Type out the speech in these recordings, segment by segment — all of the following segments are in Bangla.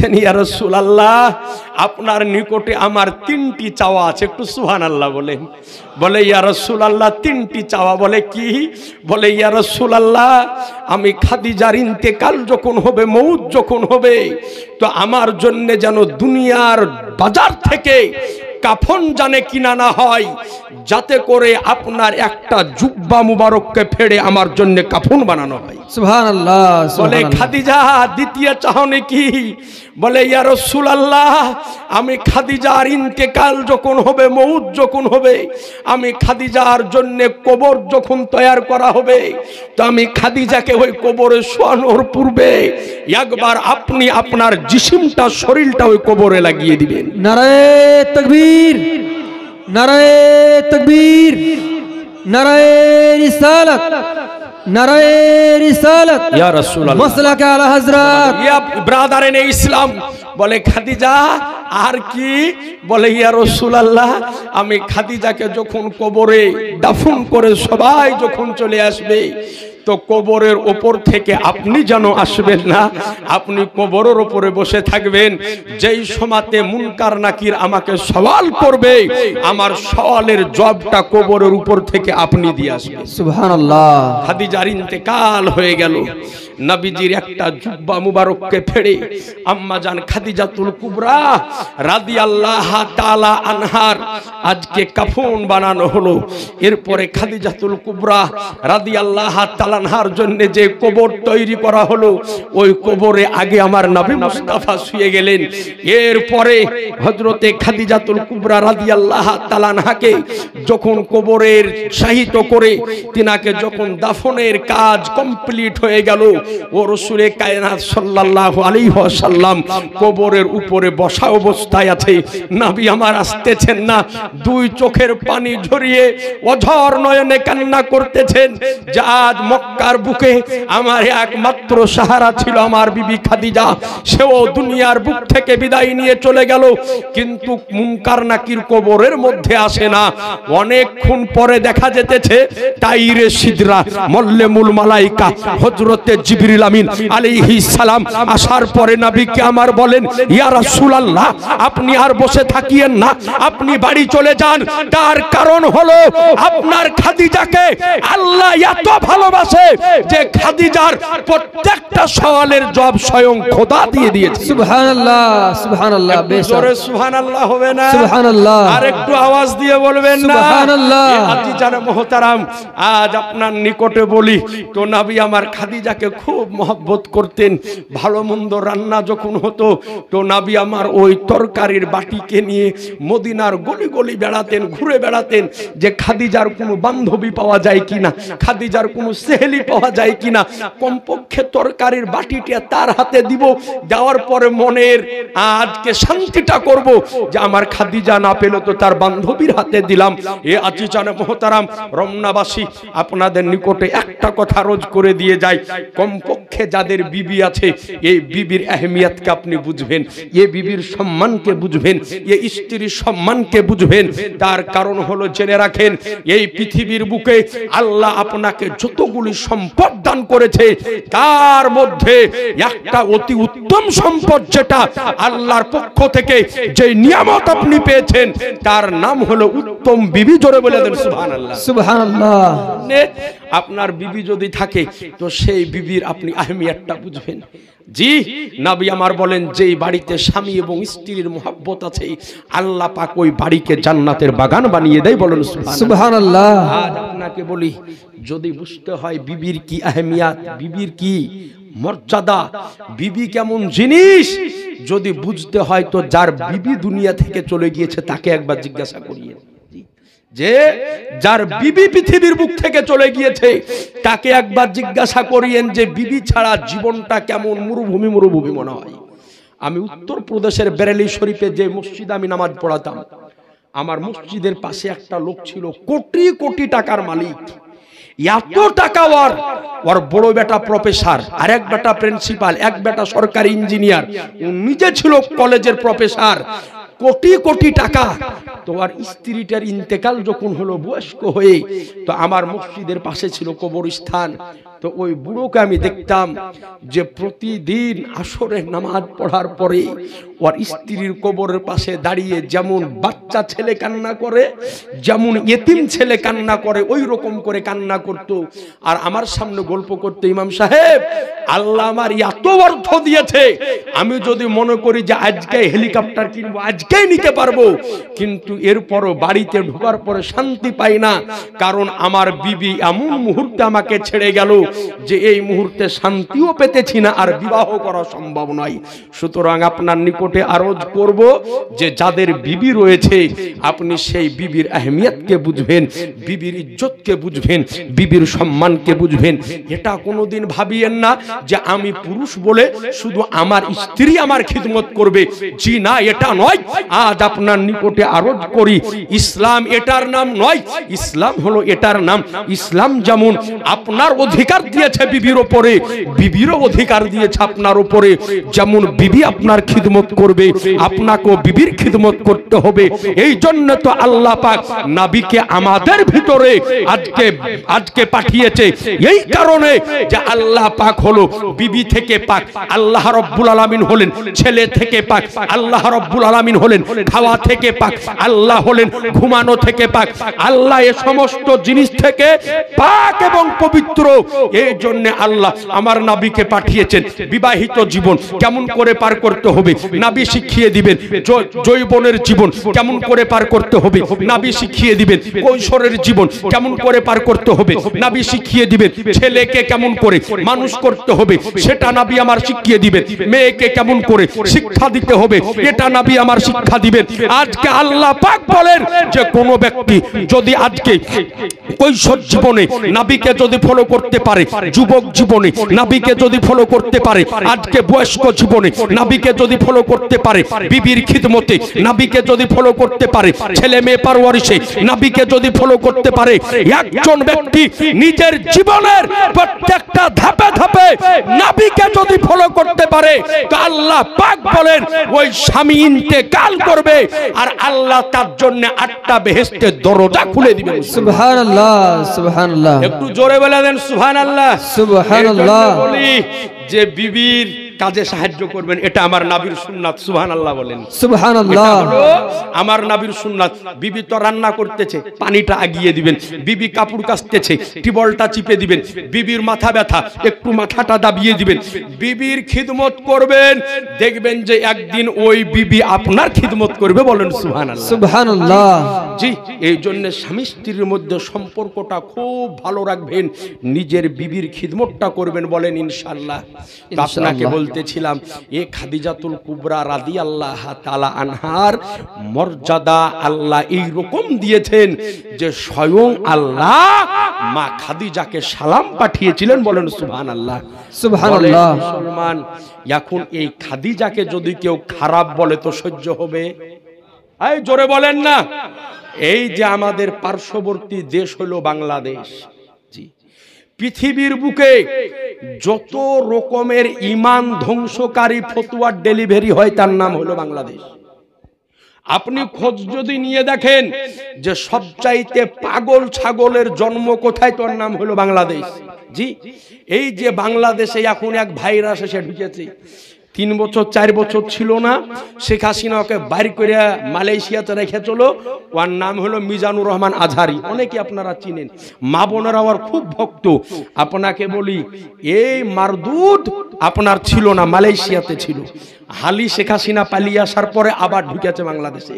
বলছেন ইয়া রাসূলুল্লাহ আপনার নিকটে আমার তিনটি চাওয়া আছে, একটু সুবহানাল্লাহ বলেন। বলে ইয়া রাসূলুল্লাহ তিনটি চাওয়া, বলে কি? বলে ইয়া রাসূলুল্লাহ আমি খাদিজার ইন্তেকাল যখন হবে, মউত যখন হবে, তো আমার জন্য যেন দুনিয়ার বাজার থেকে কাফন জানে কিনা না হয়, যাতে করে আপনার একটা জুব্বা মুবারককে ফেড়ে আমার জন্য কাফন বানানো হয়। সুবহানাল্লাহ। বলে খাদিজা দ্বিতীয় চাহনি কি? বলে ইয়া রাসূলুল্লাহ আমি খাদিজার ইন্তেকাল যখন হবে, মউত যখন হবে, আমি খাদিজার জন্য কবর যখন তৈয়ার করা হবে, তো আমি খাদিজাকে ওই কবরে শোয়ানোর পূর্বে একবার আপনি আপনার জিসিমটা, শরীরটা ওই কবরে লাগিয়ে দিবেন। নারায়ে তাকবীর, নারায়ে তাকবীর, নারায়ে রিসালাত, নারায়ে রিসালাত ইয়া রাসূলুল্লাহ মাসলাকে আলা হযরত। ইয়া ব্রাদারেন ইসলাম। বলে খাদিজা আর কি? বলে ইয়া রাসূলুল্লাহ আমি খাদিজাকে যখন কবরে দাফন করে সবাই যখন চলে আসবে, তো কবরের ওপর থেকে আপনি যেন আসবেন না, আপনি কবরের ওপরে বসে থাকবেন। যেই সময়তে মুনকার নাকির আমাকে সওয়াল করবে, আমার সওয়ালের জবাবটা কবরের উপর থেকে আপনি দিয়ে আসবেন। সুবহানাল্লাহ। খাদিজার ইন্তেকাল হয়ে গেল। নবীজির একটা জুব্বা মুবারককে ফেড়ে আম্মা জান খাদিজাতুল কুবরা রাদিয়াল্লাহু তাআলা আনহার আজকে কাফন বানানো হলো। এরপরে খাদিজাতুল কুবরা রাদিয়াল্লাহু তাআলা আনহার জন্য যে কবর তৈরি করা হলো, ওই কবরে আগে আমার নবী মুস্তাফা শুয়ে গেলেন। এরপরে হযরতে খাদিজাতুল কুবরা রাদিয়াল্লাহু তাআলা আনহাকে যখন কবরের শাহিত করে তিনাকে যখন দাফনের কাজ কমপ্লিট হয়ে গেল, ও রাসূলে কায়নাত সাল্লাল্লাহু আলাইহি ওয়াসাল্লাম কবরের উপরে বসা অবস্থায় আছে। নবী আমার আসতেছেন না, দুই চোখের পানি ঝরিয়ে অঝর নয়নে কান্না করতেছেন যে আজ মক্কার বুকে আমার একমাত্র সাহারা ছিল আমার বিবি খাদিজা, সেও দুনিয়ার বুক থেকে বিদায় নিয়ে চলে গেল, কিন্তু মুনকার নাকির কবরের মধ্যে আসে না। অনেকক্ষণ পরে দেখা যেতেছে তাইরে সিদরা মল্লেমুল মালাইকা হযরতে জিবরিল আমিন আলাইহিস সালাম আসার পরে নবীকে আমার বলেন ইয়া রাসূলুল্লাহ আপনি আর বসে থাকিয়েন না, আপনি বাড়ি চলে যান। তার কারণ হলো আপনার খাদিজাকে আল্লাহ এত ভালোবাসে যে খাদিজার প্রত্যেকটা সওয়ালের জবাব স্বয়ং খোদা দিয়ে দিয়েছে। সুবহানাল্লাহ, সুবহানাল্লাহ। জোরে সুবহানাল্লাহ হবে না? সুবহানাল্লাহ। আর একটু আওয়াজ দিয়ে বলবেন না? সুবহানাল্লাহ। আজিজান মুহতারাম, আজ আপনার নিকটে বলি তো নবী আমার খাদিজাকে খুব মহব্বত করতেন। ভালো মন্দ রান্না যখন হতো, তো নবী আমার ওই তরকারির বাটিকে নিয়ে মদিনার গলি গলি বেড়াতেন, ঘুরে বেড়াতেন যে খাদিজার কোনো বান্ধবী পাওয়া যায় কিনা, খাদিজার কোনো সেহেলি পাওয়া যায় কিনা, কমপক্ষে তরকারির বাটিটা তার হাতে দিব, দেওয়ার পরে মনের আজকে শান্তিটা করব যে আমার খাদিজা না পেল তো তার বান্ধবীর হাতে দিলাম। এ আজিজান মুহতারাম, রমনাবাসী আপনাদের নিকটে একটা কথা রোজ করে দিয়ে যায়, কমপক্ষে যাদের বিবি আছে এই বিবির আহমিয়তকে আপনি বুঝবেন, এই বিবির সম্মানকে বুঝবেন, এই স্ত্রীর সম্মানকে বুঝবেন। তার কারণ হলো জেনে রাখেন এই পৃথিবীর বুকে আল্লাহ আপনাকে যতগুলি সম্পদ দান করেছে, তার মধ্যে একটা অতি উত্তম সম্পদ যেটা আল্লাহর পক্ষ থেকে যে নিয়ামত আপনি পেয়েছেন তার নাম হলো উত্তম বিবি। জোরে বলে দেন সুবহানাল্লাহ। সুবহানাল্লাহ। আপনার বিবি যদি থাকে তো সেই বিবির আপনি আহমিয়তটা বুঝবেন। জি নবী আমার বলেন যেই বাড়িতে স্বামী এবং স্ত্রীর মহব্বত আছে আল্লাহ পাক ওই বাড়িকে জান্নাতের বাগান বানিয়ে দেয়। বলেন সুবহানাল্লাহ। আজ আপনাকে বলি যদি বুঝতে হয় বিবির কি আহমিয়ত, বিবির কি মর্যাদা, বিবি কেমন জিনিস, যদি বুঝতে হয় তো যার বিবি দুনিয়া থেকে চলে গিয়েছে তাকে একবার জিজ্ঞাসা করিয়ে, যে যার বিবি পৃথিবীর বুক থেকে চলে গিয়েছে তাকে একবার জিজ্ঞাসা করিয়েন যে বিবি ছাড়া জীবনটা কেমন মরুভূমি মরুভূমি মনে হয়। আমি উত্তরপ্রদেশের বেরেলি শরীফে যে মসজিদে আমি নামাজ পড়াতাম, আমার মসজিদের পাশে একটা লোক ছিল কোটি কোটি টাকার মালিক। এত টাকা ওর বড় বেটা প্রফেসর, আর এক বেটা প্রিন্সিপাল, এক বেটা সরকারি ইঞ্জিনিয়ার, ও নিজে ছিল কলেজের প্রফেসর, কোটি কোটি টাকা। তো আর স্ত্রীটার ইন্তেকাল যখন হলো বয়স্ক হয়ে, তো আমার মসজিদের পাশে ছিল কবরস্থান, তো ওই বুড়োকে আমি দেখতাম যে প্রতিদিন আসরের নামাজ পড়ার পরে ওর স্ত্রীর কবরের পাশে দাঁড়িয়ে যেমন বাচ্চা ছেলে কান্না করে, যেমন ইতিম ছেলে কান্না করে, ওই রকম করে কান্না করতো। আর আমার সামনে গল্প করতে, ইমাম সাহেব আল্লাহ আমার এত অর্থ দিয়েছে, আমি যদি মনে করি যে আজকে হেলিকপ্টার কিনবো, আজকেই নিতে পারবো, কিন্তু এরপরও বাড়িতে ঢোকার পরে শান্তি পাই না, কারণ আমার বিবি এমন মুহূর্তে আমাকে ছেড়ে গেল যে এই মুহূর্তে শান্তিও পেতেছি না, আর বিবাহ করা সম্ভব নয়। সুতরাং আপনার নিকটে আরজ করব যে যাদের বিবি রয়েছে আপনি সেই বিবির আহমিয়তকে বুঝবেন, বিবির ইজ্জতকে বুঝবেন, বিবির সম্মানকে বুঝবেন। এটা কোনোদিন ভাবিয়েন না যে আমি পুরুষ বলে শুধু আমার স্ত্রী আমার খিদমত করবে, জি না, এটা নয়। আজ আপনার নিকটে আরজ করি, ইসলাম এটার নাম নয়, ইসলাম হলো এটার নাম। ইসলাম যেমন আপনার অধিকার দিয়েছে বিবির উপরে, বিবিরও অধিকার দিয়েছে আপনার উপরে। যেমন বিবি আপনার খিদমত করবে, আপনাকেও বিবির খিদমত করতে হবে। এই জন্য তো আল্লাহ পাক নবীকে আমাদের ভিতরে আজকে পাঠিয়েছে, এই কারণে যে আল্লাহ পাক হলো বিবি থেকে পাক, আল্লাহ রাব্বুল আলামিন হলেন ছেলে থেকে পাক, আল্লাহ রাব্বুল আলামিন হলেন খাওয়া থেকে পাক, আল্লাহ হলেন ঘুমানো থেকে পাক, আল্লাহ এই সমস্ত জিনিস থেকে পাক এবং পবিত্র। এই জন্য আল্লাহ আমার নবীকে পাঠিয়েছেন। বিবাহিত জীবন কেমন করে পার করতে হবে নবী শিখিয়ে দিবেন, যৌবনের জীবন কেমন করে পার করতে হবে নবী শিখিয়ে দিবেন, কৈশোরের জীবন কেমন করে পার করতে হবে নবী শিখিয়ে দিবেন, ছেলেকে কেমন করে মানুষ করতে হবে সেটা নবী আমার শিখিয়ে দিবেন, মেয়েকে কেমন করে শিক্ষা দিতে হবে এটা নবী আমার শিক্ষা দিবেন। আজকে আল্লাহ পাক বলেন যে কোন ব্যক্তি যদি আজকে কৈশোর জীবনে নবীকে যদি ফলো করতে পারে, যুবক জীবনে নবীকে যদি ফলো করতে পারে, আজকে বয়স্ক জীবনে নবীকে যদি ফলো করতে পারে, বিবির খিদমতে নবীকে যদি ফলো করতে পারে, ছেলে মেয়ে পারওয়ারিশে নবীকে যদি ফলো করতে পারে, একজন ব্যক্তি নিজের জীবনের প্রত্যেকটা ধাপে ধাপে নবীকে যদি ফলো করতে পারে, তো আল্লাহ পাক বলেন ওই স্বামী ইন্তেকাল করবে আর আল্লাহ তার জন্য 8টা বেহেশতের দরজা খুলে দিবেন। সুবহানাল্লাহ, সুবহানাল্লাহ। একটু জোরে বলে দেন সুবহানাল্লাহ, সুবহানাল্লাহ। বলি যে বিবির কাজে সাহায্য করবেন, এটা আমার নবীর সুন্নাত। সুবহানাল্লাহ বলেন। সুবহানাল্লাহ। আমার নবীর সুন্নাত। বিবি তো রান্না করতেছে, পানিটা আগিয়ে দিবেন, বিবি কাপড় কাচতেছে, টিবলটা চিপে দিবেন, বিবির মাথা ব্যথা একটু মাথাটা দাবিয়ে দিবেন, বিবির খিদমত করবেন, দেখবেন যে একদিন ওই বিবি আপনার খিদমত করবে। বলেন সুবহানাল্লাহ, সুবহানাল্লাহ। জি, এই জন্য স্বামী স্ত্রীর মধ্যে সম্পর্কটা খুব ভালো রাখবেন, নিজের বিবির খিদমতটা করবেন। বলেন ইনশাআল্লাহ। আপনাকে বলতেছিলাম এ খাদিজাতুল কুবরা রাদিয়াল্লাহু তাআলা আনহার মর্যাদা আল্লাহ এই রকম দিয়েছেন যে স্বয়ং আল্লাহ মা খাদিজাকে সালাম পাঠিয়েছিলেন। বলেন সুবহানাল্লাহ, সুবহানাল্লাহ। মুসলমান, এখন এই খাদিজাকে যদি কেউ খারাপ বলে তো সহ্য হবে? এই জোরে বলেন না। এই যে আমাদের পার্শ্ববর্তী দেশ হলো বাংলাদেশ, জি, পৃথিবীর বুকে যত রকমের ঈমান ধ্বংসকারী ফতোয়ার ডেলিভারি হয় তার নাম হলো বাংলাদেশ। আপনি খোঁজ যদি নিয়ে দেখেন যে সবচাইতে পাগল ছাগলের জন্ম কোথায়, তার নাম হলো বাংলাদেশ। জি, এই যে বাংলাদেশে এখন এক ভাইরাস এসে ঢুকেছে, 3 বছর 4 বছর ছিল না, শেখ হাসিনা ওকে বাইর করে মালয়েশিয়াতে রেখে চলো। ওর নাম হলো মিজানুর রহমান আজহারি, অনেকে আপনারা চিনেন, মা বোনেরা ওর খুব ভক্ত। আপনাকে বলি এই মারদুদ আপনার ছিল না, মালয়েশিয়াতে ছিল। হালি শেখ হাসিনা পালিয়ে আসার পরে আবার ঢুকেছে বাংলাদেশে,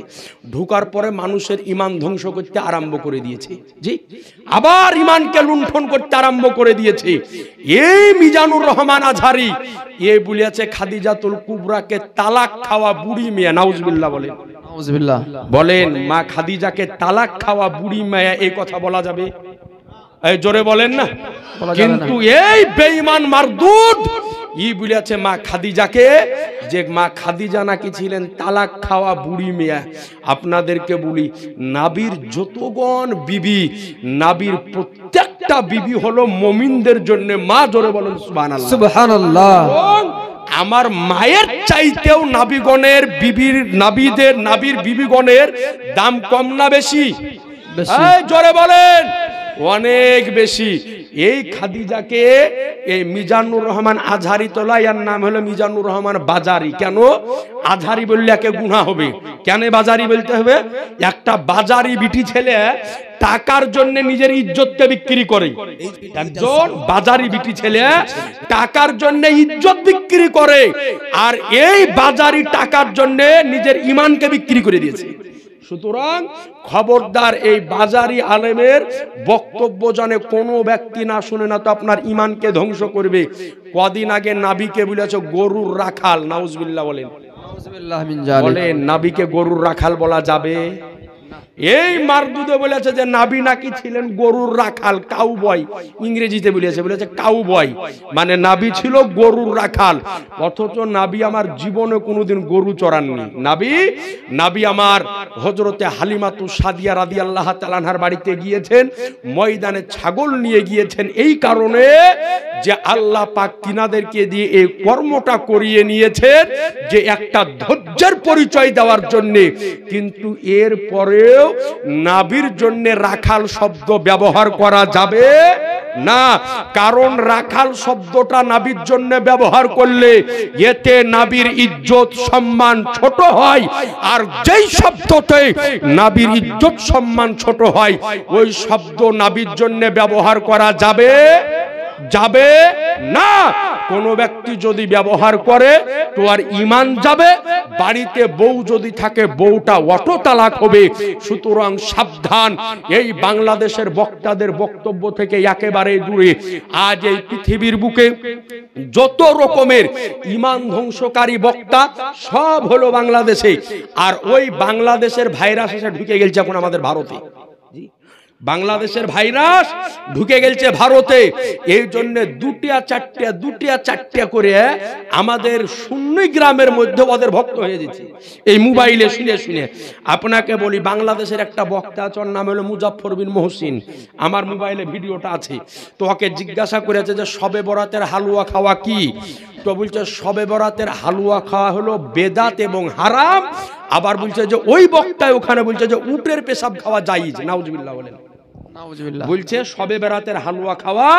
ঢুকার পরে মানুষের ঈমান ধ্বংস করতে আরম্ভ করে দিয়েছে। জি, আবার ঈমানকে লুণ্ঠন করতে আরম্ভ করে দিয়েছে। এই মিজানুর রহমান আজহারি এ বলিয়াছে খাদিজাতুল কুবরাকে তালাক খাওয়া বুড়ি মেয়ে। নাউজুবিল্লাহ বলেন, নাউজুবিল্লাহ বলেন। মা খাদিজাকে তালাক খাওয়া বুড়ি মেয়ে এই কথা বলা যাবে? এই জোরে বলেন না। কিন্তু এই বেঈমান মারদুদ ই বলিয়াছে মা খাদিজাকে যে মা খাদিজা নাকি ছিলেন তালাক খাওয়া বুড়ি মেয়ে। আপনাদেরকে বলি নবীর যতগণ বিবি, নবীর প্রত্যেকটা বিবি হলো মুমিনদের জন্য মা। জোরে বলেন সুবহানাল্লাহ, সুবহানাল্লাহ। আমার মায়ের চাইতেও নবীগণের বিবির, নবীর বিবিগণের দাম কম না বেশি? জোরে বলেন। অনেক বেশি। এই খাদিজাকে এই মিজানুর রহমান আজহারি তোলা, এর নাম হলো মিজানুর রহমান বাজারি। কেন আজহারি বললে একে গুনাহ হবে, কেন বাজারি বলতে হবে? একটা বাজারি বিটি ছেলে টাকার জন্য নিজের ইজ্জতকে বিক্রি করে। একজন বাজারি বিটি ছেলে টাকার জন্য ইজ্জত বিক্রি করে, আর এই বাজারি টাকার জন্য নিজের ঈমানকে বিক্রি করে দিয়েছে। সুতরাং খবরদার, এই বাজারি আলেমের বক্তব্য জানে কোনো ব্যক্তি না শুনে না তো আপনার ঈমানকে ধ্বংস করবে। কদিন আগে নাবিকে বলেছে গরুর রাখাল, নাউজুবিল্লাহ বলেন। বলে নাবিকে গরুর রাখাল বলা যাবে? এই মারদুদে বলেছে যে নাবি নাকি ছিলেন গরুর রাখাল, কাউবয়, ইংরেজিতে বলেছে কাউবয়, মানে নাবি ছিল গরুর রাখাল। অথচ নাবি আমার জীবনে কোনোদিন গরু চড়াননি। নাবি আমার হযরতে হালিমাতু সাদিয়া রাদিয়াল্লাহু তাআলা আনহার বাড়িতে গিয়েছেন, ময়দানে ছাগল নিয়ে গিয়েছেন এই কারণে যে আল্লাহ পাক তিনাদেরকে দিয়ে এই কর্মটা করিয়ে নিয়েছেন যে একটা ধৈর্যের পরিচয় দেওয়ার জন্য। কিন্তু এর পরেও নাবির জন্য রাখাল শব্দ ব্যবহার করা যাবে না, কারণ রাখাল শব্দটা নাবির জন্য ব্যবহার করলে এতে নাবির ইজ্জত সম্মান ছোট হয়, আর যেই শব্দতে নাবির ইজ্জত সম্মান ছোট হয় ওই শব্দ নাবির জন্য ব্যবহার করা যাবে না। কোন ব্যক্তি যদি ব্যবহার করে তো আর ঈমান যাবে, বাড়িতে বউ যদি থাকে বউটা অটো তালাক হবে। সুতরাং সাবধান, এই বাংলাদেশের বক্তাদের বক্তব্য থেকে একেবারে দূরে। আজ এই পৃথিবীর বুকে যত রকমের ঈমান ধ্বংসকারী বক্তা সব হলো বাংলাদেশে, আর ওই বাংলাদেশের ভাইরাস এসে ঢুকে গেছে এখন আমাদের ভারতে। বাংলাদেশের ভাইরাস ঢুকে গেছে ভারতে, এই জন্য দুটিয়া চারটিয়া করে আমাদের সুন্নি গ্রামের মধ্যে ওদের ভক্ত হয়ে যাচ্ছে এই মোবাইলে শুনে শুনে। আপনাকে বলি, বাংলাদেশের একটা বক্তা আছে, ওর নাম হলো মুজাফফর বিন মহসিন, আমার মোবাইলে ভিডিওটা আছে। তো ওকে জিজ্ঞাসা করেছে যে শবে বরাতের হালুয়া খাওয়া কি? তো বলছে শবে বরাতের হালুয়া খাওয়া হলো বেদাত এবং হারাম। আবার বলছে যে ওই বক্তায় ওখানে বলছে যে উটের পেশাব খাওয়া জায়েজ। নাউজুবিল্লাহ বলেন। বলছে শবে বরাতের হালুয়া খাওয়া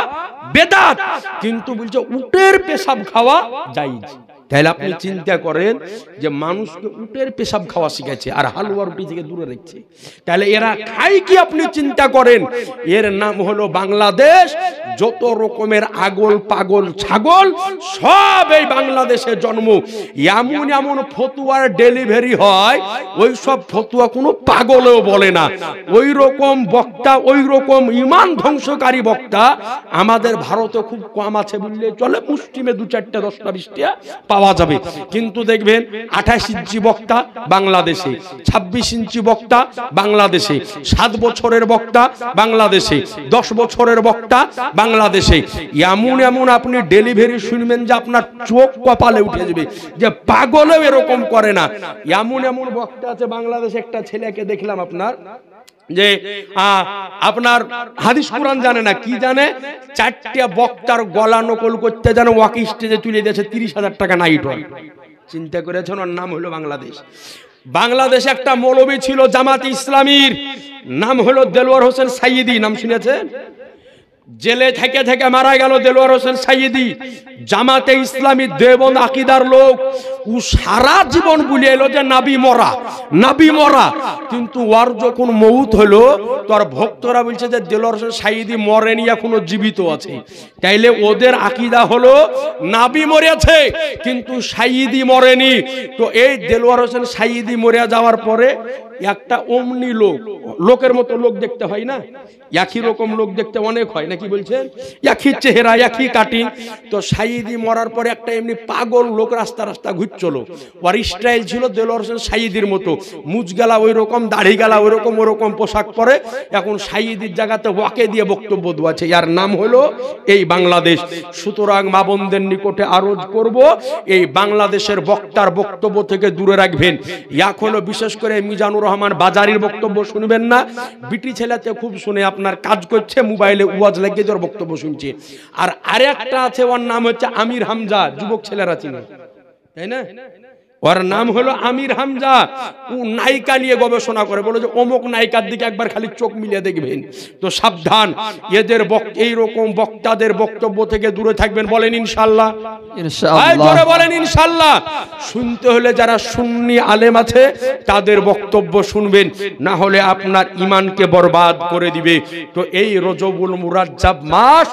বেদাত, কিন্তু বলছে উটের পেশাব খাওয়া জায়েজ। তাহলে আপনি চিন্তা করেন যে মানুষকে উটের পেশাব খাওয়া শিখাচ্ছে আর হালুয়া রুটি থেকে দূরে রাখছে, তাহলে এরা খায় কি? আপনি চিন্তা করেন। এর নাম হলো বাংলাদেশ। যত রকমের আগল পাগল ছাগল সব এই বাংলাদেশে জন্ম। এমন এমন ফতুয়ার ডেলিভারি হয়, ওই সব ফতুয়া কোনো পাগলেও বলে না। ওই রকম বক্তা, ওই রকম ঈমান ধ্বংসকারী বক্তা আমাদের ভারতে খুব কম আছে বললে চলে। মুসলিমে 2, 4, 10, 20টা পাওয়া যাবে, কিন্তু দেখবেন 28 ইঞ্চি বক্তা বাংলাদেশে, 26 ইঞ্চি বক্তা বাংলাদেশে, 7 বছরের বক্তা বাংলাদেশে, 10 বছরের বক্তা বাংলাদেশে। এমন এমন আপনি ডেলিভারি শুনবেন যে আপনার চোখ কপালে উঠে যাবে, যে পাগলেও এরকম করে না। এমন এমন বক্তা আছে বাংলাদেশে। একটা ছেলেকে দেখলাম আপনার যে আপনার হাদিস কোরআন জানে না, কি জানে, 4টা বক্তার গলা নকল করতে জানে, ওয়াকি স্টেজে তুলে দিয়েছে 30,000 টাকা নাইট হয়। চিন্তা করেছেন? ওর নাম হলো বাংলাদেশ। বাংলাদেশে একটা মৌলবী ছিল জামাতে ইসলামীর, নাম হলো দেলোয়ার হোসেন সাইয়্যিদি, নাম শুনেছেন? জেলে থেকে থেকে মারা গেল দেলোয়ার হোসেন সাইয়্যিদি, জামাতে ইসলামী দেওবন্দ আকীদার লোক। ও সারা জীবন বলে এলো যে নাবি মরা, কিন্তু ওর যখন মউত হলো তোর ভক্তরা বলছে যে দেলোয়ার হোসেন সাইয়্যিদি মরেনি, এখনো জীবিত আছে। তাইলে ওদের আকীদা হলো নাবি মরেছে কিন্তু সাইয়্যিদি মরেনি। তো এই দেলোয়ার হোসেন সাইয়্যিদি মরে যাওয়ার পরে একটা অমনি লোকের মতো লোক দেখতে হয় না, একই রকম লোক দেখতে অনেক হয় নাকি বলছেন, একই চেহারা একই কাটিং। তো সাইয়্যিদি মরার পরে একটা এমনি পাগল লোক রাস্তা ঘুরছিল, ওর স্টাইল ছিল দেলোয়ার হোসেন সাইয়্যিদির মতো, মুজ গেলা ওই রকম, দাড়ি গেলা ওই রকম, ওরকম পোশাক পরে। এখন সাইয়্যিদির জায়গাতে ওয়াকে দিয়ে বক্তব্য দেওয়াছে, যার নাম হলো এই বাংলাদেশ। সুতরাং মা বোনদের নিকটে আরজ করব, এই বাংলাদেশের বক্তার বক্তব্য থেকে দূরে রাখবেন। এখনো বিশেষ করে মিজানুর রহমান বাজারির বক্তব্য শুনবেন না। বিটি ছেলেতে খুব শুনে আপনার কাজ করছে, মোবাইলে ওয়াজ লাগিয়ে ওর বক্তব্য শুনছে। আর আরেকটা আছে, ওর নাম হচ্ছে আমির হামজা, যুবক ছেলেরা চিনে, তাই না? ওর নাম হলো আমির হামজা। ও নায়িকা নিয়ে গবেষণা করে, বলে যে অমুক নায়িকার দিকে একবার খালি চোখ মিলিয়ে দেখবেন। তো সাবধান, এদের এইরকম বক্তাদের বক্তব্য থেকে দূরে থাকবেন। বলেন ইনশাআল্লাহ, ইনশাআল্লাহ বলেন ইনশাআল্লাহ। শুনতে হলে যারা সুন্নি আলেম আছে তাদের বক্তব্য শুনবেন, না হলে আপনার ঈমানকে বরবাদ করে দিবে। তো এই রজবুল মুরাজ্জাব মাস,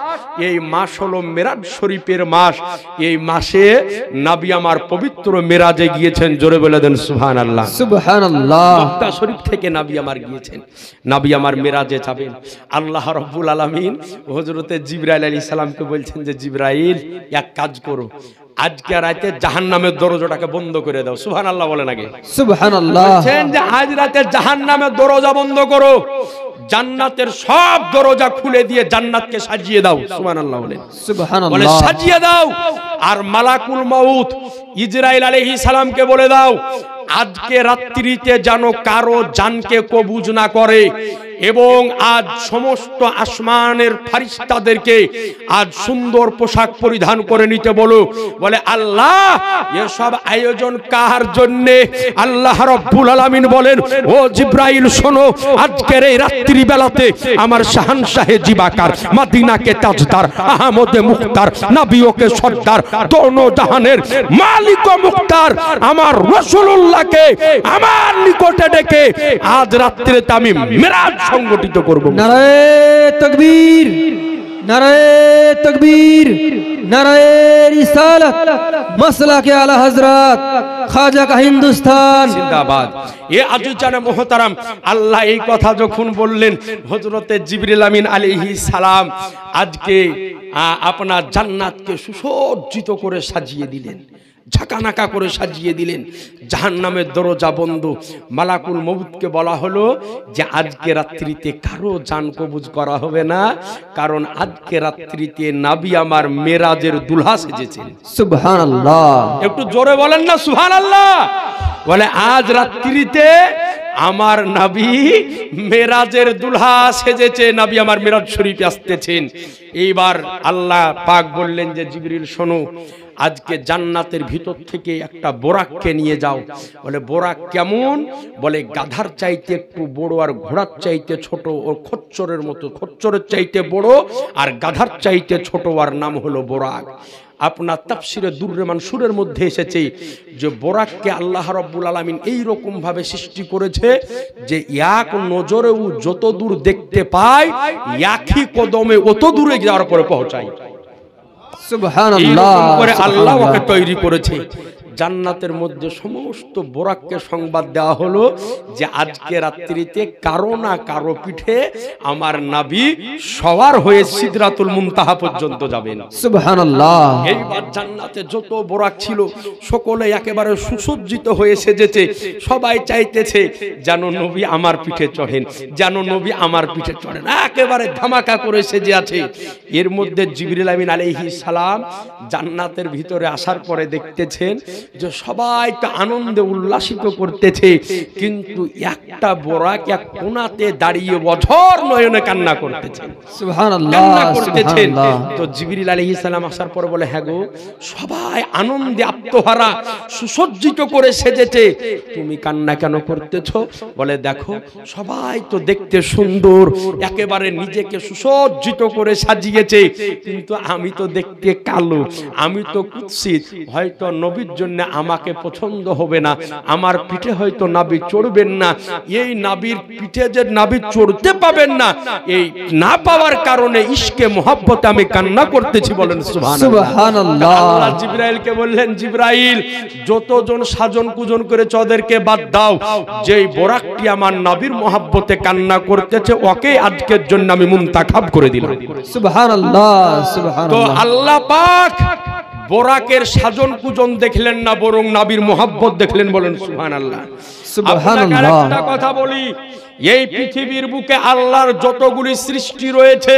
এই মাস হলো মেরাজ শরীফের মাস। এই মাসে নবী আমার পবিত্র মেরাজে গিয়েছেন। জোরে বলে দেন সুবহানাল্লাহ। সুবহানাল্লাহ। মক্কা শরীফ থেকে নবী আমার গিয়েছেন, নবী আমার মেরাজে যাবেন। আল্লাহ রাব্বুল আলামিন হযরতে জিবরাইল আলাইহিস সালামকে বলছেন যে জিবরাইল, এক কাজ করো, আজকে রাতে জাহান্নামের দরজাটাকে বন্ধ করে দাও। সুবহানাল্লাহ বলেন আগে। সুবহানাল্লাহ। বলছেন যে আজ রাতে জাহান্নামের দরজা বন্ধ করো, জান্নাতের সব দরজা খুলে দিয়ে জান্নাতকে সাজিয়ে দাও। সুবহানাল্লাহ বলেন। সুবহানাল্লাহ। বলে সাজিয়ে দাও। আর মালাকুল মাউত ইসরাইল আলাইহিস সালামকে বলে দাও, আজকে রাত্রিতে যেন কারো জানকে কবুজ না করে, এবং আজ সমস্ত আসমানের ফেরেশতাদেরকে আজ সুন্দর পোশাক পরিধান করে নিতে বলো। বলে আল্লাহ, এসব আয়োজন কার জন্য? আল্লাহ রাব্বুল আলামিন বলেন, ও জিবরাইল শোনো, আজকের এই রাত্রি বেলাতে আমার শাহানশাহে জিবাকার, মদিনাকে তাজদার, আহমদে মুখতার, নবীকে সর্দার, দোনো জাহানের মালিক ও মুখতার আমার রাসূলুল্লাহকে আমার নিকটে ডেকে আজ রাত্রিতে আমি মেরাজ সংগঠিত করব। নারায়ে তাকবীর, নারায়ে তাকবীর, নারায়ে রিসালাত, মাসলাকে আলা হযরত খাজা কা হিন্দুস্তান জিন্দাবাদ। এ আজুজানে মুহতারাম, আল্লাহ এই কথা যখন বললেন, হযরতে জিবরিল আমিন আলাইহিস সালাম আজকে আপনার জান্নাতকে সুসজ্জিত করে সাজিয়ে দিলেন, ঝাঁকানাকা করে সাজিয়ে দিলেন। জাহান্নামের দরজা বন্ধ। মালাকুল মউতকে বলা হলো যে আজকে রাত্রিতে কারো জান কবুজ করা হবে না, কারণ আজকে রাত্রিতে নবী আমার মেরাজের দুলহা সেজেছেন। সুবহানাল্লাহ। একটু জোরে বলেন না সুবহানাল্লাহ। বলে আজ রাত্রিতে আমার নবী মেরাজের দুলহা সেজেছে, নবী আমার মেরাজ শরীফে আসতেছেন। এইবার আল্লাহ পাক বললেন যে জিবরিল শোনো, আজকে জান্নাতের ভিতর থেকে একটা বোরাককে নিয়ে যাও। বলে বোরাক কেমন? বলে গাধার চাইতে একটু বড় আর ঘোড়ার চাইতে ছোট, ও খচ্চরের মতো, খচ্চরের চাইতে বড় আর গাধার চাইতে ছোট, আর নাম হলো বোরাক। আপনার তাফসিরে দুররে মানসুরের মধ্যে এসেছে যে বোরাককে আল্লাহ রাব্বুল আলামিন এই রকম ভাবে সৃষ্টি করেছে যে এক নজরেও যত দূর দেখতে পায়, একই কদমে অত দূরে যাওয়ার পরে পৌঁছায়। সুবহানাল্লাহ। এরকম করে আল্লাহ ওকে তৈরি করেছে। জান্নাতের মধ্যে সমস্ত বোরাককে সংবাদ দেওয়া হলো যে আজকে রাত্রিতে কারো না কারো পিঠে আমার নবী সওয়ার হয়ে সিদরাতুল মুনতাহা পর্যন্ত যাবেন। সুবহানাল্লাহ। এইবার জান্নাতে যত বোরাক ছিল সকলে একেবারে সুসজ্জিত হয়ে সেজেছে। সবাই চাইতেছে যেন নবী আমার পিঠে চড়েন, যেন নবী আমার পিঠে চড়েন, একেবারে ধামাকা করে সেজে আছে। এর মধ্যে জিবরিল আমিন আলাইহিস সালাম জান্নাতের ভিতরে আসার পরে দেখতেছেন যে সবাই তো আনন্দে উল্লাসিত করতেছে, কিন্তু একটা বোরাক এক কোণাতে দাঁড়িয়ে বছর নয়নে কান্না করতেছে। সুবহানাল্লাহ। কান্না করতেছেন। সুবহানাল্লাহ। তো জিবরিল আলাইহিস সালাম আসার পর বলে, হ্যাঁ গো, সবাই আনন্দে আত্মহারা সুসজ্জিত করে সেজেছে, তুমি কান্না কেন করতেছো? বলে দেখো, সবাই তো দেখতে সুন্দর, একেবারে নিজেকে সুসজ্জিত করে সাজিয়েছে, কিন্তু আমি তো দেখতে কালো, আমি তো কুৎসিত, হয়তো নবীর জন্য আমাকে পছন্দ হবে না, আমার পিঠে হয়তো নবী চড়বেন না। এই নবীর পিঠে যে নবী চড়তে পাবেন না, এই না পাওয়ার কারণে ইশকে মোহাব্বতে আমি কান্না করতেছি। বলেন সুবহানাল্লাহ। আল্লাহ জিবরাইলকে বললেন, জিবরাইল যতজন সাজন পূজন করে ওদেরকে বাদ দাও, যেই বোরাকটি আমার নবীর মোহাব্বতে কান্না করতেছে ওকে আজকের জন্য আমি মুনতাখাব করে দিলাম। সুবহানাল্লাহ। তো সুবহানাল্লাহ। আল্লাহ পাক বোরাকের সাজন পূজন দেখলেন না, বরং নবীর মোহাব্বত দেখলেন। বলেন সুবহানাল্লাহ। সুবহানাল্লাহ। একটা কথা বলি, এই পৃথিবীর বুকে আল্লাহর যতগুলি সৃষ্টি রয়েছে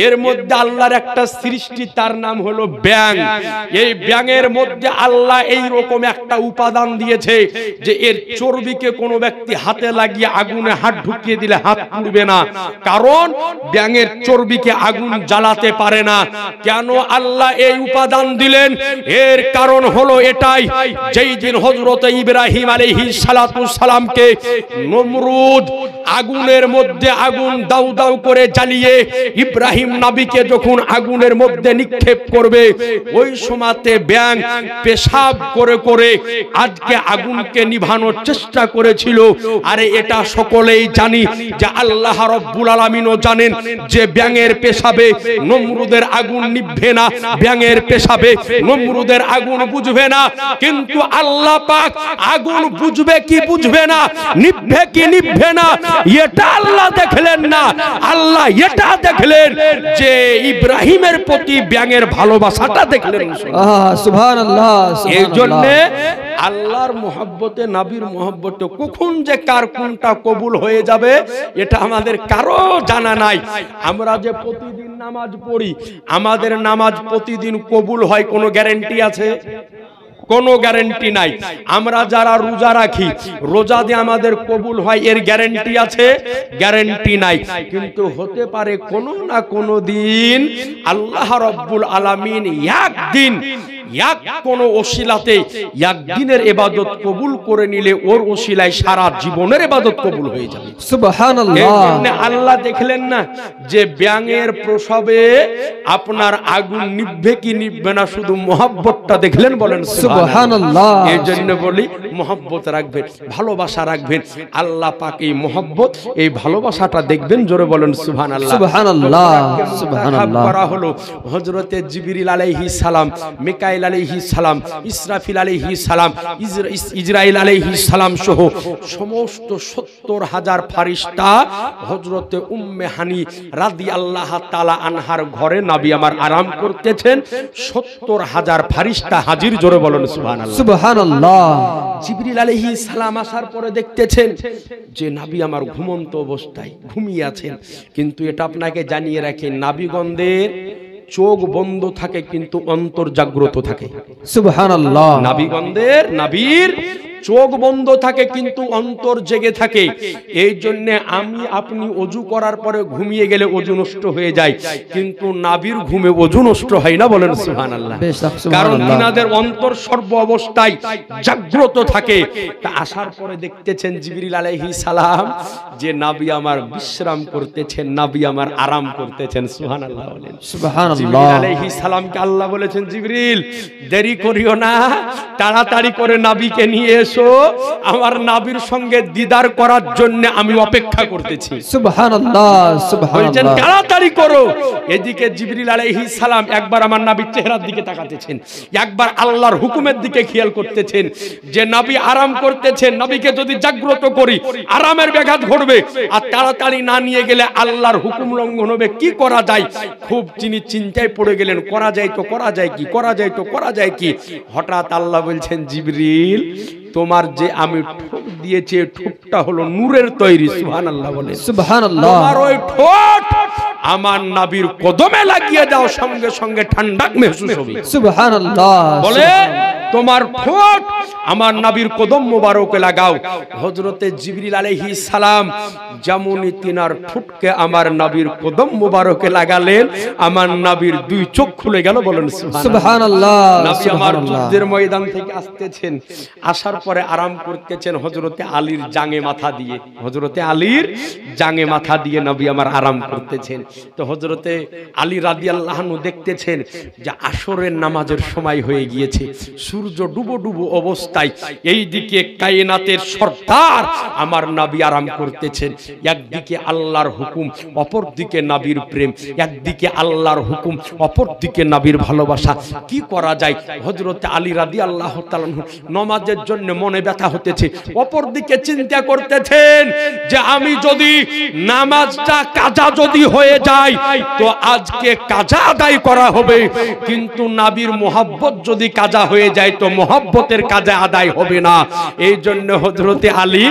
এর মধ্যে আল্লাহর একটা সৃষ্টি, তার নাম হলো ব্যাঙ। এই ব্যাঙের মধ্যে আল্লাহ এই রকম একটা উপাদান দিয়েছে যে এর চর্বিকে কোনো ব্যক্তি হাতে লাগিয়ে আগুনে হাত ঢুকিয়ে দিলে হাত পুড়বে না, কারণ ব্যাঙের চর্বিকে আগুন জ্বালাতে পারে না। কেন আল্লাহ এই উপাদান দিলেন? এর কারণ হলো এটাই, যেই দিন হযরত ইব্রাহিম আলাইহিস সালাতু সালামকে নমরুদ আগুনের মধ্যে আগুন দাউ দাউ করে জ্বালিয়ে ইব্রাহিম নবীকে যখন আগুনের মধ্যে নিক্ষেপ করবে, ওই সময়তে ব্যাঙ পেশাব করে করে আজকে আগুনকে নিভানোর চেষ্টা করেছিল। আরে এটা সকলেই জানি যে আল্লাহ রাব্বুল আলামিনও জানেন যে ব্যাঙের পেশাবে নমরুদের আগুন নিভবে না, ব্যাঙের পেশাবে নমরুদের আগুন বুঝবে না। কিন্তু আল্লাহ পাক আগুন বুঝবে কি বুঝবে না, নিভবে কি নিভবে না, এটা আল্লাহ দেখলেন না। আল্লাহ এটা দেখলেন যে ইব্রাহিমের প্রতি ব্যাঙের ভালোবাসাটা দেখলেন। সুবহানাল্লাহ। এই জন্য আল্লাহর মহব্বতে, নবীর মহব্বতে কখন যে কার কোনটা কবুল হয়ে যাবে এটা আমাদের কারো জানা নাই। আমরা যে প্রতিদিন নামাজ পড়ি, আমাদের নামাজ প্রতিদিন কবুল হয় কোনো গ্যারান্টি আছে? কোনো গ্যারান্টি নাই। আমরা যারা রোজা রাখি, রোজা দিয়ে আমাদের কবুল হয় এর গ্যারান্টি আছে? গ্যারান্টি নাই। কিন্তু হতে পারে কোনো না কোনো দিন আল্লাহ রাব্বুল আলামিন একদিন কোনো ওসিলাতে একদিনের ইবাদত কবুল করে নিলে ওর ওসিলায় সারা জীবনের ইবাদত কবুল হয়ে যাবে। সুবহানাল্লাহ। আল্লাহ দেখলেন না যে ব্যাঙের প্রসবে আপনার আগুন নিভবে কি নিভবে না, শুধু মহব্বতটা দেখলেন। বলেন সুবহানাল্লাহ। এই জন্য বলি মহব্বত রাখবেন, ভালোবাসা রাখবেন। আল্লাহ পাক এই মহব্বত, এই ভালোবাসাটা দেখবেন। জোরে বলেন সুবহানাল্লাহ। সুবহানাল্লাহ। সুবহানাল্লাহ। করা হলো হযরতে জিবরিল আলাইহিস সালাম, মিকাইল আলাইহিস সালাম, ইসরাফিল আলাইহিস সালাম, ইসরাইল আলাইহিস সালাম সহ সমস্ত ৭০,০০০ ফেরেশতা হযরতে উম্মে হানি রাদিয়াল্লাহু তাআলা আনহার ঘরে নবী আমার আরাম করতেছেন। ৭০,০০০ ফেরেশতা হাজির। জোরে বলেন সুবহানাল্লাহ। সুবহানাল্লাহ। জিবরিল আলাইহিস সালাম আসার পরে দেখতেছেন যে নবী আমার ঘুমন্ত অবস্থায় ঘুমিয়ে আছেন। কিন্তু এটা আপনাকে জানিয়ে রাখি, নবীগণদের চোখ বন্ধ থাকে কিন্তু অন্তর জাগ্রত থাকে। সুবহানাল্লাহ। নবীগণদের, নবীর চোখ বন্ধ থাকে কিন্তু অন্তর জেগে থাকে। এই জন্য আমি আপনি ওযু করার পরে ঘুমিয়ে গেলে ওযু নষ্ট হয়ে যায়, কিন্তু নবীর ঘুমে ওযু নষ্ট হয় না। বলেন সুবহানাল্লাহ। কারণ তিনাদের অন্তর সর্ব অবস্থায় জাগ্রত থাকে। তা আসার পরে দেখতেছেন জিবরিল আলাইহিস সালাম যে নবী আমার বিশ্রাম করতেছেন, নবী আমার আরাম করতেছেন। সুবহানাল্লাহ বলেন। সুবহানাল্লাহ। জিবরিল আলাইহিস সালামকে আল্লাহ বলেছেন, জিবরিল দেরি করিও না, তাড়াতাড়ি করে নবীকে নিয়ে আমার নবীর সঙ্গে দিদার করার জন্য আমি অপেক্ষা করতেছি। সুবহানাল্লাহ। সুবহানাল্লাহ। তাড়াতাড়ি করো। এদিকে জিবরিল আলাইহিস সালাম একবার আমার নবীর চেহারার দিকে তাকাতেছেন, একবার আল্লাহর হুকুমের দিকে খেয়াল করতেছেন যে নবী আরাম করতেছেন, নবীকে যদি জাগ্রত করি আরামের ব্যাঘাত ঘটবে, আর তাড়াতাড়ি না নিয়ে গেলে আল্লাহর হুকুম লঙ্ঘন হবে। কি করা যায়? খুব তিনি চিন্তায় পড়ে গেলেন, করা যায় তো করা যায় কি, করা যায় তো করা যায় কি। হঠাৎ আল্লাহ বলছেন, জিবরিল তোমার যে আমি ঠোঁট দিয়েছি ঠোঁটটা হলো নূরের তৈরি। সুবহানাল্লাহ বলেন। সুবহানাল্লাহ। তোমার ওই ঠোঁট আমার নবীর কদমে লাগিয়ে দাও, সঙ্গে সঙ্গে ঠান্ডা মেহসুস হবে। সুবহানাল্লাহ। বলে তোমার ঠোঁট আমার নবীর কদম মোবারকে লাগাও। হযরতে জিবরিল আলাইহিস সালাম যেমনই তিনার ঠোঁটকে আমার নবীর কদম মোবারকে লাগালেন, আমার নবীর দুই চোখ খুলে গেল। বলেন সুবহানাল্লাহ। নবী আমার যুদ্ধের ময়দান থেকে আসতেছেন, আসার পরে আরাম করতেছেন হযরতে আলীর জাঙে মাথা দিয়ে। হযরতে আলীর জাঙে মাথা দিয়ে নবী আমার আরাম করতেছেন। তো হযরতে আলী রাদিয়াল্লাহু আনহু দেখতেছেন যে আসরের নামাজের সময় হয়ে গিয়েছে, সূর্য ডুবো ডুবো অবস্থায় এইদিকে কায়নাতের সরদার আমার নবী আরাম করতেছেন। একদিকে আল্লাহর হুকুম, অপর দিকে নবীর প্রেম, একদিকে আল্লাহর হুকুম, অপর দিকে নবীর ভালোবাসা। কি করা যায়? হযরতে আলী রাদিয়াল্লাহু তাআলা নামাজের জন্য মনে ব্যথা হতেছে, অপর দিকে চিন্তা করতেছেন যে আমি যদি নামাজটা কাজা যদি হয়ে যায় তো আজকে কাজা আদায় করা হবে, কিন্তু নবীর মোহাব্বত যদি কাজা হয়ে যায় তো মোহাব্বতের কাজা আদায় হবে না। এই জন্য হযরতে আলী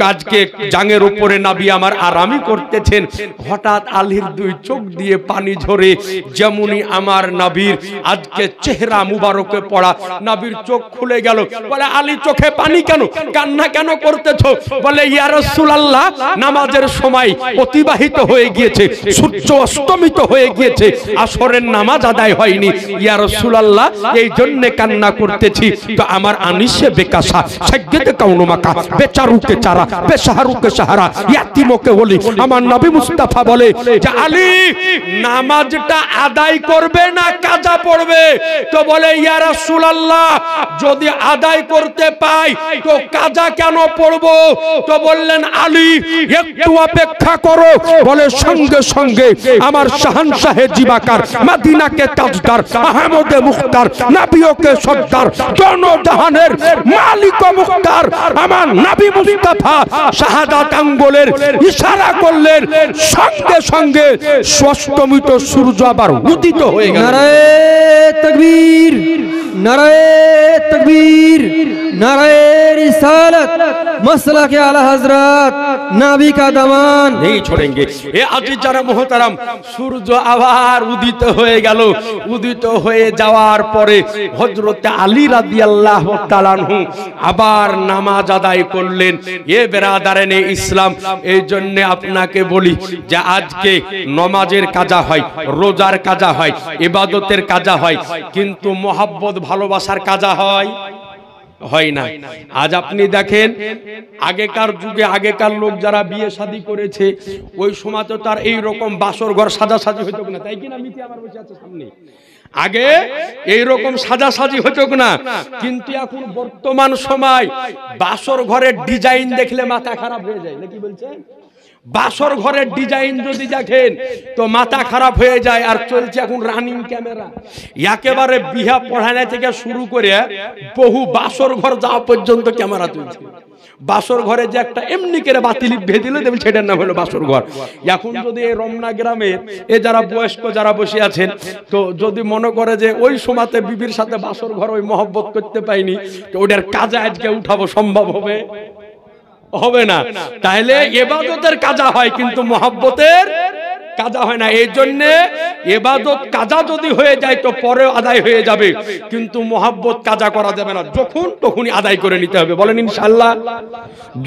কাজকে জাঙের উপরে নবী আমার আরামি করতেছেন, হঠাৎ আলীর দুই চোখ দিয়ে পানি ঝরে, যেমনই আমার নবীর আজকে চেহারা মুবারকে পড়া, নবীর চোখ খুলে গেল। বলে আলী চোখে পানি কেন, কান্না কেন করতেছো? বলে ইয়া রাসূলুল্লাহ নামাজের সময় অতিবাহিত হয়ে গিয়েছে, সূর্য অস্তমিত হয়ে গিয়েছে, আসরের নামাজ আদায় হয়নি ইয়া রাসূলুল্লাহ, এই জন্য কান্না করতেছি। তো আমার আনিসে বেকাসা সাজ্জাদে কাউনু মাকা বেচারুকে চারা বেসাহারুকে সাহারা ইয়াতিমকে বলি, আমার নবী মুস্তাফা বলে যে আলী নামাজটা আদায় করবে না কাজা পড়বে? তো বলে ইয়া রাসূলুল্লাহ যদি আদায় করতে পাই তো কাজা কেন পড়বো? তো বললেন আলী একটু অপেক্ষা করো। বলে সঙ্গে সঙ্গে আমার শাহানশাহে জিবাকার মদিনাকে তাজদার আহমদে মুখতার নবীকে সর্দার জনজাহানের মালিক মুখতার আমার নবী মুস্তাফা শাহাদাত আঙ্গুলের ইশারা করলেন, সঙ্গে সঙ্গে অস্তমিত সূর্য আবার উদিত হয়ে গেল। নারায়ে তাকবীর, নারায়ে তাকবীর, নারায়ে रिसालत मसला के आला हजरत नबी का दामन नहीं छोड़ेंगे। ए আজি যারা মোহতারাম, সূর্য আবার উদিত হয়ে গেল। উদিত হয়ে যাওয়ার পরে হযরত আলী রাদিয়াল্লাহু তাআলা আনহু আবার নামাজ আদায় করলেন। এ বেরাদারানে ইসলাম, এই জন্য আপনাকে বলি যে আজকে নামাজের কাজা হয়, রোজার কাজা হয়, ইবাদতের কাজা হয়, কিন্তু মোহাব্বত ভালোবাসার কাজা হয় হয় না। আজ আপনি দেখেন আগেকার যুগে আগেকার লোক যারা বিয়ে শাদী করেছে ওই সময় তো তার এই রকম বাসর ঘর সাজাসাজি হতো না, তাই কিনা? মিতি আমার বসে আছে সামনে। আগে এই রকম সাজাসাজি হতো না, কিন্তু এখন বর্তমান সময় বাসর ঘরের ডিজাইন দেখলে মাথা খারাপ হয়ে যায়, নাকি বলছেন? বাসর ঘরের ডিজাইন যদি দেখেন তো মাথা খারাপ হয়ে যায়। আর চলছে এখন রানিং ক্যামেরা, একেবারে বিহা পড়ানো থেকে শুরু করে বহু বাসর ঘর যাওয়া পর্যন্ত ক্যামেরা তুলছে। বাসর ঘরে যে একটা এমনি করে বাতিল ভেদিল দেবে, সেটার নাম হলো বাসর ঘর। এখন যদি এই রমনা গ্রামে এ যারা বয়স্ক যারা বসে আছেন, তো যদি মনে করে যে ওই সময়তে বিবির সাথে বাসর ঘর ওই মহব্বত করতে পাইনি, তো ওটার কাজে আজকে উঠাবো, সম্ভব হবে? হবে না। তাহলে ইবাদতের কাজা হয় কিন্তু মহব্বতের কাজা হয় না। এই জন্য ইবাদত কাজা যদি হয়ে যায় তো পরে আদায় হয়ে যাবে, কিন্তু মহব্বত কাজা করা যাবে না। যখন তখনই আদায় করে নিতে হবে, বলেন ইনশাআল্লাহ।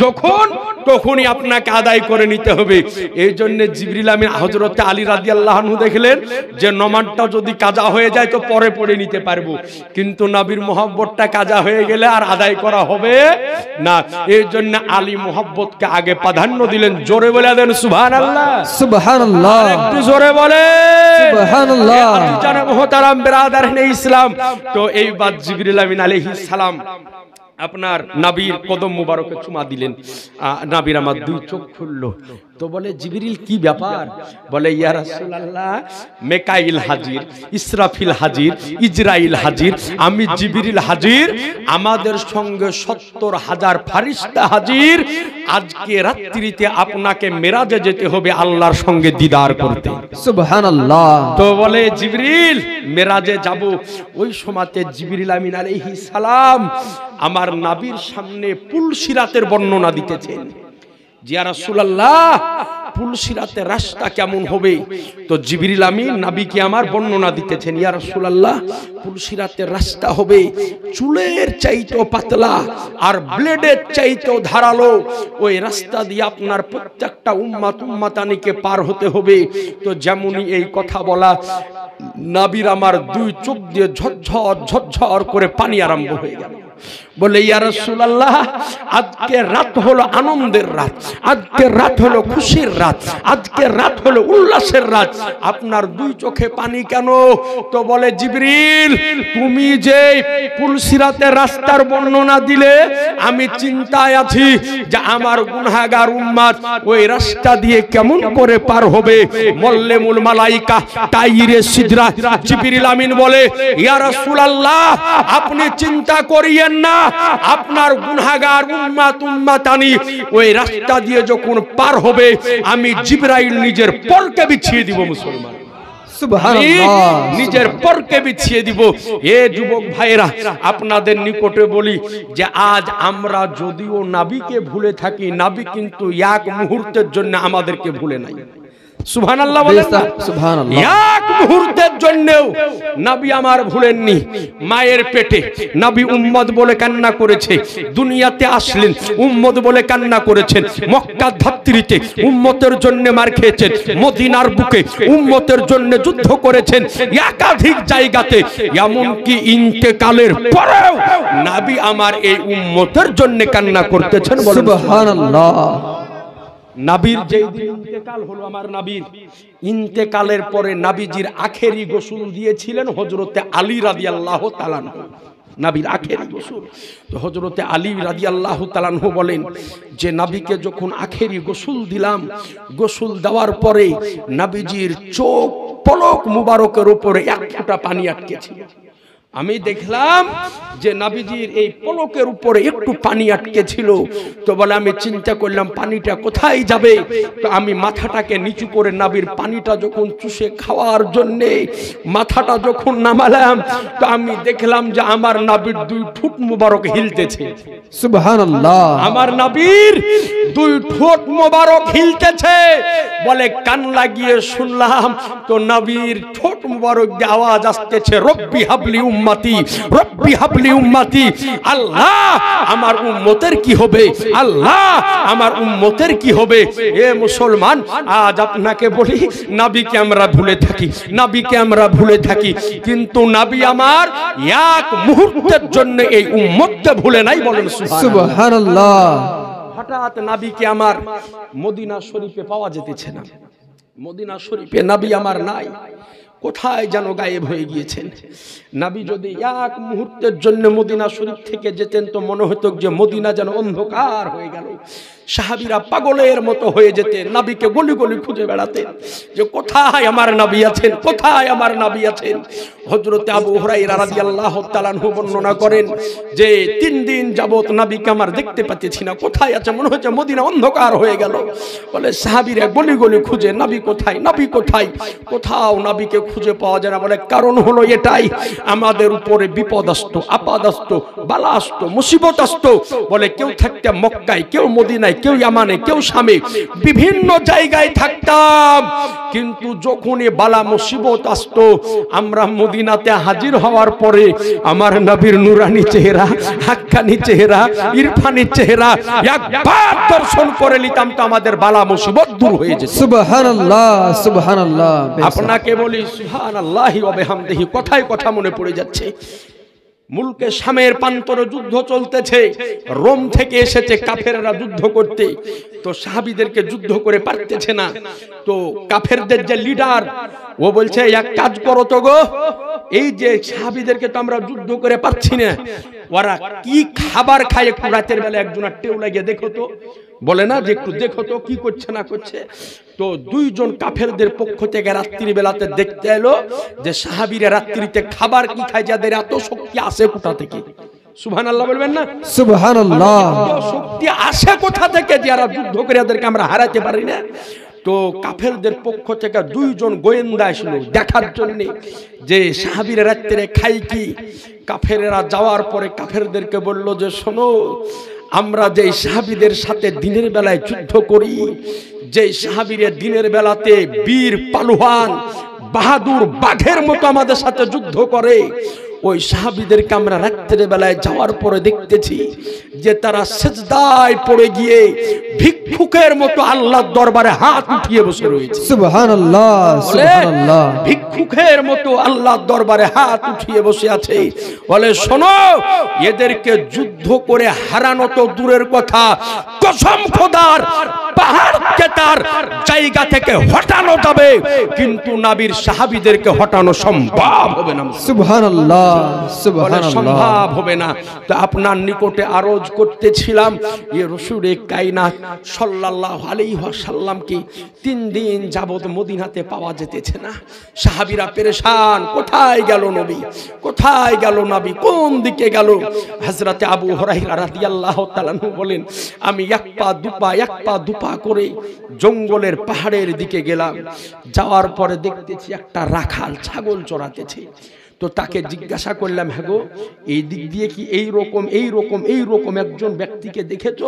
যখন তখনই আপনাকে আদায় করে নিতে হবে। এই জন্য জিবরিল আমিন হযরত আলী রাদিয়াল্লাহু আনহু দেখলেন যে নামাজটা যদি কাজা হয়ে যায় তো পরে পড়ে নিতে পারবো, কিন্তু নবীর মহব্বতটা কাজা হয়ে গেলে আর আদায় করা হবে না। এই জন্য আলী মহব্বতকে আগে প্রাধান্য দিলেন। জোরে বলে দেন সুবহানাল্লাহ, সুবহানাল্লাহ, একটু জোরে বলে সুবহানাল্লাহ। জানে মোহতারাম বেরাদারানে ইসলাম, তো এইবার জিবরিল আমিন আলাইহিস সালাম আপনার নবীর কদম মুবারকে চুমা দিলেন। নবীর আমার দুই চোখ খুললো। তো বলে জিবরিল কি ব্যাপার? বলে ইয়া রাসূলুল্লাহ মিকাইল হাজির, ইসরাফিল হাজির, ইজরাইল হাজির, আমি জিবরিল হাজির, আমাদের সঙ্গে ৭০,০০০ ফেরেশতা হাজির। আজকে রাত্রিতে আপনাকে মেরাজে যেতে হবে আল্লাহর সঙ্গে দিদার করতে। সুবহানাল্লাহ। তো বলে জিবরিল মেরাজে যাব। ওই সময়তে জিবরিল আমিন আলাইহিস সালাম আমার নবীর সামনে পুলসিরাতের বর্ণনা দিতেছেন। ইয়া রাসূলুল্লাহ পুলসিরাতের রাস্তা কেমন হবে? তো জিবরিল আমিন নবীকে আমার বর্ণনা দিতেছেন। ইয়া রাসূলুল্লাহ পুলসিরাতের রাস্তা হবে চুলের চাইতেও পাতলা আর ব্লেডের চাইতেও ধারালো। ওই রাস্তা দিয়ে আপনার প্রত্যেকটা উম্মত উম্মাতানিকে পার হতে হবে। তো যেমনই এই কথা বলা, নবীর আমার দুই চোখ দিয়ে ঝরঝর ঝরঝর করে পানি আরম্ভ হয়ে গেল। বলে ইয়া রাসূলুল্লাহ আজকে রাত হলো আনন্দের রাত, আজকে রাত হলো খুশির রাত, আজকে রাত হলো উল্লাসের রাত, আপনার দুই চোখে পানি কেন? তো বলে জিবরিল তুমি যে পুলসিরাতের রাস্তার বর্ণনা দিলে আমি চিন্তায় আছি যে আমার গুনাহগার উম্মত ওই রাস্তা দিয়ে কেমন করে পার হবে। মুল্লেমুল মালাইকা তাইরে সিদরা জিবরিল আমিন বলে ইয়া রাসূলুল্লাহ আপনি চিন্তা করিয়েন না, আপনার গুনাহগার উম্মত উম্মতানি ওই রাস্তা দিয়ে যখন পার হবে আমি জিবরাইল নিজের পরকে বিছিয়ে দিব মুসলমান, সুবহানাল্লাহ, নিজের পরকে বিছিয়ে দিব। এ যুবক ভাইরা আপনাদের নিকটে বলি যে আজ আমরা যদিও নবীকে ভুলে থাকি, নবী কিন্তু এক মুহূর্তের জন্য আমাদেরকে ভুলে নাই। সুবহানাল্লাহ বলেন না? সুবহানাল্লাহ। এক মুহূর্তের জন্যও নবী আমার ভুলেননি। মায়ের পেটে নবী উম্মত বলে কান্না করেছে, দুনিয়াতে আসলেন উম্মত বলে কান্না করেছেন, মক্কা ধাত্রীতে উম্মতের জন্য মার খেয়েছেন, মদিনার বুকে উম্মতের জন্য যুদ্ধ করেছেন একাধিক জায়গাতে, এমনকি ইন্তেকালের পরেও নবী আমার এই উম্মতের জন্য কান্না করতেছেন। সুবহানাল্লাহ। নবীর যেই দিন ইন্তেকাল হলো, আমার নবীর ইন্তেকালের পরে নবীজির আখেরি গোসল দিয়েছিলেন হযরতে আলী রাদিয়াল্লাহু তাআলা আনহু। নবীর আখেরি গোসল তো হযরতে আলী রাদিয়াল্লাহু তাআলা আনহু বলেন যে নবীকে যখন আখেরি গোসল দিলাম, গোসল দেওয়ার পরে নবীজির চোখ পলক মুবারকের উপরে এক ফোঁটা পানি আটকে ছিল। আমি দেখলাম যে নবীজির এই পলকের উপরে একটু পানি আটকে ছিল। তো বলে আমি চিন্তা করলাম পানিটা কোথায় যাবে। তো আমি মাথাটাকে নিচু করে নবীর পানিটা যখন চুষে খাওয়ার জন্য মাথাটা যখন নামালাম, তো আমি দেখলাম যে আমার নবীর দুই ঠোঁট মুবারক হিলতেছে। সুবহানাল্লাহ। আমার নবীর দুই ঠোঁট মুবারক হিলতেছে। বলে কান লাগিয়ে শুনলাম, তো নবীর ঠোঁট মুবারক দিয়ে আওয়াজ আসতেছে, রব্বি হাবলি উম্মতি, রব্বি হাবলি উম্মতি। আল্লাহ আমার উম্মতের কি হবে, আল্লাহ আমার উম্মতের কি হবে। এ মুসলমান, আজ আপনাকে বলি নবীকে আমরা ভুলে থাকি, নবীকে আমরা ভুলে থাকি, কিন্তু নবী আমার এক মুহূর্তের জন্য এই উম্মতকে ভুলে নাই। বলেন সুবহানাল্লাহ। হঠাৎ নবীকে আমার মদিনা শরীফে পাওয়া যেতেছে না, মদিনা শরীফে নবী আমার নাই, কোথায় যেন গায়েব হয়ে গিয়েছেন। নবী যদি এক মুহূর্তের জন্য মদিনা শরীফ থেকে যেতেন তো মনে হতো যে মদিনা যেন অন্ধকার হয়ে গেল। সাহাবীরা পাগলের মতো হয়ে যেতেন, নবীকে গলি গলি খুঁজে বেড়াতেন যে কোথায় আমার নবী আছেন, কোথায় আমার নবী আছেন। হযরতে আবু হুরায়রা রাদিয়াল্লাহু তাআলা আনহু বর্ণনা করেন যে 3 দিন যাবত নবীকে আমার দেখতে পাচ্ছি না, কোথায় আছে, মনে হচ্ছে মদিনা অন্ধকার হয়ে গেল। বলে সাহাবীরা গলি গলি খুঁজে নবী কোথায়, নবী কোথায়, কোথাও নবীকে খুঁজে পাওয়া যায় না। বলে কারণ হলো এটাই, আমাদের উপরে বিপদ আসতো, আপদ আসতো, বালা আসতো, মুসিবত আসতো। বলে কেউ থাকতে মক্কায়, কেউ মদিনায়, কেউ ইয়ামানে, কেউ শামে, বিভিন্ন জায়গায় থাকতাম, কিন্তু যখনই বালা মুসিবত আসতো আমরা মদিনাতে হাজির হওয়ার পরে আমার নবীর নুরানি চেহারা, হাক্কানি চেহারা, ইরফানি চেহারা একবার দর্শন করে নিতাম তো আমাদের বালা মুসিবত দূর হয়ে যেত। সুবহানাল্লাহ, সুবহানাল্লাহ। আপনাকে বলি সুবহানাল্লাহি ওয়া বিহামদিহি, কথায় কথা মনে পড়ে যাচ্ছে। মুলকে শামের প্রান্তরে যুদ্ধ চলতেছে, রোম থেকে এসেছে কাফেররা যুদ্ধ করতে, তো সাহাবীদেরকে যুদ্ধ করে পারতেছে না। তো কাফেরদের যে লিডার ও বলছে এক কাজ করো তো গো, এই যে সাহাবীদেরকে তো আমরা যুদ্ধ করে পারছি না, ওরা কি খাবার খায় একটু রাতের বেলা একজন টেউ লাগিয়ে দেখো তো। বলে না যে একটু দেখো তো কি করছে না করছে। তো 2 জন কাফেরদের পক্ষ থেকে রাত্রি বেলাতে দেখতে এলো যে সাহাবীরা রাত্রিতে খাবার কি খায়, যাদের এত শক্তি আসে কোথা থেকে। সুবহানাল্লাহ বলবেন না? সুবহানাল্লাহ। শক্তি আসে কোথা থেকে যারা যুদ্ধ করে এদেরকে আমরা হারাতে পারি না। তো কাফেরদের পক্ষ থেকে 2 জন গোয়েন্দা আসলো দেখার জন্য যে সাহাবীরা রাত্রে খাই কি। কাফেররা যাওয়ার পরে কাফেরদেরকে বলল যে শোনো, আমরা যে সাহাবীদের সাথে দিনের বেলায় যুদ্ধ করি, যে সাহাবীরা দিনের বেলাতে বীর পালোয়ান বাহাদুর বাঘের মতো আমাদের সাথে যুদ্ধ করে, ওই সাহাবীদেরকে আমরা রাত্রে বেলায় যাওয়ার পরে দেখতেছি যে তারা সিজদায় পড়ে গিয়ে ভিক্ষুকের মতো আল্লাহর দরবারে হাত উঠিয়ে বসে রয়েছে। সুবহানাল্লাহ, সুবহানাল্লাহ। ভিক্ষুকের মতো আল্লাহর দরবারে হাত উঠিয়ে বসে আছে। বলে শোনো, এদেরকে যুদ্ধ করে হারানো তো দূরের কথা, কসম খোদার পাহাড়কে তার জায়গা থেকে হটানো যাবে, কিন্তু নবীর সাহাবীদেরকে হটানো সম্ভব হবে না। সুবহানাল্লাহ সুবহানাল্লাহ, সম্ভব হবে না। তো আপনার নিকটে আরজ করতেছিলাম, ইয়ে রাসূলে কায়নাত সাল্লাল্লাহু আলাইহি ওয়াসাল্লামকে 3 দিন যাবত মদিনাতে পাওয়া যেতেছে না। সাহাবীরা পেরেশান, কোথায় গেল নবী, কোথায় গেল নবী, কোন দিকে গেল? হযরতে আবু হুরায়রা রাদিয়াল্লাহু তাআলা বলেন, আমি এক পা দুপা করে জঙ্গলের পাহাড়ের দিকে গেলাম। যাওয়ার পরে দেখতেছি একটা রাখাল ছাগল চড়াতেছে। তো তাকে জিজ্ঞাসা করলাম, হ্যাঁ গো, এই দিক দিয়ে কি এইরকম একজন ব্যক্তিকে দেখেছো?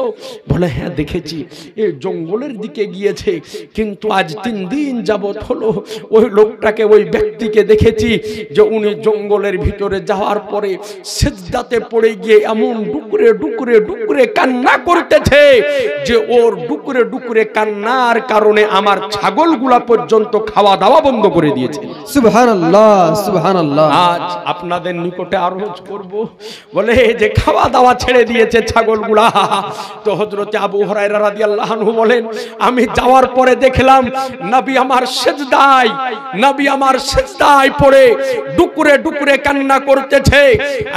বলে, হ্যাঁ দেখেছি, এই জঙ্গলের দিকে গিয়েছে, কিন্তু আজ 3 দিন যাবত হলো ওই লোকটাকে, ওই ব্যক্তিকে দেখেছি যে উনি জঙ্গলের ভিতরে যাওয়ার পরে সিজদাতে পড়ে গিয়ে এমন ডুকরে ডুকরে ডুকরে কান্না করতেছে যে ওর ডুকরে ডুকরে কান্নার কারণে আমার ছাগলগুলা পর্যন্ত খাওয়া দাওয়া বন্ধ করে দিয়েছে। সুবহানাল্লাহ সুবহানাল্লাহ। আজ আপনাদের নিকটে আরজ করব, বলে যে খাওয়া দাওয়া ছেড়ে দিয়েছে ছাগলগুলা। তো হযরতে আবু হুরায়রা রাদিয়াল্লাহু আনহু বলেন, আমি যাওয়ার পরে দেখলাম নবী আমার সিজদায় পড়ে ডুকরে ডুকরে কান্না করতেছে,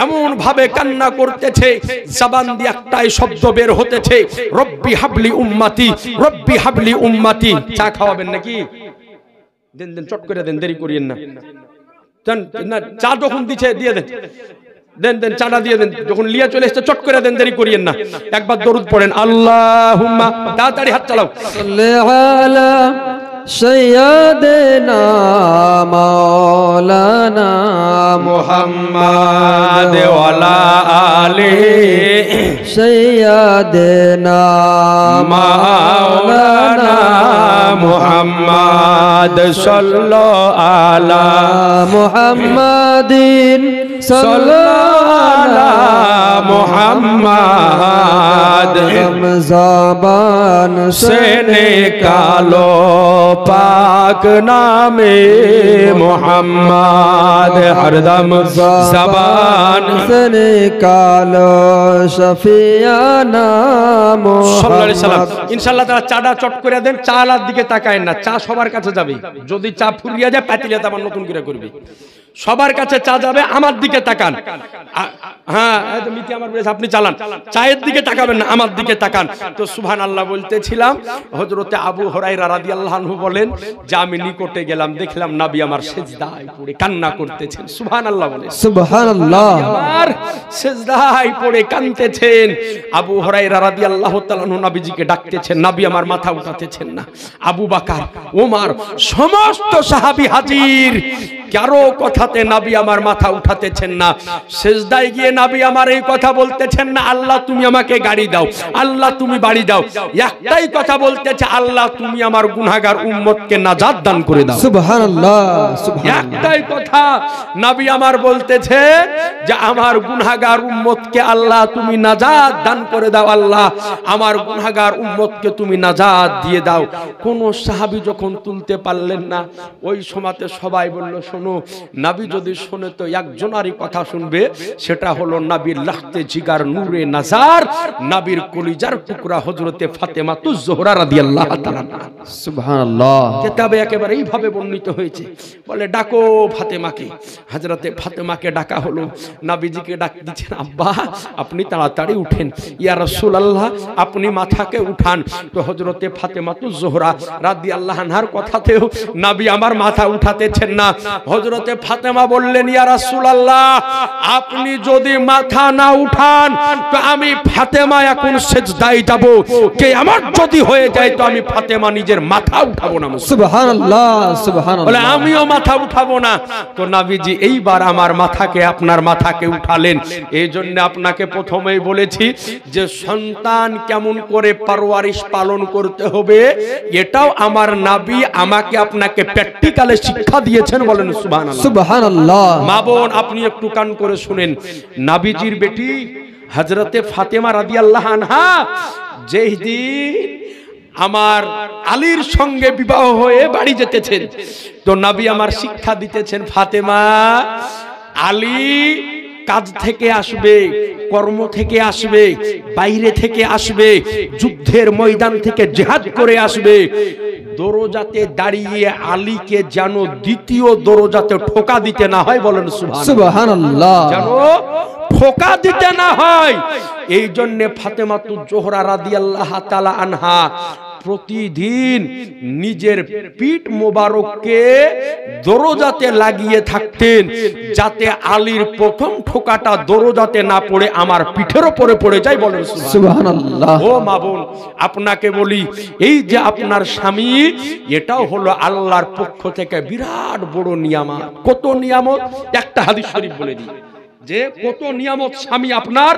এমন ভাবে কান্না করতেছে জবান দিয়ে একটাই শব্দ বের হতেছে, রব্বি হাবলি উম্মতি, রব্বি হাবলি উম্মতি। চা খাওয়াবেন নাকি? দেন দেন, চট করে দেন, দেরি করিয়েন না। চা যখন দিচ্ছে দিয়ে দেন, দেন চাটা দিয়ে দেন, যখন লিয়া চলে এসছে চট করে দেন, দেরি করিয়েন না। একবার দরুদ পড়েন, আল্লাহুম্মা, তাড়াতাড়ি হাত চালাও। সাল্লি আলা সাইয়্যিদিনা মাওলানা মুহাম্মাদ ওয়া আলা আলি সাইয়্যিদিনা মাওলানা মুহাম্মাদ সাল্লাল্লাহু আলা মুহাম্মাদিন সাল্লাল্লাহু মুহাম্মাদ জবান से निकालो पाक नामे मोहम्मद, हरदम ज़बान से निकालो शफियाना मोहम्मद। ইনশাআল্লাহ তাআলা চাটা চট করে দেন, চালার দিকে তাকায়েন না, চা সবার কাছে যাবে। যদি চা ফুরিয়ে যায় পাতিলে আবার নতুন করে করবে, সবার কাছে চা যাবে, আমার দিকে তাকান। হ্যাঁ, মিতি আমার বলেছে আপনি চালান, চায়ের দিকে তাকাবেন না, আমার দিকে তাকান। তো সুবহানাল্লাহ বলতেছিলাম, হযরতে আবু হুরায়রা রাদিয়াল্লাহু আনহু বলেন যে আমি নিকটে গেলাম, দেখলাম নবী আমার সিজদায় পড়ে কান্না করতেছেন। সুবহানাল্লাহ বলেন, সুবহানাল্লাহ। আমার সিজদায় পড়ে কাঁদতেছেন। আবু হুরায়রা রাদিয়াল্লাহু তাআলা নবীজিকে ডাকতেছেন, নবী আমার মাথা উঠাতেছেন না। আবু বকর, ওমর, সমস্ত সাহাবী হাজির, কারো কথাতে নবী আমার মাথা উঠাতেছেন না। সিজদায় গিয়ে নবী আমার এই কথা বলতেছেন না, আল্লাহ তুমি আমাকে গাড়ি দাও, আল্লাহ তুমি বাড়ি দাও। একটাই কথা বলতেছে, আল্লাহ তুমি আমার গুনাহগার উম্মতকে নাজাত দান করে দাও। সুবহানাল্লাহ সুবহানাল্লাহ। একটাই কথা নবী আমার বলতেছে যে আমার গুনাহগার উম্মতকে আল্লাহ তুমি নাজাত দান করে দাও, আল্লাহ আমার গুনাহগার উম্মতকে তুমি নাজাত দিয়ে দাও। কোন সাহাবী যখন তুলতে পারলেন না, ওই সময়তে সবাই বলল, শোনো, নবী যদি শুনে তো একজনারই কথা শুনবে, সেটা হলো নবীর লাখতে জিগার নূরে নাজার, নবীর কলিজার টুকরা হযরতে ফাতেমাতুজ জোহরা রাদিয়াল্লাহু তাআলা। সুবহানাল্লাহ। কিতাবে একেবারে এইভাবে বর্ণিত হয়েছে, বলে ডাকো ফাতেমাকে। হযরতে ফাতেমাকে ডাকা হলো, নবীজিকে ডাক দিচ্ছেন, আব্বা আপনি তাড়াতাড়ি উঠেন, ইয়া রাসূলুল্লাহ আপনি মাথাকে উঠান। তো হযরতে ফাতেমাতুজ জোহরা রাদিয়াল্লাহু আনহার কথাতেও নবী আমার মাথা উঠাতেছেন না। হযরতে ফাতেমা বললেন, ইয়া রাসূলুল্লাহ আপনি যদি মাথা না উঠান তো আমি ফাতেমা এখন সিজদায় যাব, কিয়ামত যদি হয়ে যায় তো আমি ফাতেমা নিজের মাথা উঠাবো না। সুবহানাল্লাহ সুবহানাল্লাহ। বলে আমিও মাথা উঠাবো না। তো নবীজি এইবার আমার মাথাকে, আপনার মাথাকে উঠালেন। এই জন্য আপনাকে প্রথমেই বলেছি যে সন্তান কেমন করে পরওয়ারিশ পালন করতে হবে, এটাও আমার নবী আমাকে আপনাকে প্র্যাকটিক্যালে শিক্ষা দিয়েছেন। বলেন সুবহানাল্লাহ সুবহানাল্লাহ। মা বোন আপনি একটু কান করে শুনেন, নবীজির বেটি হযরতে ফাতেমা রাদিয়াল্লাহু আনহা যেই দিন আমার আলীর সঙ্গে বিবাহ হয়ে বাড়ি যেতেছেন, তো নবী আমার শিক্ষা দিতেছেন, ফাতেমা আলী কাজ থেকে আসবে, কর্ম থেকে আসবে, বাইরে থেকে আসবে, যুদ্ধের ময়দান থেকে জিহাদ করে আসবে, দরজাতে দাঁড়িয়ে আলীকে যেন দ্বিতীয় দরজাতে ঠোকা দিতে না হয়, বলেন সুবহানাল্লাহ। যেন ঠোকা দিতে না হয়। এই জন্য ফাতেমাতুজ জোহরা রাদিয়াল্লাহু তাআলা আনহা প্রতিদিন নিজের পিঠ মোবারককে দরজাতে লাগিয়ে থাকতেন, যাতে আলীর প্রথম ঠোকাটা দরজাতে না পড়ে আমার পিঠের উপরে পড়ে যায়, বলেন সুবহানাল্লাহ। ও মা বোন, আপনাকে বলি, এই যে আপনার স্বামী, এটাও হলো আল্লাহর পক্ষ থেকে বিরাট বড় নিয়ামত। কত নিয়ামত, একটা হাদিস শরীফ বলে দিই যে কত নিয়ামত স্বামী আপনার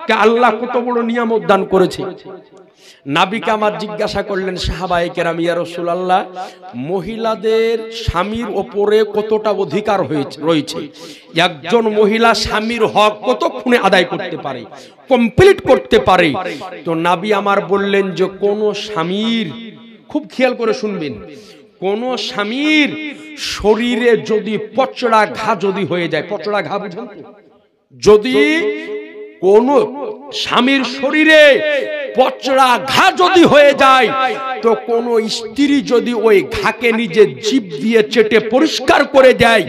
কে আল্লাহ কত বড় নিয়ামত দান করেছে। নবীকে আমার জিজ্ঞাসা করলেন সাহাবায়ে কেরাম, ইয়া রাসূলুল্লাহ, মহিলাদের স্বামীর উপরে কতটা অধিকার রয়েছে? একজন মহিলা স্বামীর হক কতক্ষণে আদায় করতে পারে, কমপ্লিট করতে পারে? তো নবী আমার বললেন যে কোন স্বামীর, খুব খেয়াল করে শুনবেন, কোন স্বামীর শরীরে যদি পচড়া ঘা যদি হয়ে যায়, পচড়া ঘা বুঝেন তো? যদি কোন স্বামীর শরীরে পচড়া ঘা যদি হয়ে যায়, তো কোন স্ত্রী যদি ওই ঘাকে নিজে জিভ দিয়ে চেটে পরিষ্কার করে দেয়,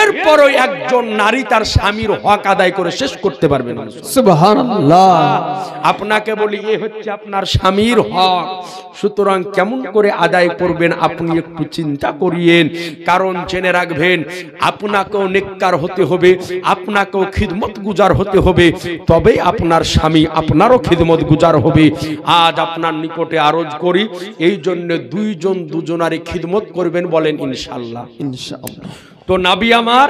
এরপরও একজন নারী তার স্বামীর হক আদায় করে শেষ করতে পারবে না। সুবহানাল্লাহ। আপনাকে বলি, এ হচ্ছে আপনার স্বামীর হক। সুতরাং কেমন করে আদায় করবেন আপনি একটু চিন্তা করিয়েন। কারণ জেনে রাখবেন, আপনাকেও নেককার হতে হবে, আপনাকেও খিদমত গুজার হতে হবে, তবেই আপনার স্বামী আপনারও খিদমত গুজার হবে। আজ আপনার নিকটে আরজ করি, এই জন্য দুইজন দুজনারই খিদমত করবেন, বলেন ইনশাআল্লাহ। ইনশাআল্লাহ। তো নবী আমার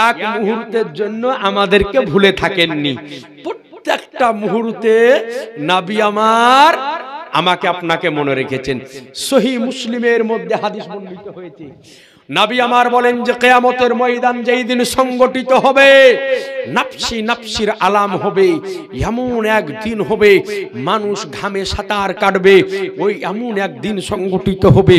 এক মুহূর্তের জন্য আমাদেরকে ভুলে থাকেননি। প্রত্যেকটা মুহূর্তে নবী আমার আমাকে আপনাকে মনে রেখেছেন। সহিহ মুসলিমের মধ্যে হাদিস বর্ণিত হয়েছে, নবী আমার বলেন যে কিয়ামতের ময়দান যেই দিন সংগঠিত হবে, নাফসি নাফসির আলাম হবে, এমন একদিন হবে মানুষ ঘামে সাঁতার কাটবে। ওই এমন একদিন সংগঠিত হবে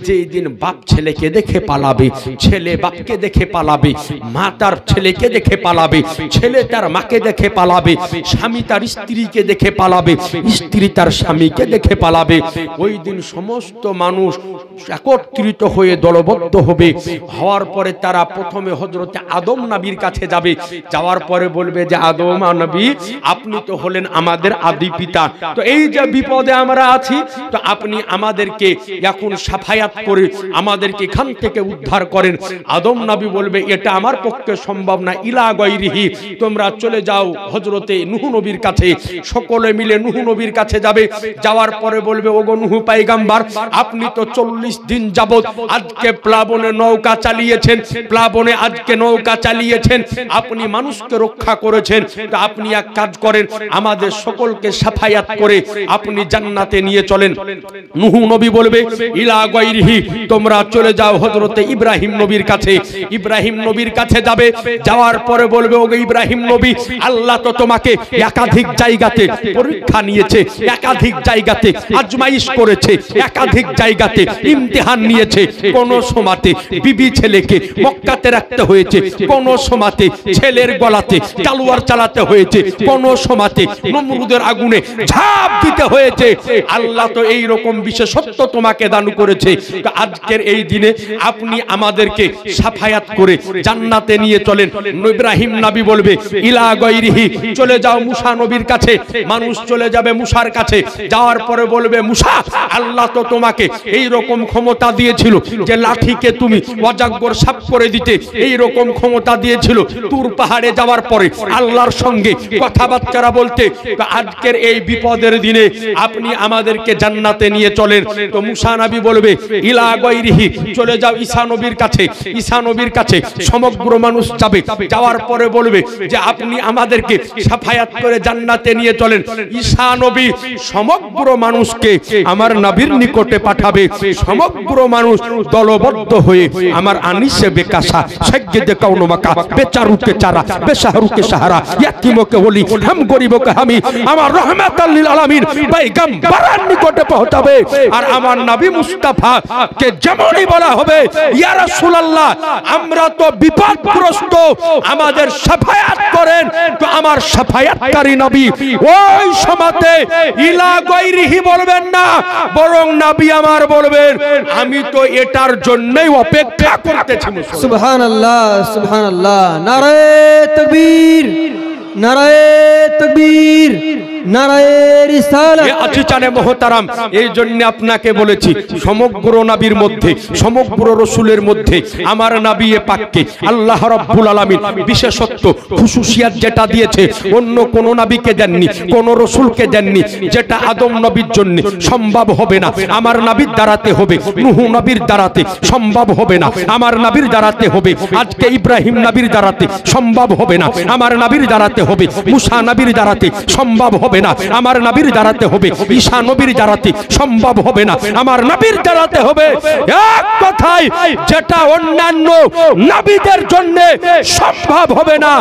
যেই দিন বাপ ছেলেকে দেখে পালাবে, ছেলে বাপকে দেখে পালাবে, মা তার ছেলেকে দেখে পালাবে, ছেলে তার মাকে দেখে পালাবে, স্বামী তার স্ত্রীকে দেখে পালাবে, স্ত্রী তার স্বামীকে দেখে পালাবে। ওই দিন সমস্ত মানুষ একত্রিত হয়ে দলবদ্ধ হবে। হওয়ার পরে তারা প্রথমে হযরতে আদম নবীর কাছে যাবে, যাওয়ার পরে বলবে যে আদম নবী, আপনি তো হলেন আমাদের আদি পিতা, তো এই যে বিপদে আমরা আছি, তো আপনি আমাদেরকে এখন সাফায়াত করে আমাদেরকে এখান থেকে উদ্ধার করেন। আদম নবী বলবে, এটা আমার পক্ষে সম্ভব না, ইলা গায়রিহি, তোমরা চলে যাও হযরতে নূহ নবীর কাছে। সকলে মিলে নূহ নবীর কাছে যাবে, যাওয়ার পরে বলবে, ওগো নূহ পয়গম্বর, আপনি তো 40 দিন যাবত আজকে প্লাবনে নৌকা চালিয়েছেন, প্লাবনে আজকে নৌকা চালিয়েছেন, আপনি মানুষকে রক্ষা করেছেন, তো আপনি এক কাজ করেন, আমাদের সকলকে সাফায়াত করে আপনি জান্নাতে নিয়ে চলেন। নূহ নবী বলবে, ইলা গায়রিহি, তোমরা চলে যাও হযরতে ইব্রাহিম নবীর কাছে। ইব্রাহিম নবীর কাছে যাবে, যাওয়ার পরে বলবে, ওগো ইব্রাহিম নবী, আল্লাহ তো তোমাকে একাধিক জায়গাতে পরীক্ষা নিয়েছে, একাধিক জায়গাতে আজমাইশ করেছে, একাধিক জায়গাতে ইমতিহান নিয়েছে। কোন সময়তে বিবি ছেলেকে মক্কাতে রাখতে হয়েছে, কোন সময়তে ছেলের গলাতে তলোয়ার চালাতে হয়েছে, কোন সময়তে নমরুদের আগুনে ঝাঁপ দিতে হয়েছে। আল্লাহ তো এই রকম বিশেষত্ব তোমাকে দান করেছে। আজকের এই দিনে আপনি আমাদেরকে সাফায়াত করে জান্নাতে নিয়ে চলেন। ইব্রাহিম নবী বলবে, ইলা গায়রিহি, চলে যাও মুসা নবীর কাছে। মানুষ চলে যাবে মুসার কাছে, যাওয়ার পরে বলবে, মুসা, আল্লাহ তো তোমাকে এই রকম ক্ষমতা দিয়েছিল যে লাঠিকে তুমি অজাগর সাফ করে দিতে, এই রকম ক্ষমতা দিয়েছিল তুর পাহাড়ে যাওয়ার পরে আল্লাহর সঙ্গে কথাবার্তা বলতে। তো আজকের এই বিপদের দিনে আপনি আমাদেরকে জান্নাতে নিয়ে চলেন। তো মুসা নবী বলবে, ইলা গায়রিহি, চলে যাও ঈসা নবীর কাছে। ঈসা নবীর কাছে সমগ্র মানুষ যাবে, যাওয়ার পরে বলবে যে আপনি আমাদেরকে সাফায়াত করে জান্নাতে নিয়ে চলেন। ঈসা নবী সমগ্র মানুষকে আমার নবীর নিকটে পাঠাবে, সমগ্র মানুষ দলবদ্ধ হয়ে আমার আনিসে বেকাসা সজ্জে কাউনো মাকা বেচারুকে চারা বেশাহরুকে সাহারা ইয়াতিমকে ওলি হাম গরিবকে হামি আমার রহমাতাল লিল আলামিন পয়গম্বরের নিকটে পৌঁছাবে। আর আমার নবী মুস্তাফা কে যেমনই বলা হবে ইয়া রাসূলুল্লাহ আমরা তো বিপদগ্রস্ত, আমাদের শাফায়াত করেন, তো আমার শাফায়াতকারী নবী ওই সময়তে ইলা গায়রিহি বলবেন না, বরং নবী আমার বলবেন আমি তো এটার জন্যই অপেক্ষা করতেছি। সুবহানাল্লাহ সুবহানাল্লাহ। নারায়ে তাকবীর নারায়ে তাকবীর নারায়ে রিসালাত। আচ্ছা জানে মোহতারাম, এই জন্য আপনাকে বলেছি সমগ্র নবীর মধ্যে সমগ্র রাসূলের মধ্যে আমার নবী পাককে আল্লাহ রাব্বুল আলামিন বিশেষত্ব খুশুসিয়াত যেটা দিয়েছে অন্য কোন নবীকে দেননি, কোন রাসূলকে দেননি, যেটা আদম নবীর জন্য সম্ভব হবে না আমার নবীর দ্বারাতে হবে, নূহ নবীর দ্বারাতে সম্ভব হবে না আমার নবীর দ্বারাতে হবে, আজকে ইব্রাহিম নবীর দ্বারাতে সম্ভব হবে না আমার নবীর দ্বারাতে হবে, মুসা নবীর দ্বারাতে সম্ভব হবে না আমার নবীর দ্বারাতে হবে, ঈসা নবীর দ্বারাতে সম্ভব হবে না আমার নবীর দ্বারাতে হবে। এক কথায় যেটা অন্যান্য নবীদের জন্য সম্ভব হবে না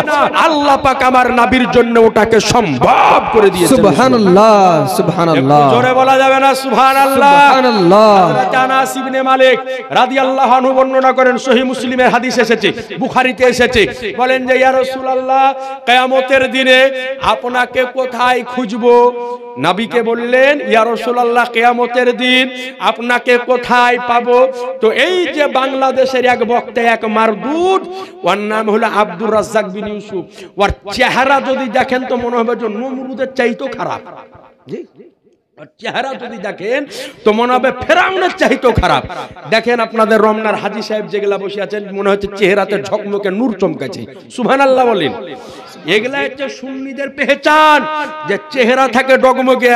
আল্লাহ পাক আমার নবীর জন্য ওটাকে সম্ভব করে দিয়েছেন। সুবহানাল্লাহ সুবহানাল্লাহ। জোরে বলা যাবে না সুবহানাল্লাহ? সুবহানাল্লাহ। হযরত আনাস ইবনে মালিক রাদিয়াল্লাহু আনহু বর্ণনা করেন, সহিহ মুসলিমের হাদিস এসেছে, বুখারীতে এসেছে, বলেন যে ইয়া রাসূলুল্লাহ কিয়ামতের দিনে আপনাকে কোথায় খুঁজবো? নবীকে বললেন ইয়া রাসূলুল্লাহ কিয়ামতের দিন আপনাকে কোথায় পাবো? তো এই যে বাংলাদেশের এক বক্তা এক মারদুদ, ওর নাম হলো আব্দুর রাজ্জাক বিন ইউসুফ, ওর চেহারা যদি দেখেন তো মনে হবে যে নমরুদের চাইতেও খারাপ। জি, চেহারা যদি দেখেন তো মনে হবে ফেরাউনের চাইতেও খারাপ। দেখেন আপনাদের রমনার হাজী সাহেব যেগুলা বসে আছেন মনে হচ্ছে চেহারাতে ঝকমকে নূর চমকাছে। সুবহানাল্লাহ বলেন। এগুলা হচ্ছে সুন্নিদের পেহচান, যে চেহারা থাকে ডগমগে,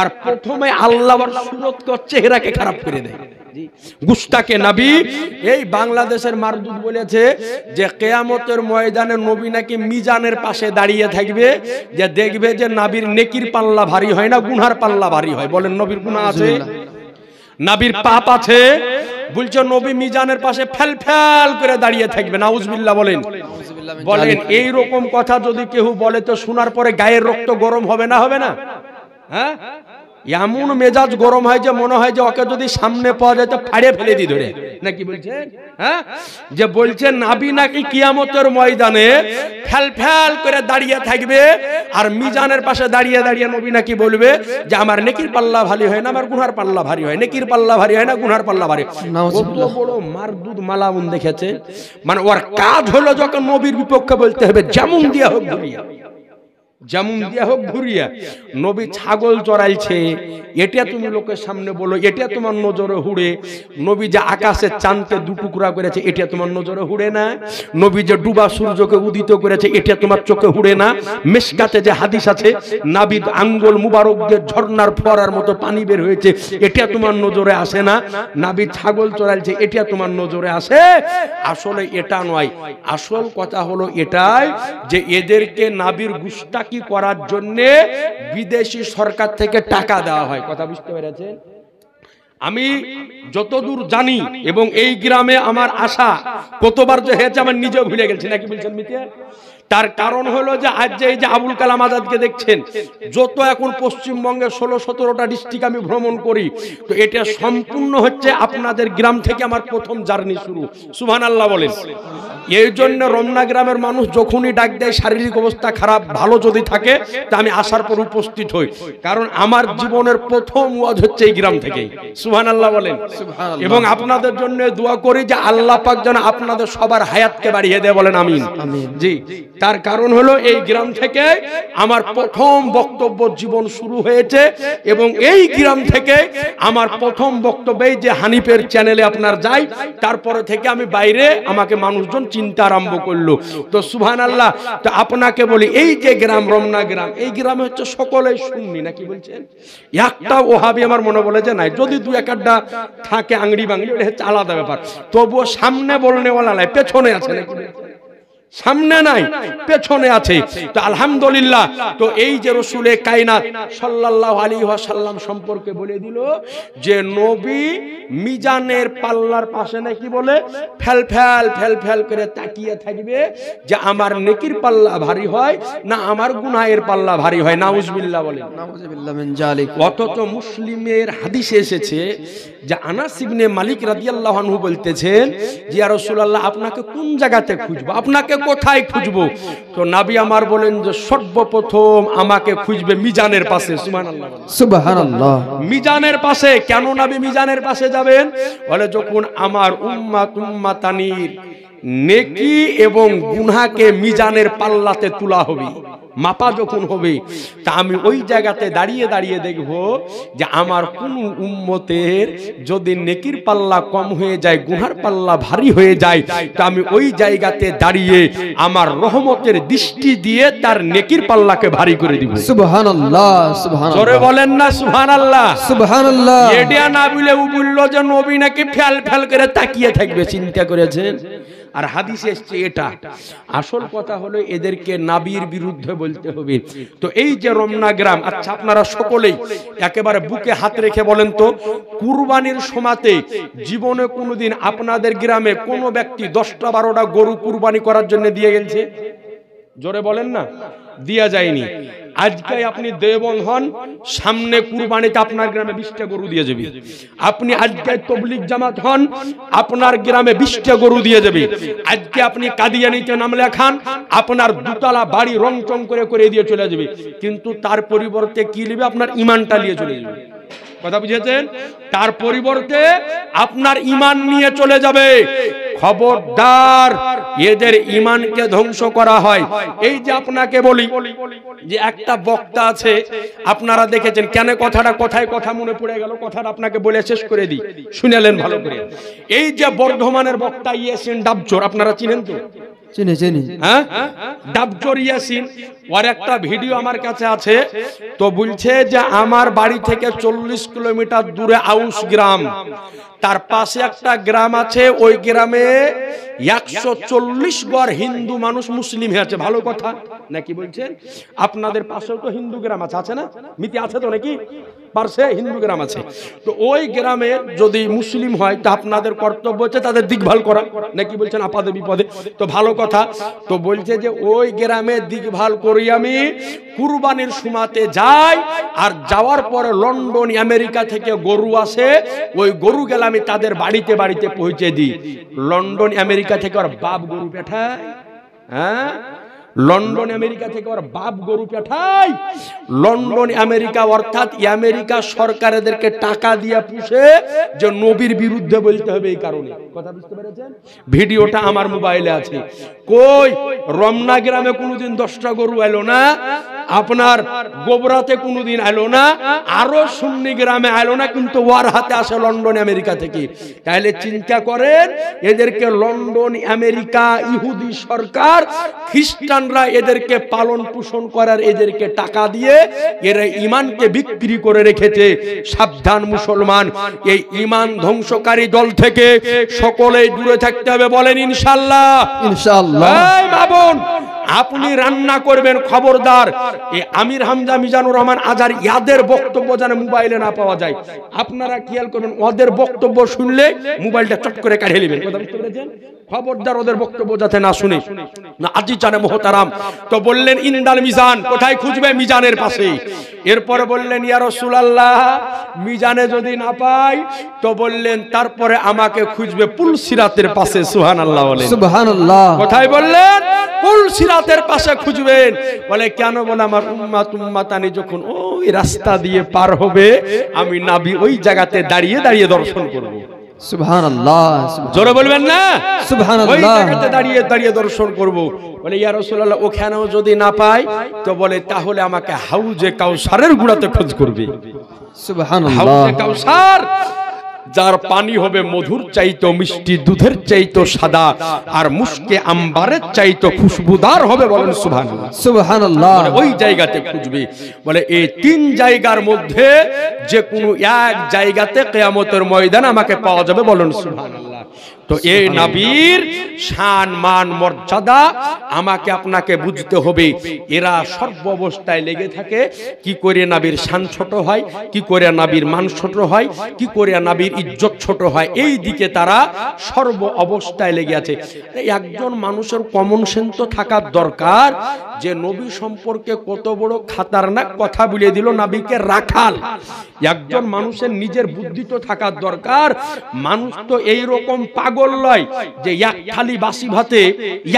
আর প্রথমে আল্লাহর সুরতকে চেহারাকে খারাপ করে দেয়। গুস্তাকে নবী এই বাংলাদেশের মারদুদ বলেছে যে কিয়ামতের ময়দানে নবী নাকি মিজানের পাশে দাঁড়িয়ে থাকবে, যে দেখবে যে নবীর নেকির পাল্লা ভারী হয় না গুনার পাল্লা ভারী হয়। বলেন নবীর গুনাহ আছে, নবীর পাপ আছে, বলছে নবী মিজানের পাশে ফেল ফেল করে দাঁড়িয়ে থাকবে। নাউজুবিল্লাহ বলেন। বলেন এই রকম কথা যদি কেউ বলে তো শোনার পরে গায়ের রক্ত গরম হবে না? হবে না? হ্যাঁ, এমন মেজাজ গরম হয় যে মনে হয় যে ওকে যদি সামনে পাওয়া যায় তো ফাড়ে ফেলে দি ধরে, নাকি বলছেন? হ্যাঁ, যে বলছেন নবী নাকি কিয়ামতের ময়দানে ফেল ফেল করে দাঁড়িয়ে থাকবে, আর মিজানের পাশে দাঁড়িয়ে দাঁড়িয়ে নবী নাকি বলবে যে আমার নেকির পাল্লা ভারী হয় না আমার গুনার পাল্লা ভারী হয়, নেকির পাল্লা ভারী হয় না গুনার পাল্লা ভারী। কত বড় মারদুদ মালাউন দেখেছে। মানে ওর কাজ হলো যখন নবীর বিপক্ষে বলতে হবে যেমন দিয়া হোক ঘুরিয়া, যেমন দিয়া হোক ঘুরিয়া। নবী ছাগল চড়াইছে এটা তুমি লোকের সামনে বলো, এটা তোমার নজরে হুড়ে। নবী যে আকাশে চাঁদকে দু টুকরা করেছে এটা তোমার নজরে হুড়ে না? নবী যে ডুবা সূর্যকে উদিত করেছে এটা তোমার চোখে হুড়ে না? মিশকাতে যে হাদিস আছে নাবিদ আঙ্গুল মুবারক যে ঝর্ণার ফোয়ারার মতো পানি বের হয়েছে এটা তোমার নজরে আসে না? নাবি ছাগল চড়াইছে এটা তোমার নজরে আসে? আসলে এটা নয়, আসল কথা হলো এটাই যে এদেরকে নাবির গুস্তাকি করার জন্য বিদেশি সরকার থেকে টাকা দেওয়া হয়। কথা বুঝতে পেরেছেন? আমি যতদূর জানি এবং এই গ্রামে আমার আশা কতবার যে হয়েছে আমার নিজেও ভুলে গেছি, নাকি বলছেন মিতে? তার কারণ হলো যে আজ যে এই যে আবুল কালাম আজাদকে দেখছেন, যত এখন পশ্চিমবঙ্গে 16-17টা ডিস্ট্রিক্ট আমি ভ্রমণ করি, তো এটা সম্পূর্ণ হচ্ছে আপনাদের গ্রাম থেকে আমার প্রথম জার্নি শুরু। সুবহানাল্লাহ বলেন। এই জন্য রমনা গ্রামের মানুষ যখনই ডাক দেয় শারীরিক অবস্থা খারাপ ভালো যদি থাকে তা আমি আসার পর উপস্থিত হই, কারণ আমার জীবনের প্রথম ওয়াজ হচ্ছে এই গ্রাম থেকেই। সুবহানাল্লাহ বলেন। এবং আপনাদের জন্য দোয়া করি যে আল্লাহ পাক যেন আপনাদের সবার হায়াতকে বাড়িয়ে দেয়। বলেন আমিন। জি, তার কারণ হলো এই গ্রাম থেকে আমার প্রথম বক্তব্য জীবন শুরু হয়েছে, এবং এই গ্রাম থেকে আমার প্রথম বক্তব্যই যে হানিফের চ্যানেলে আপনার যাই, তারপরে থেকে আমি বাইরে আমাকে মানুষজন চিন্তা আরম্ভ করলো। তো সুবহানাল্লাহ। তো আপনাকে বলি এই যে গ্রাম রমনা গ্রাম, এই গ্রামে হচ্ছে সকলেই সুন্নি, নাকি বলছেন? একটা ওহাবি আমার মনে বলে যে নাই, যদি দু একটা থাকে আংড়ি বাংড়ি ওটা হচ্ছে আলাদা ব্যাপার, তবুও সামনে বলনেওয়ালা নাই, পেছনে আছে, নাকি? সামনে নাই, পেছনে আছে। তো আলহামদুলিল্লাহ, তো এই যে রসুলে কায়নাত সাল্লাল্লাহু আলাইহি ওয়াসাল্লাম সম্পর্কে বলে দিল যে নবী মিজানের পাল্লার পাশে নাকি বলে ফেল ফেল ফেল ফেল করে তাকিয়ে থাকবে যে আমার নেকির পাল্লা ভারী হয় না আমার গুনাহের পাল্লা ভারী হয়। নাউজুবিল্লাহ বলেন। নাউজুবিল্লাহ মিন জালিক। অথচ মুসলিমের হাদিসে এসেছে যে আনাস ইবনে মালিক রাদিয়াল্লাহু আনহু বলতেছেন যে ইয়া রাসূলুল্লাহ, আপনাকে কোন জায়গাতে খুঁজবো, আপনাকে কোথায় খুঁজবো? তো নবী আমার বলেন যে সর্বপ্রথম আমাকে খুঁজবে মিজানের পাশে। সুবহানাল্লাহ, সুবহানাল্লাহ। মিজানের পাশে। কেন নবী মিজানের পাশে যাবেন? বলে যখন আমার উম্মাতানির নেকি এবং গুনাহকে মিজানের পাল্লাতে তোলা হবে, মাপা যখন হবে, তা আমি ওই জায়গাতে দাঁড়িয়ে দাঁড়িয়ে দেখব যে আমার কোন উম্মতের যদি নেকির পাল্লা কম হয়ে যায়, গুনার পাল্লা ভারী হয়ে যায়, তা আমি ওই জায়গাতে দাঁড়িয়ে আমার রহমতের দৃষ্টি দিয়ে তার নেকির পাল্লাকে ভারী করে দিব। সুবহানাল্লাহ, সুবহানাল্লাহ। জোরে বলেন না সুবহানাল্লাহ। সুবহানাল্লাহ। এডিয়া না বলে ও বলল যে নবী নাকি ফেল ফেল করে তাকিয়ে থাকবে। চিন্তা করেছেন? আর হাদিসে এসছে এটা। আসল কথা হলো এদেরকে নবীর বিরুদ্ধে বলতে হবে। তো এই যে রমনা গ্রাম, আচ্ছা আপনারা সকলেই একেবারে বুকে হাত রেখে বলেন তো, কুরবানির সময়তে জীবনে কোনোদিন আপনাদের গ্রামে কোনো ব্যক্তি 10টা 12টা গরু কুরবানি করার জন্য দিয়ে গেছে? জোরে বলেন না। দিয়া যায়নি। আজকে আপনি দেবন হন, সামনে কুরবানিতে আপনার গ্রামে 20টা গরু দিয়ে যাবে। আপনি আজকে তবলিগ জামাত হন, আপনার গ্রামে 20টা গরু দিয়ে যাবে। আজকে আপনি কাদিয়ানিতে নাম লেখান, আপনার দুতলা বাড়ি রং চং করে দিয়ে চলে যাবে। কিন্তু তার পরিবর্তে কি নেবে? আপনার ঈমানটা নিয়ে চলে যাবে। কথা বুঝেছেন? তার পরিবর্তে আপনার ঈমান নিয়ে চলে যাবে। খবরদার, এদের ঈমানকে ধ্বংস করা হয়। এই যে আপনাকে বলি যে একটা বক্তা আছে, আপনারা দেখেছেন, কেন কথাটা কোথায় কথা মনে পড়ে গেল, কথাটা আপনাকে বলে শেষ করে দিই, শুনেলেন ভালো করে। এই যে বর্ধমানের বক্তা ইয়াসিন ডাবচোর, আপনারা চিনেন তো? চিনি চিনি। হ্যাঁ, ডাবচোর ইয়াসিন, ওর একটা ভিডিও আমার কাছে আছে। তো বলছে যে আমার বাড়ি থেকে 40 কিলোমিটার দূরে আউস গ্রাম, তার পাশে একটা গ্রাম আছে, ওই গ্রামে 140 ঘর হিন্দু মানুষ মুসলিম হয়েছে। ভালো কথা নাকি বলছেন? আপনাদের পাশেও তো হিন্দু গ্রাম আছে, আছে না? মিতি আছে তো নাকি? পাশে হিন্দু গ্রাম আছে। তো ওই গ্রামে যদি মুসলিম হয়, তো আপনাদের কর্তব্য হচ্ছে তাদের দেখভাল করা, নাকি বলছেন? আপদে বিপদে। তো ভালো কথা। তো বলছে যে ওই গ্রামে দেখভাল করি আমি, কুরবানির সময়তে যাই, আর যাওয়ার পরে লন্ডন আমেরিকা থেকে গরু আসে, ওই গরু গেলে আমি তাদের বাড়িতে বাড়িতে পৌঁছে দিই। লন্ডন আমেরিকা থেকে ওর বাপ গরু পাঠায়। হ্যাঁ, লন্ডন আমেরিকা থেকে ওর বাপ গরু পাঠায়। লন্ডন আমেরিকা অর্থাৎ আমেরিকা সরকার এদেরকে টাকা দিয়ে পুষে যে নবীর বিরুদ্ধে বলতে হবে, এই কারণে। কথা বুঝতে পেরেছেন? ভিডিওটা আমার মোবাইলে আছে। কই রমনা গ্রামে কোনোদিন 10টা গরু এলো না, আপনার গোবরাতে কোনোদিন এলো না, আরো সুন্নি গ্রামে এলো না, কিন্তু ওর হাতে আসে লন্ডন আমেরিকা থেকে। তাহলে চিন্তা করেন, এদেরকে লন্ডন আমেরিকা ইহুদি সরকার, খ্রিস্টানরা এদেরকে পালন পোষণ করার, এদেরকে টাকা দিয়ে এরা ঈমানকে বিক্রি করে রেখেছে। সাবধান মুসলমান, এই ঈমান ধ্বংসকারী দল থেকে সকলেই দূরে থাকতে হবে। বলেন ইনশাআল্লাহ। ইনশাআল্লাহ। এই বাবুন, আপনি রান্না করবেন, খবরদার এই আমির হামজা মিজানুর রহমান আজহার ইয়াদের বক্তব্য যেন মোবাইলে না পাওয়া যায়। আপনারা খেয়াল করবেন, ওদের বক্তব্য শুনলে মোবাইলটা চট করে কাঢ়ে নেবেন। কথা বুঝতে পেরেছেন? খবরদার ওদের বক্তব্য যাতে না শুনে না। আজি জানে মোহতারাম। তো বললেন ইনদাল মিজান, কোথায় খুঁজবে? মিজানের পাশে। এরপরে বললেন ইয়া রাসূলুল্লাহ, মিজানে যদি না পাই, তো বললেন তারপরে আমাকে খুঁজবে পুলসিরাতের পাশে। সুবহানাল্লাহ বলেন। সুবহানাল্লাহ। কোথায় বললেন? পুলসিরাতের পাশে খুঁজবেন। বলে কেন? বলে আমার উম্মাতানি যখন ওই রাস্তা দিয়ে পার হবে, আমি নবী ওই জায়গাতে দাঁড়িয়ে দাঁড়িয়ে দর্শন করব। সুবহানাল্লাহ। জোরে বলবেন না? সুবহানাল্লাহ। ওই জায়গাতে দাঁড়িয়ে দাঁড়িয়ে দর্শন করব। বলে ইয়া রাসূলুল্লাহ, ওখানেও যদি না পাই, তো বলে তাহলে আমাকে হাউজে কাউসারের গুড়াতে খোঁজ করবে। সুবহানাল্লাহ। হাউজে কাউসার, যার পানি হবে মধুর চাইতো মিষ্টি, দুধের চাইতো সাদা, আর মুশকে আম্বারের চাইতো খুশবুদার হবে। বলেন সুবহানাল্লাহ। সুবহানাল্লাহ। ওই জায়গাতে খুঁজবে। বলে এই 3 জায়গার মধ্যে যে কোনো এক জায়গাতে কিয়ামতের ময়দানে আমাকে পাওয়া যাবে। বলেন সুবহানাল্লাহ। তো এই নবীর শান মান মর্যাদা আমাকে আপনাকে বুঝতে হবে। এরা সর্ব অবস্থায় লেগে থাকে কি করে নবীর শান ছোট হয়, কি করে নবীর মান ছোট হয়, কি করে নবীর ইজ্জত ছোট হয়, এই দিকে তারা সর্ব অবস্থায় লেগে আছে। একজন মানুষের কমন সেন্স তো থাকার দরকার যে নবী সম্পর্কে কত বড় খাতারনাক কথা বলে দিল নবীকে রাখাল। একজন মানুষের নিজের বুদ্ধি তো থাকার দরকার। মানুষ তো এই রকম পাগল নয় যে এক থালি বাসি ভাতে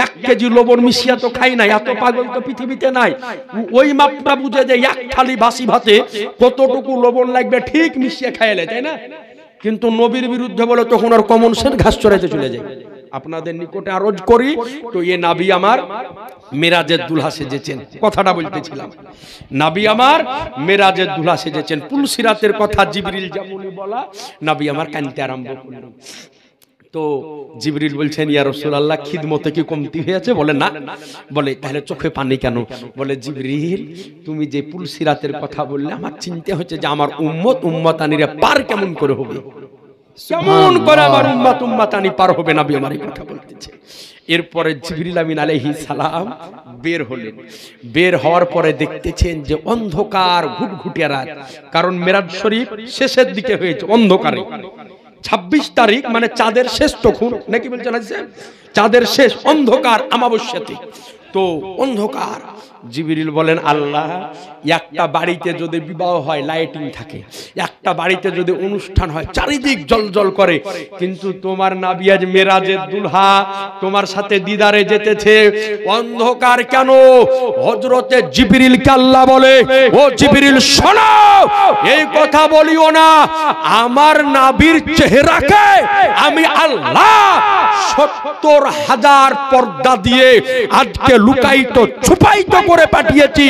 1 কেজি লবণ মিশিয়ে তো খাই না, এত পাগল তো পৃথিবীতে নাই। ওই মাপটা বুঝে যে এক থালি বাসি ভাতে কতটুকু লবণ লাগবে ঠিক মিশিয়ে খাইলে, তাই না? কিন্তু নবীর বিরুদ্ধে বলে তখন আর কমন সেন্স ঘাস চড়াইতে চলে যায়। আপনাদের নিকটে আরজ করি তো এ নবী আমার মেরাজের দুলহা সেজেছেন, কথাটা বলতেছিলাম। নবী আমার মেরাজের দুলহা সেজেছেন। পুলসিরাতের কথা জিবরিল যেমনই বলা, নবী আমার কানতে আরম্ভ করলেন। তো জিবরিল বলছেন ইয়া রাসূলুল্লাহ খিদমতে কি কমতি হয়েছে? বলে না। বলে তাহলে চোখে পানি কেন? বলে জিবরিল তুমি যে পুলসিরাতের কথা বললে আমার চিন্তা হচ্ছে যে আমার উম্মতানিরা পার কেমন করে হবে, কেমন করে আমার উম্মতানি পার হবে। নবী আমার এই কথা বলতেছে। এরপরে জিবরিল আমিন আলাইহিস সালাম বের হলেন। বের হওয়ার পরে দেখতেছেন যে অন্ধকার ঘুটঘুটিয়া রাত, কারণ মেরাজ শরীফ শেষের দিকে হয়েছে অন্ধকারে। 26 তারিখ মানে চাঁদের শেষ তখন নাকি বলছেন, চাঁদের শেষ অন্ধকার অমাবস্যাতে। তো অন্ধকার। জিবরিল বলেন আল্লাহ, একটা বাড়িতে যদি বিবাহ হয় লাইটিং থাকে, একটা বাড়িতে যদি অনুষ্ঠান হয় চারিদিক জলজল করে, কিন্তু তোমার নবী আজ মেরাজের দুলহা তোমার সাথে দিদারে যেতেছে, অন্ধকার কেন? হযরতে জিবরিলকে আল্লাহ বলে ও জিবরিল শোনো, এই কথা বলিও না, আমার নবীর চেহারাকে আমি আল্লাহ 70,000 পর্দা দিয়ে আজকে লুকায়িত ছুপায়িত করে পাঠিয়েছি।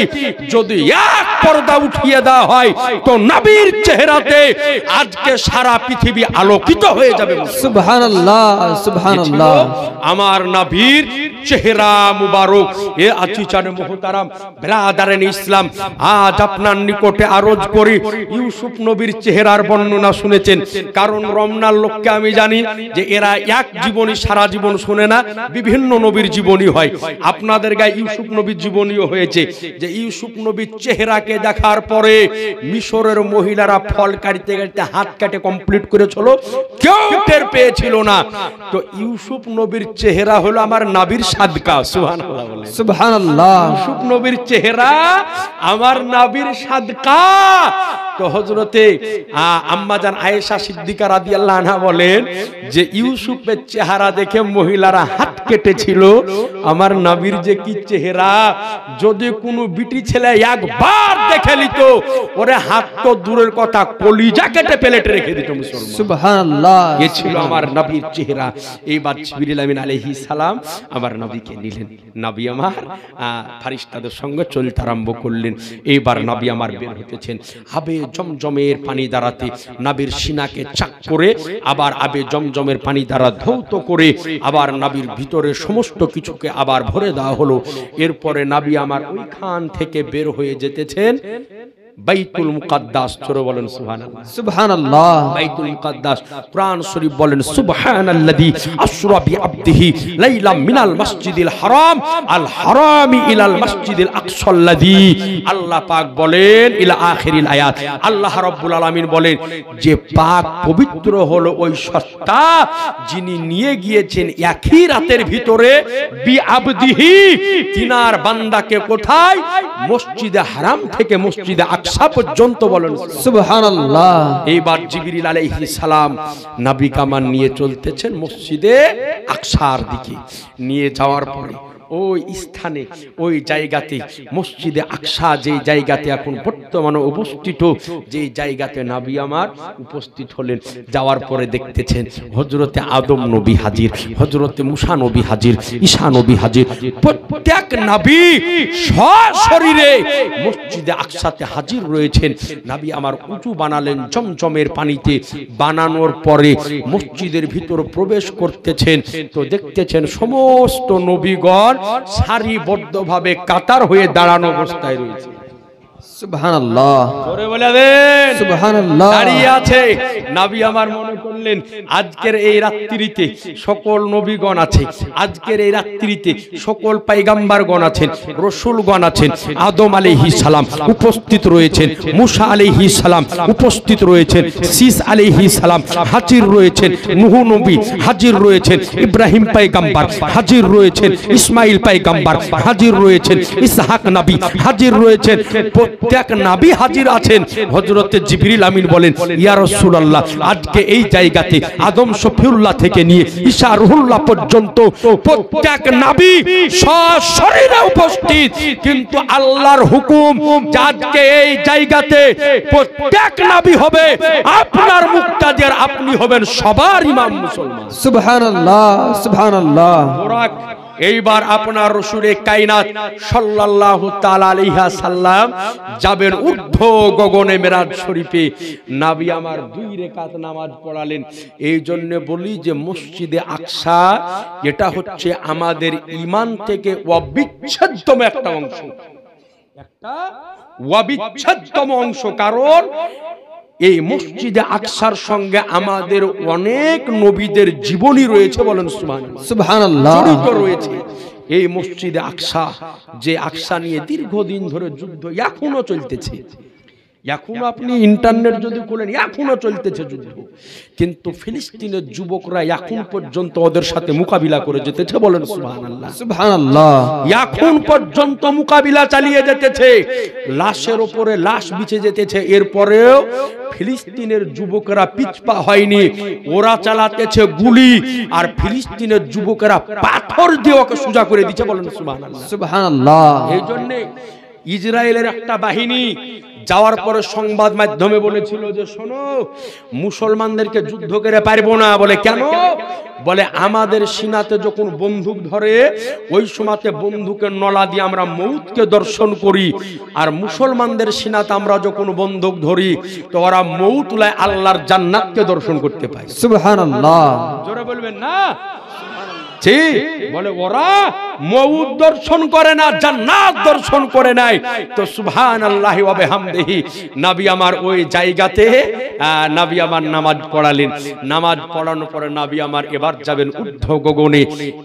যদি এক পর্দা উঠিয়ে দেওয়া হয় তো নবীর চেহারাতে আজকে সারা পৃথিবী আলোকিত হয়ে যাবে। সুবহানাল্লাহ সুবহানাল্লাহ। আমার নবীর চেহারা মুবারক। এ আচিচানে মুহতারাম ব্রাদারান ইসলাম, আজ আপনার নিকটে আরজ করি ইউসুফ নবীর চেহারার বর্ণনা শুনেছেন, কারণ রমনার লোককে আমি জানি যে এরা এক জীবনী সারা জীবন শুনে না, বিভিন্ন নবীর জীবনী হয়। আপনাদের গায়ে ইউসুফ নবীর জীবনীও হয়েছে যে ইউসুফ নবীর চেহারাকে দেখার পরে মিশরের মহিলারা ফল কাটতে কাটতে হাত কাটে কমপ্লিট করেছিল, কেউ টের পেয়েছিল না। তো ইউসুফ নবীর চেহারা হলো আমার নবীর সাদকা। সুবহানাল্লাহ বলেন সুবহানাল্লাহ। ইউসুফ নবীর চেহারা আমার নবীর সাদকা। তো হযরতে আম্মা জান আয়েশা সিদ্দিকা রাদিয়াল্লাহু আনহা বলেন যে ইউসুফের চেহারা দেখে মহিলারা হাত কেটেছিল। আমার নবীর যে কি চেহারা, যদি কোনো বিটি ছেলে একবার দেখে নিত ওরে হাত তো দূরের কথা কলিজা কেটে প্লেটে রেখে দিত মুসলমান। সুবহানাল্লাহ। এই ছিল আমার নবীর চেহারা। এইবার জিবরিল আমিন আলাইহিস সালাম আমার নবীকে নিলেন। নবী আমার ফেরেশতাদের সঙ্গে চলতে আরম্ভ করলেন। এইবার নবী আমার বের হতেছেন। আবে জমজমের পানি দ্বারাতে নবীর সিনাকে চাক করে, আবার আবে জমজমের পানি দ্বারা ধৌত করে, আবার নবীর ভিতরে সমস্ত কিছুকে আবার ভরে দেওয়া হলো। এরপরে নবী আমার ওইখান থেকে বের হয়ে যেতেছেন বাইতুল মুকাদ্দাস। চোরে বলেন সুবহানাল্লাহ সুবহানাল্লাহ। বাইতুল মুকাদ্দাস কোরআন শরীফ বলেন সুবহানাল্লাযী আসরা বিআবদিহি লাইলাম মিনাল মাসজিদিল হারাম আল হারামি ইলাল মাসজিদিল আকসাল্লাযী। আল্লাহ পাক বলেন ইলা আখিরিল আয়াত। আল্লাহ রাব্বুল আলামিন বলেন যে পাক পবিত্র হলো ওই সত্তা যিনি নিয়ে গিয়েছেন একই রাতের ভিতরে বিআবদিহি তিনার বান্দাকে কোথায়? মসজিদে হারাম থেকে মসজিদে আকসা পর্যন্ত। বলেন সুবহানাল্লাহ। এইবার জিবরিল আলাইহিস সালাম নবী কামান নিয়ে চলতেছেন মসজিদে আকসার দিকে। নিয়ে যাওয়ার পরে ওই স্থানে ওই জায়গাতে মসজিদে আকসা যে জায়গাতে এখন বর্তমানে অবস্থিত, যে জায়গাতে নবী আমার উপস্থিত হলেন, যাওয়ার পরে দেখতেছেন হযরতে আদম নবী হাজির, হযরতে মুসা নবী হাজির, ঈসা নবী হাজির। প্রত্যেক নবী সশরীরে মসজিদে আকসাতে হাজির রয়েছেন। নবী আমার উঁচু বানালেন জমজমের পানিতে। বানানোর পরে মসজিদের ভিতর প্রবেশ করতেছেন। তো দেখতেছেন সমস্ত নবীগণ সারিবদ্ধভাবে কাতার হয়ে দাঁড়ানো অবস্থায় রয়েছে। সুবহানাল্লাহ জোরে বলে দেন সুবহানাল্লাহ। দাঁড়িয়ে আছে নবী আমার মনে করলেন আজকের এই রাত্রিতে সকল নবীগণ আছে, আজকের এই রাত্রিতে সকল পয়গম্বরগণ আছেন, রাসূলগণ আছেন, আদম আলাইহিস সালাম উপস্থিত রয়েছেন, মুসা আলাইহিস সালাম উপস্থিত রয়েছেন, শীস আলাইহিস সালাম হাজির রয়েছেন, নূহ নবী হাজির রয়েছেন, ইব্রাহিম পয়গম্বর হাজির রয়েছেন, ইসমাইল পয়গম্বর হাজির রয়েছেন, ইসহাক নবী হাজির রয়েছেন, প্রত্যেক নবী হাজির আছেন। হযরতে জিবরিল আমিন বলেন, ইয়া রাসূলুল্লাহ, আজকে এই জায়গাতে আদম শফিউল্লাহ থেকে নিয়ে ঈসা রুহুল্লাহ পর্যন্ত প্রত্যেক নবী সশরীরে উপস্থিত, কিন্তু আল্লাহর হুকুম যে আজকে এই জায়গাতে প্রত্যেক নবী হবে আপনার মুক্তাদি, আর আপনি হবেন সবার ইমাম মুসলমান। সুবহানাল্লাহ সুবহানাল্লাহ। মুবারক। এইবার আপনার রাসূলে কায়নাত সাল্লাল্লাহু তাআলা আলাইহি সাল্লাম যাবেন ঊর্ধ্ব গগনে মেরাজ শরীফে। নবী আমার 2 রাকাত নামাজ পড়ালেন। এই জন্য বলি যে মসজিদে আকসা এটা হচ্ছে আমাদের ঈমান থেকে অবিচ্ছেদ্যম একটা অংশ, একটা অবিচ্ছেদ্যম অংশ। কারণ এই মসজিদে আকসার সঙ্গে আমাদের অনেক নবীদের জীবনী রয়েছে, বলেন সুবহানাল্লাহ সুবহানাল্লাহ। জড়িত রয়েছে এই মসজিদে আকসা, যে আকসা নিয়ে দীর্ঘদিন ধরে যুদ্ধ এখনো চলতেছে। এখনো আপনি ইন্টারনেট যদি খোলেন এখনো চলতেছে যুদ্ধ, কিন্তু ফিলিস্তিনের যুবকরা এখন পর্যন্ত ওদের সাথে মোকাবিলা করে যেতেছে, বলেন সুবহানাল্লাহ সুবহানাল্লাহ। এখন পর্যন্ত মোকাবিলা চালিয়ে যেতেছে, লাশের উপরে লাশ বিছে যেতেছে। এরপরেও ফিলিস্তিনের যুবকেরা পিছপা হয়নি, ওরা চালাতেছে গুলি, আর ফিলিস্তিনের যুবকেরা পাথর দিয়ে ওকে সোজা করে দিচ্ছে, বলেন সুবহানাল্লাহ সুবহানাল্লাহ। এই জন্য ইসরায়েলের একটা বাহিনী যাওয়ার পরে সংবাদ মাধ্যমে বলেছিল যে শোনো, মুসলমানদেরকে যুদ্ধ করে পারবো না। বলে কেন? বলে আমাদের সিনাতে যখন বন্দুক ধরে ওই সময়তে বন্দুকের নলা দিয়ে আমরা মউতকে দর্শন করি, আর মুসলমানদের সিনাতে আমরা যখন বন্দুক ধরি তো ওরা মউতুলায় আল্লাহর জান্নাতকে দর্শন করতে পায়। সুবহানাল্লাহ। জোরে বলবেন না? বলে ওরা মউত দর্শন করে না, জান্নাত দর্শন করে নাই। তো সুবহানাল্লাহি ওয়া বিহামদিহি নবী আমার ওই জায়গাতে নবী আমার নামাজ পড়ালেন। নামাজ পড়ানোর পরে নবী আমার এবার যাবেন ঊর্ধ্ব গগনে।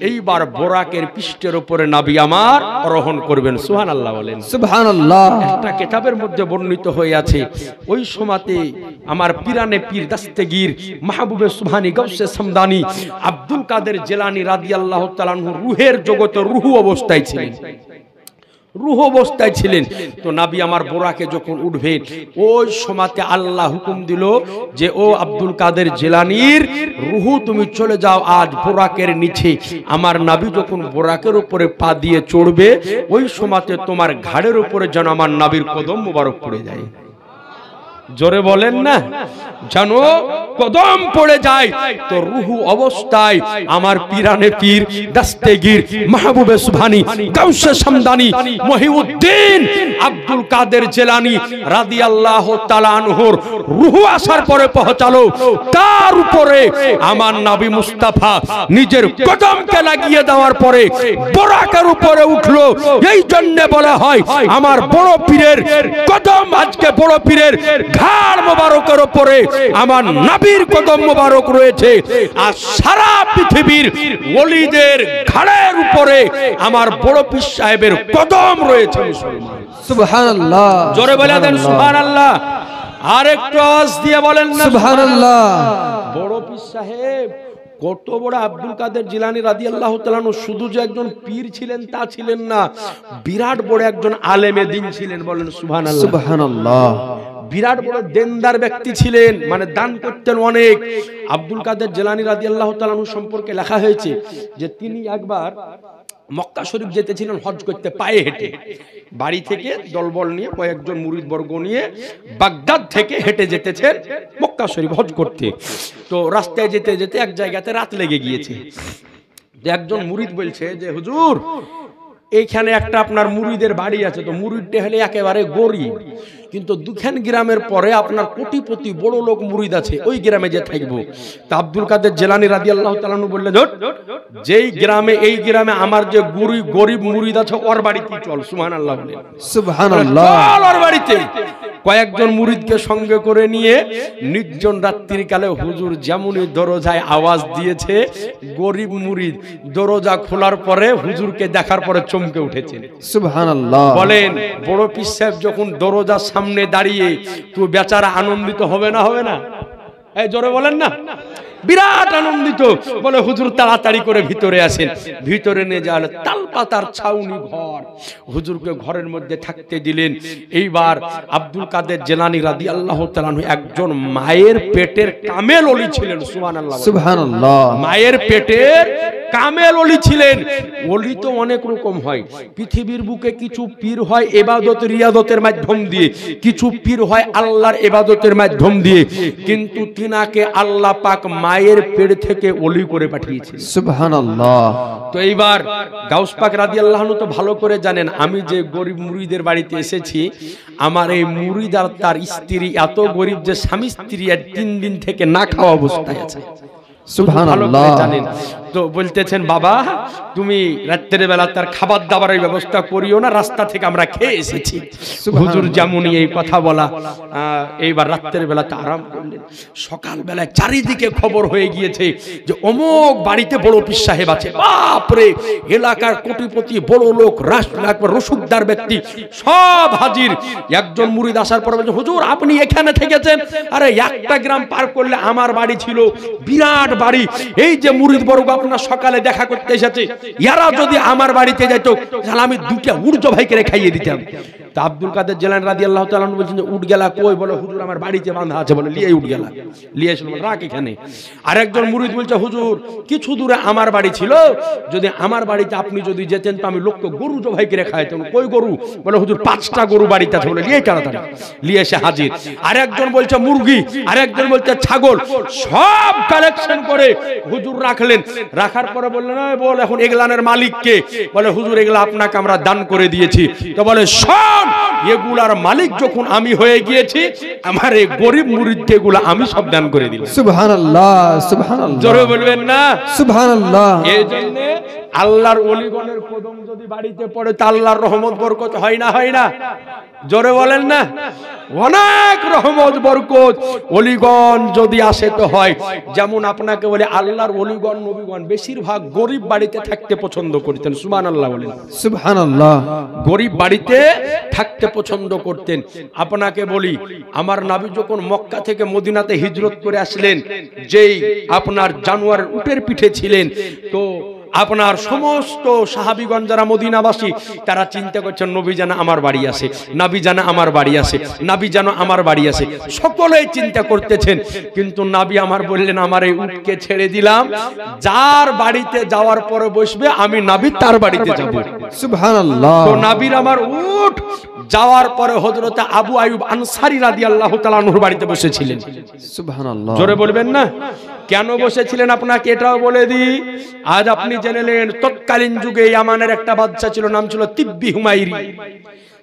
এইবার বোরাকের পৃষ্ঠের উপরে নবী আমার আরোহণ করবেন। সুবহানাল্লাহ বলেন। সুবহানাল্লাহ। একটা কিতাবের মধ্যে বর্ণিত হয়ে আছে, ওই সময়তে আমার পিরানে পীর দাস্তেগীর মাহবুবে সুবহানি গাউসে সামদানি আব্দুল কাদের জিলানী রাদিয়াল্লাহু তাআলা আনহু রূহের জগতে রূহ অবস্থায় ছিলেন, রূহ অবস্থায় ছিলেন। তো নবী আমার বোরাকে যখন উঠবেন ওই সময়তে আল্লাহ হুকুম দিল যে ও আব্দুল কাদের জিলানীর রূহ তুমি চলে যাও আজ বোরাকের নিচে। আমার নবী যখন বোরাকের উপরে পা দিয়ে চড়বে ওই সময়তে তোমার ঘাড়ের উপরে যেন আমার নবীর কদম মোবারক পড়ে যায়। জোরে বলেন না? জানো কদম পড়ে যায় তো রূহু অবস্থায় আমার পিরানে পীর দাস্তেগীর মাহবুবে সুবহানি গাউসে সামদানি মহিউদ্দিন আব্দুল কাদের জিলানী রাদিয়াল্লাহু তাআলা আনহুর রূহু আসার পরে পৌঁছালো, তার উপরে আমার নবী মুস্তাফা নিজের কদমকে লাগিয়ে দেওয়ার পরে বোরাকের উপরে উঠলো। এই জন্য বলা হয় আমার বড় পীরের কদম, আজকে বড় পীরের ঘাড় মোবারকের উপরে আমার নবীর কদম মোবারক রয়েছে, আর সারা পৃথিবীর ওলিদের ঘাড়ের উপরে আমার বড় পীর সাহেবের কদম রয়েছে। মুসলমান সুবহানাল্লাহ। জোরে বলে দেন সুবহানাল্লাহ। আরেকটু আওয়াজ দিয়ে বলেন না সুবহানাল্লাহ। বড় পীর সাহেব কত বড় আব্দুল কাদের জিলানী রাদিয়াল্লাহু তাআলা আনহু শুধু যে একজন পীর ছিলেন তা ছিলেন না, বিরাট বড় একজন আলেমে দ্বীন ছিলেন, বলেন সুবহানাল্লাহ। সুবহানাল্লাহ। বিরাট বড় দেনদার ব্যক্তি ছিলেন, মানে দান করতেন অনেক। আব্দুল কাদের জিলানী রাদিয়াল্লাহু তাআলা আনহু সম্পর্কে লেখা হয়েছে যে তিনি একবার মক্কা শরীফ যেতেছিলেন হজ করতে পায়ে হেঁটে, বাড়ি থেকে দলবল নিয়ে কয়েকজন মুরিদ বর্গ নিয়ে বাগদাদ থেকে হেঁটে যেতেছেন মক্কা শরীফ হজ করতে। তো রাস্তায় যেতে যেতে এক জায়গাতে রাত লেগে গিয়েছে। একজন মুরিদ বলছে যে হুজুর এইখানে একটা আপনার মুরিদের বাড়ি আছে, তো মুরিদটা হলে একেবারে গরিব, কিন্তু দুখান গ্রামের পরে আপনার কোটিপতি বড় লোক মুরিদ আছে, ওই গ্রামে যে থাকবো। তা আব্দুল কাদের জিলানী রাদিয়াল্লাহু তাআলা আনহু বললেন, যেই গ্রামে এই গ্রামে আমার যে গরিব মুরিদ আছে ওর বাড়িতে চল। সুবহানাল্লাহ বলেন। সুবহানাল্লাহ। চল ওর বাড়িতে। কয়েকজন মুরিদকে সঙ্গে করে নিয়ে নির্জন রাত্রির কালে হুজুর যেমনই দরজায় আওয়াজ দিয়েছে, গরিব মুরিদ দরজা খোলার পরে হুজুরকে দেখার পরে চমকে উঠেছেন। সুবহানাল্লাহ। বলেন বড় পীর সাহেব যখন দরজার সামনে দাঁড়িয়ে, তো বেচারা আনন্দিত হবে না? হবে না? এই জোরে বলেন না। বিরাট আনন্দিত। বলে হুজুর তাড়াতাড়ি করে ভিতরে আসেন। ভিতরে নিয়ে যাওয়া তাল পাতার ছাউনি ঘর, হুজুরকে ঘরের মধ্যে থাকতে দিলেন। এইবার আব্দুল কাদের জিলানী রাদিয়াল্লাহু তাআলা আনহু একজন মায়ের পেটের কামেল ওলি ছিলেন। সুবহানাল্লাহ সুবহানাল্লাহ। মায়ের পেটের কামেল ওলি ছিলেন। ওলি তো অনেক রকম হয়। পৃথিবীর বুকে কিছু পীর হয় ইবাদত রিয়াদতের মাধ্যম দিয়ে, কিছু পীর হয় আল্লাহর ইবাদতের মাধ্যম দিয়ে, কিন্তু তিনাকে আল্লাহ পাক মায়ের পেট থেকে ওলি করে পাঠিয়েছেন। সুবহানাল্লাহ। তো এইবার গাউস পাক রাদিয়াল্লাহু আনহু তো ভালো করে জানেন, আমি যে গরিব মুরিদের বাড়িতে এসেছি, আমার এই মুরিদ আর তার স্ত্রী এত গরিব যে স্বামী স্ত্রী আর 3 দিন থেকে না খাওয়া অবস্থায় আছে। সুবহানাল্লাহ। জানেন তো বলতেছেন, বাবা তুমি রাত্রের বেলা তার খাবার দাবারের ব্যবস্থা করিও না, রাস্তা থেকে আমরা খেয়ে এসেছি। হুজুর যেমনই এই কথা বলা, এইবার রাত্রের বেলাতে আরাম করলেন। সকাল বেলায় চারিদিকে খবর হয়ে গিয়েছে যে অমুক বাড়িতে বড় পীর সাহেব আছে। বাপরে, এলাকার কোটিপতি বড় লোক, রসুকদার ব্যক্তি সব হাজির। একজন মুরিদ আসার পর বলছে, হুজুর আপনি এখানে থেকেছেন? আরে একটা গ্রাম পার করলে আমার বাড়ি ছিল, বিরাট বাড়ি। এই যে মুরিদ বর্গ আপনার সকালে দেখা করতে এসেছে, ইয়ারা যদি আমার বাড়িতে যেত তাহলে আমি 2টা উট জবাই করে খাইয়ে দিতাম। তা আব্দুল কাদের জিলানী রাদিয়াল্লাহু তাআলা আনহু বলছেন যে উট গেলা কই? বলে হুজুর আমার বাড়িতে বাঁধা আছে। বলে লিয়ে উট গেলা, লিয়ে এসে রাখ এখানে। আরেকজন মুরিদ বলছে, হুজুর কিছু দূরে আমার বাড়ি ছিল, যদি আমার বাড়িতে আপনি যদি যেতেন তো আমি লোককে গরু জবাই করে খাইতাম। কই গরু? বলে হুজুর 5টা গরু বাড়িতে আছে। বলে লিয়ে তাড়াতাড়ি, লিয়ে এসে হাজির। আরেকজন বলছে মুরগি, আরেকজন বলছে ছাগল। সব কালেকশন করে হুজুর রাখলেন। রাখার পরে বললেন, বল এখন এগুলানের মালিক কে? বলে হুজুর এগুলা আপনাকে আমরা দান করে দিয়েছি। তো বলে সব এগুলার মালিক যখন আমি হয়ে গিয়েছি, আমার এই গরিব মুরিদকে এগুলা আমি সব দান করে দিলাম। সুবহানাল্লাহ। সুবহানাল্লাহ। জোরে বলবেন না? সুবহানাল্লাহ। এই জন্য আল্লাহর ওলিগণের কদম যদি বাড়িতে পড়ে তা আল্লাহর রহমত বরকত হয় না? হয় না? জোরে বলেন না। অনেক রহমত বরকত ওলিগণ যদি আসে তো হয়। যেমন আপনাকে বলে আল্লাহর ওলিগণ নবীগণ বেশিরভাগ গরিব বাড়িতে থাকতে পছন্দ করতেন। সুবহানাল্লাহ বলেন। সুবহানাল্লাহ। গরিব বাড়িতে থাকতে পছন্দ করতেন। আপনাকে বলি, আমার নবী যখন মক্কা থেকে মদিনাতে হিজরত করে আসলেন, যেই আপনার জানুয়ার উটের পিঠে ছিলেন, তো আপনার সমস্ত সাহাবীগণ যারা মদিনাবাসী তারা চিন্তা করছেন নবী যেন আমার বাড়ি আসে, নবী যেন আমার বাড়ি আসে, নবী যেন আমার বাড়ি আসে। সকলেই চিন্তা করতেছেন, কিন্তু নবী আমার বললেন, আমার এই উটকে ছেড়ে দিলাম, যার বাড়িতে যাওয়ার পরে বসবে আমি নবী তার বাড়িতে যাব। সুবহানাল্লাহ। তো নবীর আমার উট যাওয়ার পরে হযরত আবু আইয়ুব আনসারী রাদিয়াল্লাহু তাআলা আনহুর বাড়িতে বসেছিলেন। সুবহানাল্লাহ। জোরে বলবেন না। কেন বসেছিলেন আপনাকে এটাও বলে দিই। আজ আপনি জেনে নেন, তৎকালীন যুগে ইয়ামানের একটা বাদশা ছিল, নাম ছিল তিব্বি হুমায়রি।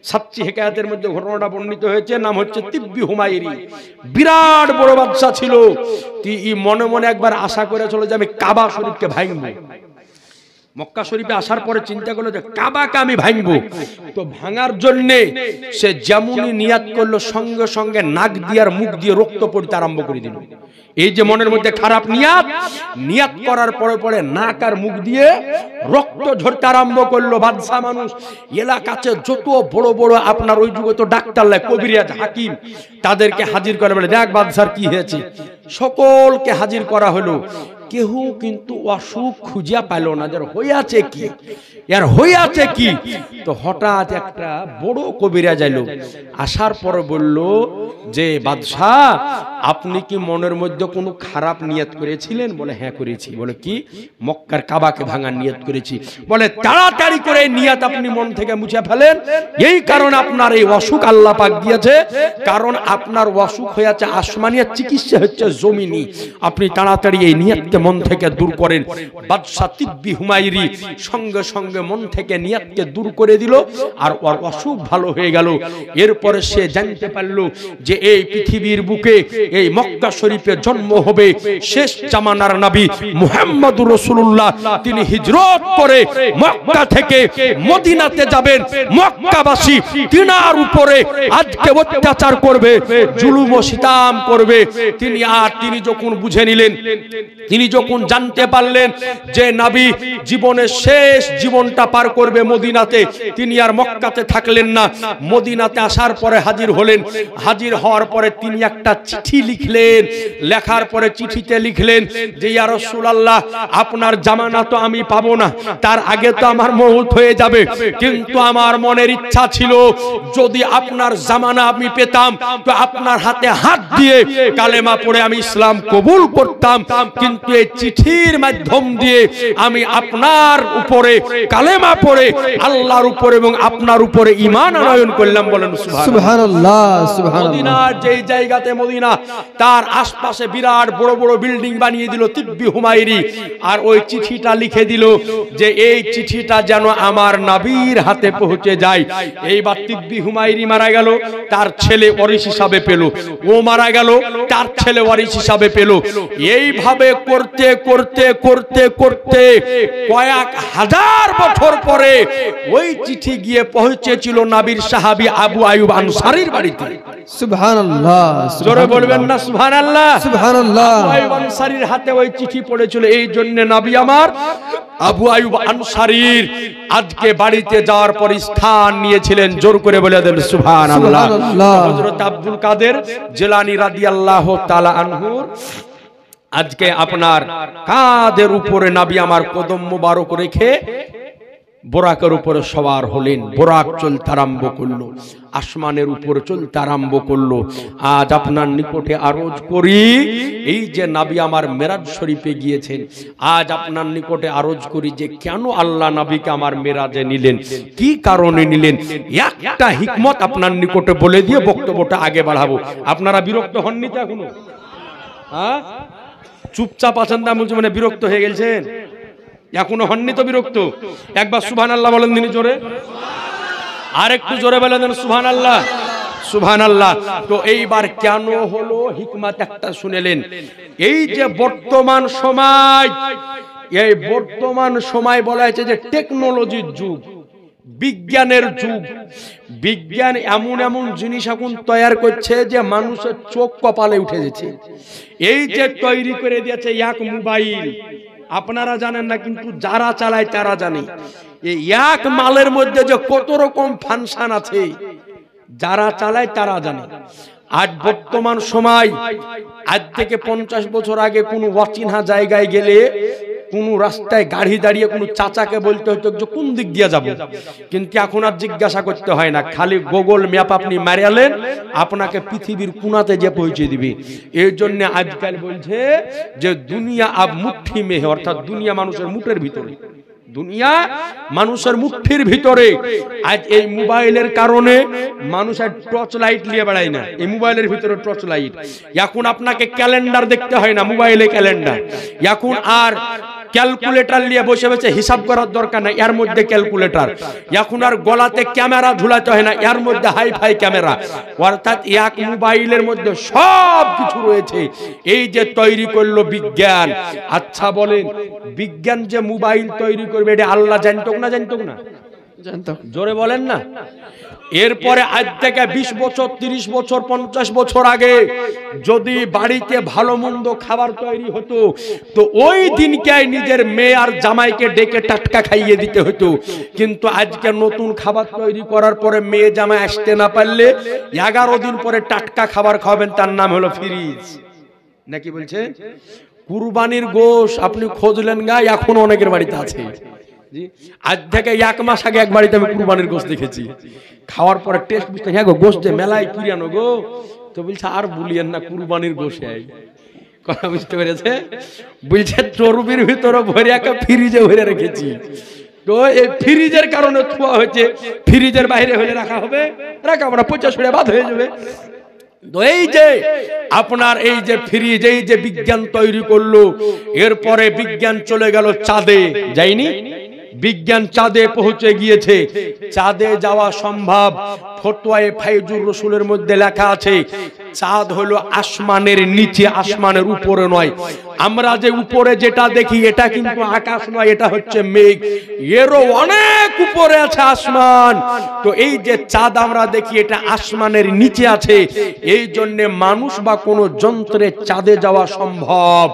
সাচ্চি হেকায়াতের মধ্যে ঘটনাটা বর্ণিত হয়েছে, নাম হচ্ছে তিব্বি হুমায়রি। বিরাট বড় বাদশা ছিল। মনে মনে একবার আশা করেছিল যে আমি কাবা শরীফকে ভাঙবো। মক্কা শরীফে আসার পরে চিন্তা করলো যে কাবাকে আমি ভাঙবো। তো ভাঙার জন্য সে যেমনই নিয়াত করলো, সঙ্গে সঙ্গে নাক দিয়ে আর মুখ দিয়ে রক্ত পড়তে আরম্ভ করে দিল। এই যে মনের মধ্যে খারাপ নিয়াত করার পরে পরে নাক আর মুখ দিয়ে রক্ত ঝরতে আরম্ভ করলো। বাদশা মানুষ, এলাকাতে যত বড় বড় আপনার ওই যুগে তো ডাক্তার লাগে, কবিরাজ, হাকিম, তাদেরকে হাজির করে বলে, দেখ বাদশার কি হয়েছে। সকলকে হাজির করা হলো, কেউ কিন্তু অসুখ খুঁজিয়া পাইল না, যার হইয়াছে কি, এর হইয়াছে কি। তো হঠাৎ একটা বড় কবিরাজ আইলো। আসার পরে বলল যে বাদশাহ, আপনি কি মনের মধ্যে কোনো খারাপ নিয়ত করেছিলেন? বলে হ্যাঁ করেছি। বলে কি? মক্কার কাবাকে ভাঙার নিয়ত করেছি। বলে তাড়াতাড়ি করে নিয়ত আপনি মন থেকে মুছে ফেলেন, এই কারণে আপনার এই অসুখ আল্লাহ পাক দিয়েছে, কারণ আপনার অসুখ হয়েছে আসমানি, চিকিৎসা হচ্ছে জমিনি। আপনি তাড়াতাড়ি এই নিয়তকে যাতে মন থেকে দূর করেন। বাদশা তিব্বি হুমায়রি সঙ্গে সঙ্গে মন থেকে নিয়াতকে দূর করে দিল, আর ওর অসুখ ভালো হয়ে গেল। এরপরে সে জানতে পারল যে এই পৃথিবীর বুকে এই মক্কা শরীফে জন্ম হবে শেষ জামানার নবী মুহাম্মদুর রাসূলুল্লাহ। তিনি হিজরত করে মক্কা থেকে মদিনাতে যাবেন। মক্কাবাসী তিনার উপরে আজকে অত্যাচার করবে, জুলুম ও সিতাম করবে। তিনি যখন বুঝে নিলেন, তিনি যখন জানতে পারলেন যে নবী জীবনের শেষ জীবনটা পার করবে মদিনাতে, তিনি আর মক্কাতে থাকলেন না। মদিনাতে আসার পরে হাজির হলেন। হাজির হওয়ার পরে তিনি একটা চিঠি লিখলেন। লেখার পরে চিঠিতে লিখলেন যে ইয়া রাসূলুল্লাহ, আপনার জামানা তো আমি পাবো না, তার আগে তো আমার মওত হয়ে যাবে, কিন্তু আমার মনের ইচ্ছা ছিল যদি আপনার জামানা আমি পেতাম তো আপনার হাতে হাত দিয়ে কালেমা পড়ে আমি ইসলাম কবুল করতাম। কিন্তু এই চিঠির মাধ্যম দিয়ে আমি আপনার উপরে কালেমা পড়ে আল্লাহর উপরে এবং আপনার উপরে ঈমান আনয়ন করলাম। বলেন সুবহানাল্লাহ, সুবহানাল্লাহ। মদিনার যেই জায়গাতে মদিনা, তার আশপাশে বিরাট বড় বড় বিল্ডিং বানিয়ে দিল তিব্বি হুমায়রি, আর ওই চিঠিটা লিখে দিল যে এই চিঠিটা যেন আমার নবীর হাতে পৌঁছে যায়। এইবার তিব্বি হুমায়রি মারা গেল, তার ছেলে ওয়ারিস হিসাবে পেল। ও মারা গেল, তার ছেলে ওয়ারিস হিসাবে পেল। এইভাবে করতে করতে করতে করতে কয়েক হাজার বছর পরে ওই চিঠি গিয়ে পৌঁছেছিল নবীর সাহাবী আবু আইয়ুব আনসারীর বাড়িতে। সুবহানাল্লাহ, জোরে বলবেন না সুবহানাল্লাহ। সুবহানাল্লাহ। আবু আইয়ুব আনসারীর হাতে ওই চিঠি পড়েছিল। এই জন্য নবী আমার আবু আইয়ুব আনসারীর আজকে বাড়িতে যাওয়ার পর স্থান নিয়েছিলেন। জোর করে বলে দেন সুবহানাল্লাহ। হযরত আব্দুল কাদের জিলানী রাদিয়াল্লাহু তাআলা আনহুর আজকে আপনার কাদের উপরে নবী আমার কদম মোবারক রেখে বোরাকের উপরে সওয়ার হলেন। বোরাক চলতে আরম্ভ করলো, আসমানের উপরে চলতে আরম্ভ করলো। আজ আপনার নিকটে আরজ করি, এই যে নবী আমার মেরাজ শরীফে গিয়েছেন, আজ আপনার নিকটে আরজ করি যে কেন আল্লাহ নবীকে আমার মেরাজে নিলেন, কি কারণে নিলেন। একটা হিকমত আপনার নিকটে বলে দিয়ে বক্তব্যটা আগে বাড়াবো। আপনারা বিরক্ত হননি তো এখনো? হ্যাঁ, চুপচাপ আছেন না, মানে বিরক্ত হয়ে গেছেন? এখনো হননি তো বিরক্ত? একবার সুবহানাল্লাহ বলেন দিন জোরে, আর একটু জোরে বলেন সুবহানাল্লাহ, সুবহানাল্লাহ। তো এইবার কেন হলো হিকমত একটা শুনেলেন। এই যে বর্তমান সময়, এই বর্তমান সময় বলা হয়েছে যে টেকনোলজির যুগ, বিজ্ঞানের যুগ। বিজ্ঞান এমন এমন জিনিস এখন তৈরি করছে যে মানুষের চোখ কপালে উঠে যাচ্ছে। এই যে তৈরি করে দিয়েছে এক মোবাইল, আপনারা জানেন না কিন্তু যারা চালায় তারা জানে। এই এক মালের মধ্যে যে কত রকম ফাংশন আছে, যারা চালায় তারা জানে। আজ বর্তমান সময়, আজ থেকে 50 বছর আগে কোন অচিনহা জায়গায় গেলে কোন রাস্তায় গাড়ি দাঁড়িয়ে কোন চাচাকে বলতে হতো যে কোন দিক দিয়ে যাব, কিন্তু এখন আর জিজ্ঞাসা করতে হয় না, খালি গুগল ম্যাপ আপনি মারিয়ালেন, আপনাকে পৃথিবীর কোনাতে যে পৌঁছে দিবে। এই জন্য আজকাল বলছে যে দুনিয়া আব মুঠি মে, অর্থাৎ দুনিয়া মানুষের মুঠের ভিতরে, দুনিয়া মানুষের মুঠির ভিতরে। আজ এই মোবাইলের কারণে মানুষ আর টর্চ লাইট নিয়ে বেড়ায় না, এই মোবাইলের ভিতরে টর্চ লাইট। এখন আপনাকে ক্যালেন্ডার দেখতে হয় না, মোবাইলে ক্যালেন্ডার। এখন আর ক্যালকুলেটর নিয়ে বসে বসে হিসাব করার দরকার নাই, এর মধ্যে ক্যালকুলেটর। এখন আর গলাতে ক্যামেরা ঝুলাতে হয় না, এর মধ্যে হাইফাই ক্যামেরা। অর্থাৎ এক মোবাইলের মধ্যে সব কিছু রয়েছে। এই যে তৈরি করলো বিজ্ঞান। আচ্ছা বলেন, বিজ্ঞান যে মোবাইল তৈরি করবে এটা আল্লাহ জানতো না? জানতো না? জোরে বলেন না। এরপরে আজ থেকে 20 বছর, 30 বছর, 50 বছর আগে যদি বাড়িতে ভালো মন্দ খাবার তৈরি হতো তো ওই দিনকে নিজের মেয়ে আর জামাইকে ডেকে টাটকা খাইয়ে দিতে হতো। কিন্তু আজকে নতুন খাবার তৈরি করার পরে মেয়ে জামাই আসতে না পারলে 11 দিন পরে টাটকা খাবার খাবেন, তার নাম হলো ফ্রিজ। নাকি বলছে? কুরবানির গোশ আপনি খোঁজলেন গা, এখন অনেকের বাড়িতে আছে। আজ থেকে 1 মাস আগে এক বাড়িতে আমি কুরবানির গোশ দেখেছি। খাওয়ার পরে টেস্ট বুঝতে, হ্যাঁ গো গোশ যে মেলায় পুরিয়ানো গো, তো বলছে আর বলিয়েন না, কুরবানির গোশ। কথা বুঝতে পেরেছে? বলছে চর্বির ভিতরে ভরে একটা ফ্রিজে ভরে রেখেছি। তো এই ফ্রিজের কারণে থোয়া হয়েছে, ফ্রিজের বাইরে হলে রাখা হবে, রাখা আমরা 50 বাদ হয়ে যাবে। তো এই যে আপনার এই যে ফ্রিজ, এই যে বিজ্ঞান তৈরি করলো, এরপরে বিজ্ঞান চলে গেল চাঁদে, যায়নি? বিজ্ঞান চাঁদে পৌঁছে গিয়েছে। চাঁদে যাওয়া সম্ভব। ফতোয়ায়ে ফাইজুর রসুলের মধ্যে লেখা আছে চাঁদ হলো আসমানের নিচে, আসমানের উপরে নয়। আমরা যে উপরে যেটা দেখি এটা কিন্তু আকাশ নয়, এটা হচ্ছে মেঘ। এরও অনেক উপরে আছে আসমান। তো এই যে চাঁদ আমরা দেখি এটা আসমানের নিচে আছে, এই জন্য মানুষ বা কোনো যন্ত্রে চাঁদে যাওয়া সম্ভব।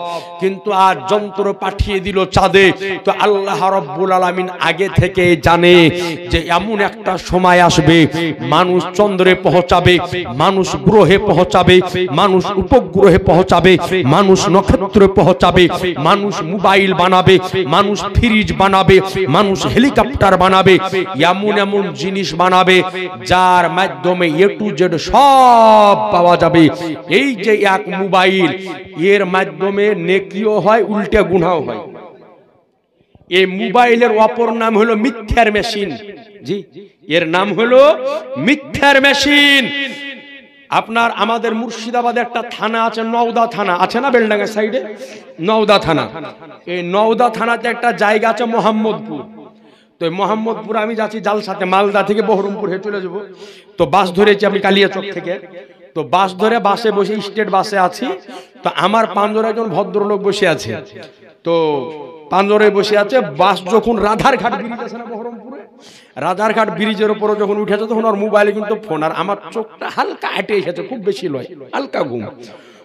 কিন্তু আর যন্ত্র পাঠিয়ে দিল চাঁদে। তো আল্লাহ রাব্বুল আলামিন আগে থেকে জানে যে এমন একটা সময় আসবে মানুষ চন্দ্রে পৌঁছাবে, মানুষ গ্রহে পৌঁছাবে, মানুষ উপগ্রহে পৌঁছাবে, মানুষ নক্ষত্রে পৌঁছাবে, মানুষ মোবাইল বানাবে, মানুষ ফ্রিজ বানাবে, মানুষ হেলিকপ্টার বানাবে, এমন এমন জিনিস বানাবে যার মাধ্যমে এ টু জেড সব পাওয়া যাবে। এই যে এক মোবাইল, এর মাধ্যমে নেকিও হয়, উল্টে গুনাহও হয়। এই মোবাইলের অপর নাম হলো মিথ্যার মেশিন। জি, এর নাম হলো মিথ্যার মেশিন। আপনার আমাদের মুর্শিদাবাদে একটা থানা আছে, নওদা থানা আছে না, বেলডাঙ্গা সাইডে নওদা থানা। এই নওদা থানাতে একটা জায়গা আছে মোহাম্মদপুর। তো মোহাম্মদপুর আমি যাচ্ছি জালসাতে, মালদা থেকে বহরমপুর হয়ে চলে যাবো। তো বাস ধরেছি আমি কালিয়াচক থেকে। তো বাস ধরে বাসে বসে, স্টেট বাসে আছি। তো আমার পাঁচজন একজন ভদ্রলোক বসে আছে। তো পাঁচজনে বসে আছে। বাস যখন রাধারঘাট ব্রিজ আছে না বহরমপুরে, রাধারঘাট ব্রিজের উপরে যখন উঠেছে তখন ওর মোবাইলে কিন্তু ফোন, আর আমার চোখটা হালকা আটে এসেছে, খুব বেশি লয়, হালকা ঘুম।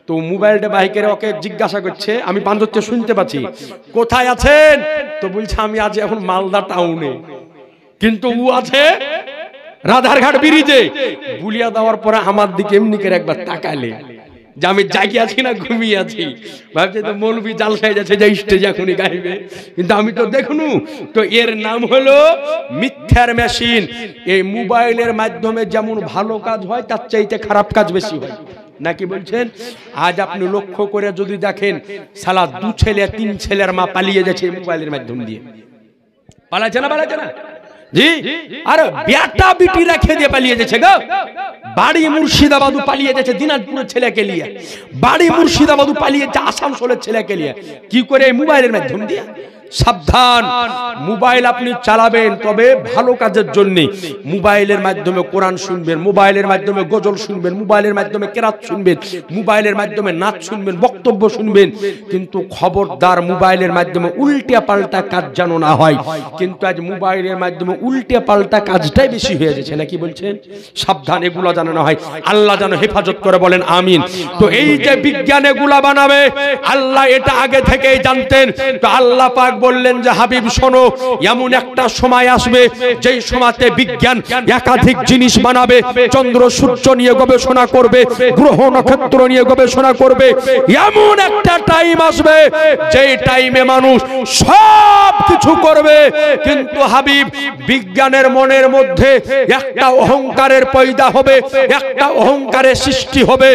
তো মোবাইলটা বাইকের ওকে জিজ্ঞাসা করছে, আমি পাঁচজনকে শুনতে পাচ্ছি, কোথায় আছেন? তো বলছে আমি আছি এখন মালদা টাউনে, কিন্তু ও আছে রাধারঘাট ব্রিজে। বুলিয়া দেওয়ার পরে আমার দিকে এমনি করে একবার তাকালে যে আমি জাগিয়ে আছি না ঘুমিয়ে আছি। ভাবছে তো মৌলবি জালসায় যাচ্ছে, যে স্টেজ এখনই গাইবে, কিন্তু আমি তো দেখুন। তো এর নাম হলো মিথ্যার মেশিন। এই মোবাইলের মাধ্যমে যেমন ভালো কাজ হয়, তার চাইতে খারাপ কাজ বেশি হয়, নাকি বলছেন? আজ আপনি লক্ষ্য করে যদি দেখেন, সালা 2 ছেলে 3 ছেলের মা পালিয়ে যাচ্ছে মোবাইলের মাধ্যম দিয়ে। পালাচ্ছে না, পালাচ্ছে না? জি, আরে বেটা বিটি রেখে দিয়ে পালিয়ে যাচ্ছে গো। বাড়ি মুর্শিদাবাদ পালিয়ে যাচ্ছে দিনাজপুরের ছেলেকে নিয়ে, বাড়ি মুর্শিদাবাদ পালিয়ে যাচ্ছে আসানসোলের ছেলেকে নিয়ে। কি করে? মোবাইলের মাধ্যম দিয়ে। সাবধান, মোবাইল আপনি চালাবেন তবে ভালো কাজের জন্য। মোবাইলের মাধ্যমে কোরআন শুনবেন, মোবাইলের মাধ্যমে গজল শুনবেন, মোবাইলের মাধ্যমে কেরাত শুনবেন, মোবাইলের মাধ্যমে নাচ শুনবেন, বক্তব্য শুনবেন। কিন্তু খবরদার মোবাইলের মাধ্যমে উল্টে পাল্টা কাজ যেন না হয়। কিন্তু আজ মোবাইলের মাধ্যমে উল্টে পাল্টা কাজটাই বেশি হয়ে যাচ্ছে, নাকি বলছেন? সাবধান, এগুলো যেন না হয়। আল্লাহ যেন হেফাজত করে, বলেন আমিন। তো এই যে বিজ্ঞান এগুলা বানাবে, আল্লাহ এটা আগে থেকেই জানতেন। তো আল্লাহ পাক বললেন যে হাবিব শোনো, এমন একটা সময় আসবে যেই সময়তে বিজ্ঞান একাধিক জিনিস বানাবে, চন্দ্র সূর্য নিয়ে গবেষণা করবে, গ্রহ নক্ষত্র নিয়ে গবেষণা করবে। এমন একটা টাইম আসবে যেই টাইমে মানুষ সব কিছু করবে, কিন্তু হাবিব বিজ্ঞানের মনের মধ্যে একটা অহংকারের পয়দা হবে, একটা অহংকারের সৃষ্টি হবে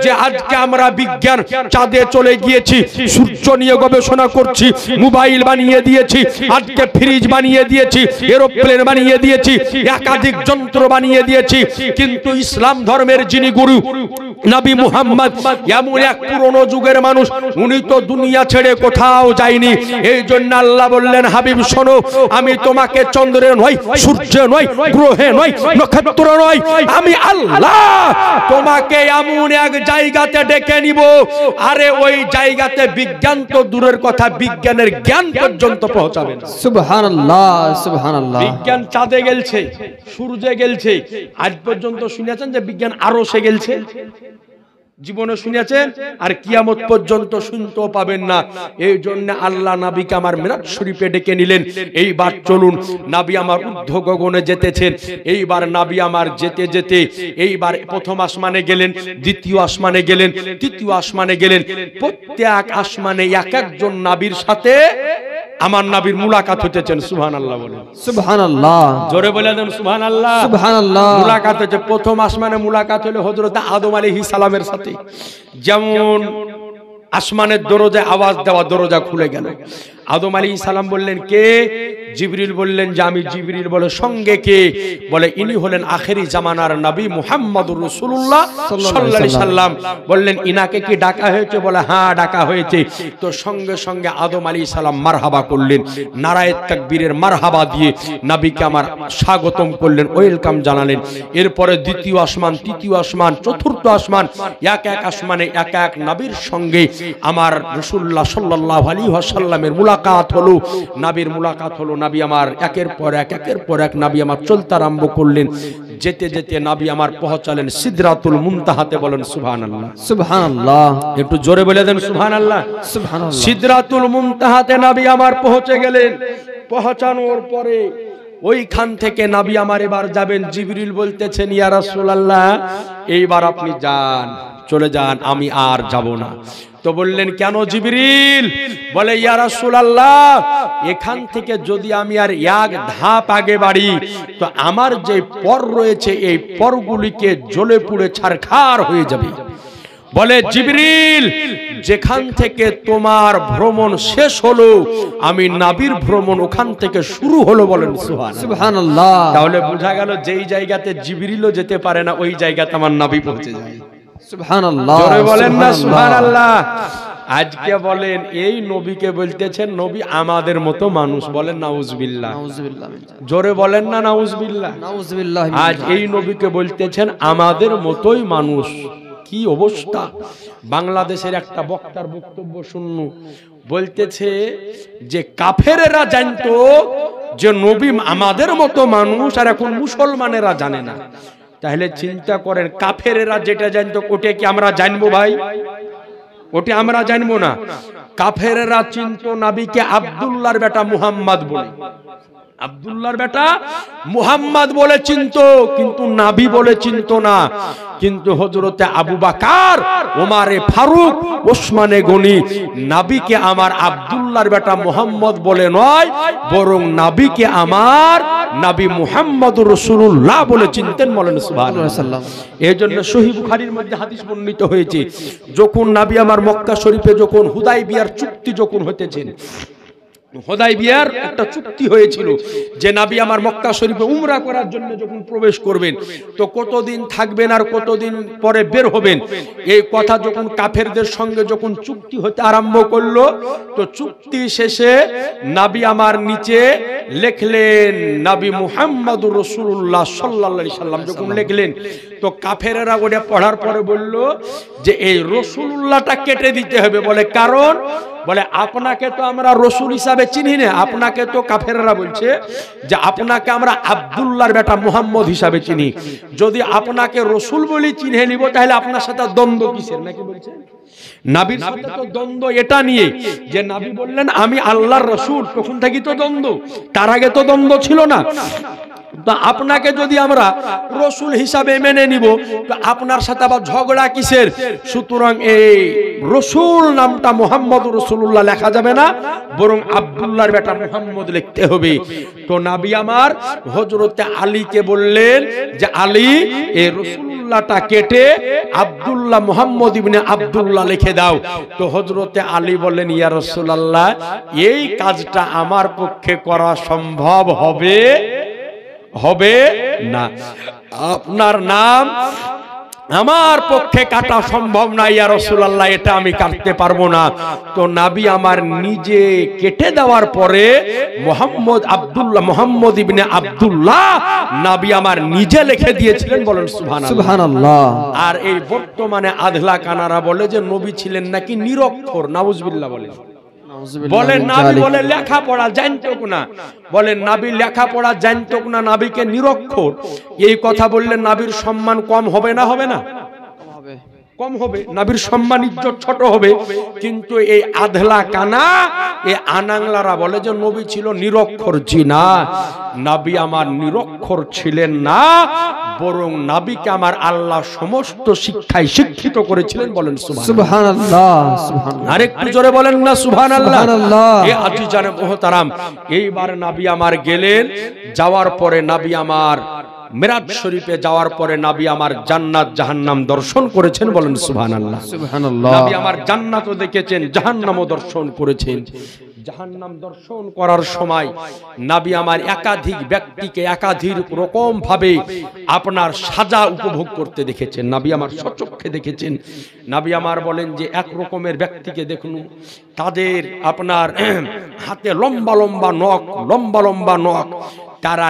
যে আজকে আমরা বিজ্ঞান চাঁদে চলে গিয়েছি, সূর্য নিয়ে গবেষণা করছি, মোবাইল বানিয়ে দিয়েছি, আজকে ফ্রিজ বানিয়ে দিয়েছি, এরোপ্লেন বানিয়ে দিয়েছি, একাধিক যন্ত্র বানিয়ে দিয়েছি। কিন্তু ইসলাম ধর্মের যিনি গুরু নবী মুহাম্মদ, এমন এক পুরনো যুগের মানুষ, উনি তো দুনিয়া ছেড়ে কোথাও যায়নি। এই জন্য আল্লাহ বললেন হাবিব শোনো, আমি তোমাকে চন্দ্রে নয়, সূর্যে নয়, গ্রহে নয়, নক্ষত্র নয়, আমি আল্লাহ তোমাকে এমন এক জায়গাতে ডেকে নিব, আরে ওই জায়গাতে বিজ্ঞান তো দূরের কথা, বিজ্ঞানের জ্ঞান পর্যন্ত পৌঁছাবে না। সুবহানাল্লাহ, সুবহানাল্লাহ। বিজ্ঞান চাঁদে গেলছে, সূর্যে গেলছে, আজ পর্যন্ত শুনেছেন যে বিজ্ঞান আরশে গেলছে? জীবনে শুনেছেন? আর কিয়ামত পর্যন্ত শুনতেও পাবেন না। এই জন্য আল্লাহ নবীকে আমার মিরাজ শরীফে ডেকে নিলেন, এইবার চলুন। নবী আমার ঊর্ধ্ব গগনে যেতেছেন, এইবার নবী আমার যেতে যেতে এইবার প্রথম আসমানে গেলেন, দ্বিতীয় আসমানে গেলেন, তৃতীয় আসমানে গেলেন। প্রত্যেক আসমানে এক একজন নবীর সাথে আমার নবীর মুলাকাত হতেছেন। সুবহানাল্লাহ বলেন, সুবহানাল্লাহ। জোরে বলে দেন সুবহানাল্লাহ, সুবহানাল্লাহ। মুলাকাত হচ্ছে, প্রথম আসমানে মুলাকাত হলো হযরত আদম আলাইহিস সালামের সাথে। যেমন আসমানের দরজায় আওয়াজ দেওয়া, দরজা খুলে গেল। আদম আলাইহিস সালাম বললেন কে? জিবরিল বললেন যে আমি জিবরিল। বলে সঙ্গে কে? বলে ইনি হলেন আখেরি জামানার নবী মুহাম্মদুর রাসূলুল্লাহ সাল্লাল্লাহু আলাইহি সাল্লাম। বললেন ইনাকে কি ডাকা হয়েছে? বলে হ্যাঁ ডাকা হয়েছে। তো সঙ্গে সঙ্গে আদম আলাইহিস সালাম মারহাবা করলেন, নারায়ে তাকবীরের মারহাবা দিয়ে নবীকে আমার স্বাগতম করলেন, ওয়েলকাম জানালেন। এরপরে দ্বিতীয় আসমান, তৃতীয় আসমান, চতুর্থ আসমান, এক এক আসমানে এক এক নবীর সঙ্গে আমার রাসূলুল্লাহ সাল্লাল্লাহু আলাইহি ওয়াসাল্লামের মুলাকাত হলো। নবীর মুলাকাত হলো। নবী আমার একের পর এক নবী আমার চলতে আরম্ভ করলেন। যেতে যেতে নবী আমার পৌঁছালেন সিদরাতুল মুনতাহাতে। বলেন সুবহানাল্লাহ। সুবহানাল্লাহ। একটু জোরে বলে দেন সুবহানাল্লাহ। সুবহানাল্লাহ। সিদরাতুল মুনতাহাতে নবী আমার পৌঁছে গেলেন। পৌঁছানোর পরে ওইখান থেকে নবী আমার এবার যাবেন। জিবরিল বলতেছেন ইয়া রাসূলুল্লাহ এইবার আপনি যান, চলে যান, আমি আর যাব না। তো বললেন কেন জিবরিল? বলে ইয়া রাসূলুল্লাহ এখান থেকে যদি আমি আর এক ধাপ আগে বাড়ি তো আমার যে পর রয়েছে এই পরগুলিকে জ্বলে পুড়ে ছারখার হয়ে যাবে। বলে জিবরিল যেখান থেকে তোমার ভ্রমণ শেষ হলো আমি নবীর ভ্রমণ ওখান থেকে শুরু হলো। বলেন সুবহানাল্লাহ। তাহলে বোঝা গেল যেই জায়গাতে জিবরিলও যেতে পারে না ওই জায়গাতে আমার নবী পৌঁছে যায়। সুবহানাল্লাহ। জোরে বলেন না সুবহানাল্লাহ। আজকে বলেন এই নবীকে বলতেছেন নবী আমাদের মতো মানুষ। বলেন নাউজুবিল্লাহ। নাউজুবিল্লাহ। জোরে বলেন না নাউজুবিল্লাহ। নাউজুবিল্লাহ। আজ এই নবীকে বলতেছেন আমাদের মতোই মানুষ। কি অবস্থা! বাংলাদেশের একটা বক্তার বক্তব্য শুনল, বলতেছে যে কাফেরেরা জানতো যে নবী আমাদের মতো মানুষ আর এখন মুসলমানেরা জানে না। তাহলে চিন্তা করেন কাফেরেরা যেটা জানতো ওটা কি আমরা জানবো ভাই? ওটা আমরা জানবো না। কাফেরেরা চিনতো নবীকে আব্দুল্লাহর বেটা মুহাম্মদ বলে, আব্দুল্লাহর বেটা মুহাম্মদ বলে চিনতো, কিন্তু নবী বলে চিনতো না। কিন্তু হযরতে আবু বকর, ওমরে ফারুক, ওসমানে গনি নবীকে আমার আব্দুল্লাহর বেটা মুহাম্মদ বলে নয়, বরং নবীকে আমার নবী মুহাম্মদুর রাসূলুল্লাহ বলে চিনতেন। বলেন সুবহানাল্লাহ। এজন্য সহিহ বুখারীর মধ্যে হাদিস বর্ণিত হয়েছে, যখন নবী আমার মক্কা শরীফে যখন হুদায়বিয়ার চুক্তি যখন হতেছেন, হুদায়বিয়ার একটা চুক্তি হয়েছিল যে নবী আমার মক্কা শরীফে উমরা করার জন্য যখন প্রবেশ করবেন তো কতদিন থাকবেন আর কতদিন পরে বের হবেন, এই কথা যখন কাফেরদের সঙ্গে যখন চুক্তি হতে আরম্ভ করলো তো চুক্তি শেষে নবী আমার নিচে লিখলেন নবী মুহাম্মদুর রাসূলুল্লাহ সাল্লাল্লাহু আলাইহি সাল্লাম যখন লিখলেন তো কাফেরেরা ওটা পড়ার পরে বলল যে এই রাসূলুল্লাহটা কেটে দিতে হবে। বলে কারণ? বলে আপনাকে তো আমরা রসুল হিসাবে চিনি না, আপনাকে তো কাফেররা বলছে যে আপনাকে আমরা আব্দুল্লাহর বেটা মুহাম্মদ হিসাবে চিনি, যদি আপনাকে রসুল বলি চিনে নিব তাহলে আপনার সাথে দ্বন্দ্ব কিসের? নাকি বলছে নবীর সাথে তো দ্বন্দ্ব এটা নিয়ে যে নবী বললেন আমি আল্লাহর রসুল, তখন থেকে তো দ্বন্দ্ব, তার আগে তো দ্বন্দ্ব ছিল না। তো আপনাকে যদি আমরা রসুল হিসাবে মেনে নিব তো আপনার সাথে আবার ঝগড়া কিসের? সুতরাং এই রসুল নামটা মুহাম্মদুর রাসূলুল্লাহ লেখা যাবে না, বরং আব্দুল্লাহর বেটা মুহাম্মদ লিখতে হবে। তো নবী আমার হযরতে আলীকে বললেন যে আলী এই রাসূলুল্লাহটা কেটে আব্দুল্লাহ মুহাম্মদ ইবনে আব্দুল্লাহ লিখে দাও। তো হযরতে আলী বললেন ইয়া রাসূলুল্লাহ এই কাজটা আমার পক্ষে করা সম্ভব হবে না, আপনার নাম আমার পক্ষে কাটা সম্ভব না ইয়া রাসূলুল্লাহ, এটা আমি কাটতে পারবো না। তো নবী আমার নিজে কেটে দেওয়ার পরে মুহাম্মদ ইবনে আব্দুল্লাহ নবী আমার নিজে লিখে দিয়েছিলেন। বলেন সুবহানাল্লাহ। আর এই বর্তমানে আধলা কানারা বলে যে নবী ছিলেন নাকি নিরক্ষর। নাউজুবিল্লাহ। বলেন নবী বলে লেখাপড়া জানতো না, বলেন নবী লেখাপড়া জানতো না, নবীকে নিরক্ষর। এই কথা বললে নবীর সম্মান কম হবে না? হবে না? কম হবে, নবীর সম্মান ইজ্জত ছোট হবে। কিন্তু এই আধলা কানা এই আনাংলারা বলে যে নবী ছিল নিরক্ষর। জি না, নবী আমার নিরক্ষর ছিলেন না, বরং নবীকে আমার আল্লাহ সমস্ত শিক্ষায় শিক্ষিত করেছিলেন। বলেন সুবহানাল্লাহ। আরেকটু জোরে বলেন না সুবহানাল্লাহ। এই আজিজানে মুহতারাম এইবার নবী আমার গেলেন, যাওয়ার পরে নবী আমার মিরাজ শরীফে যাওয়ার পরে নবী আমার জান্নাত জাহান্নাম দর্শন করেছেন। বলেন সুবহানাল্লাহ। নবী আমার জান্নাতও দেখেছেন, জাহান্নামও দর্শন করেছেন। জাহান্নাম দর্শন করার সময় নবী আমার একাধিক ব্যক্তিকে একাধিক রকম ভাবে আপনার সাজা উপভোগ করতে দেখেছেন। নবী আমার সচক্ষে দেখেছেন। নবী আমার বলেন যে এক রকমের ব্যক্তিকে দেখুন, তাদের আপনার হাতে লম্বা লম্বা নখ, তারা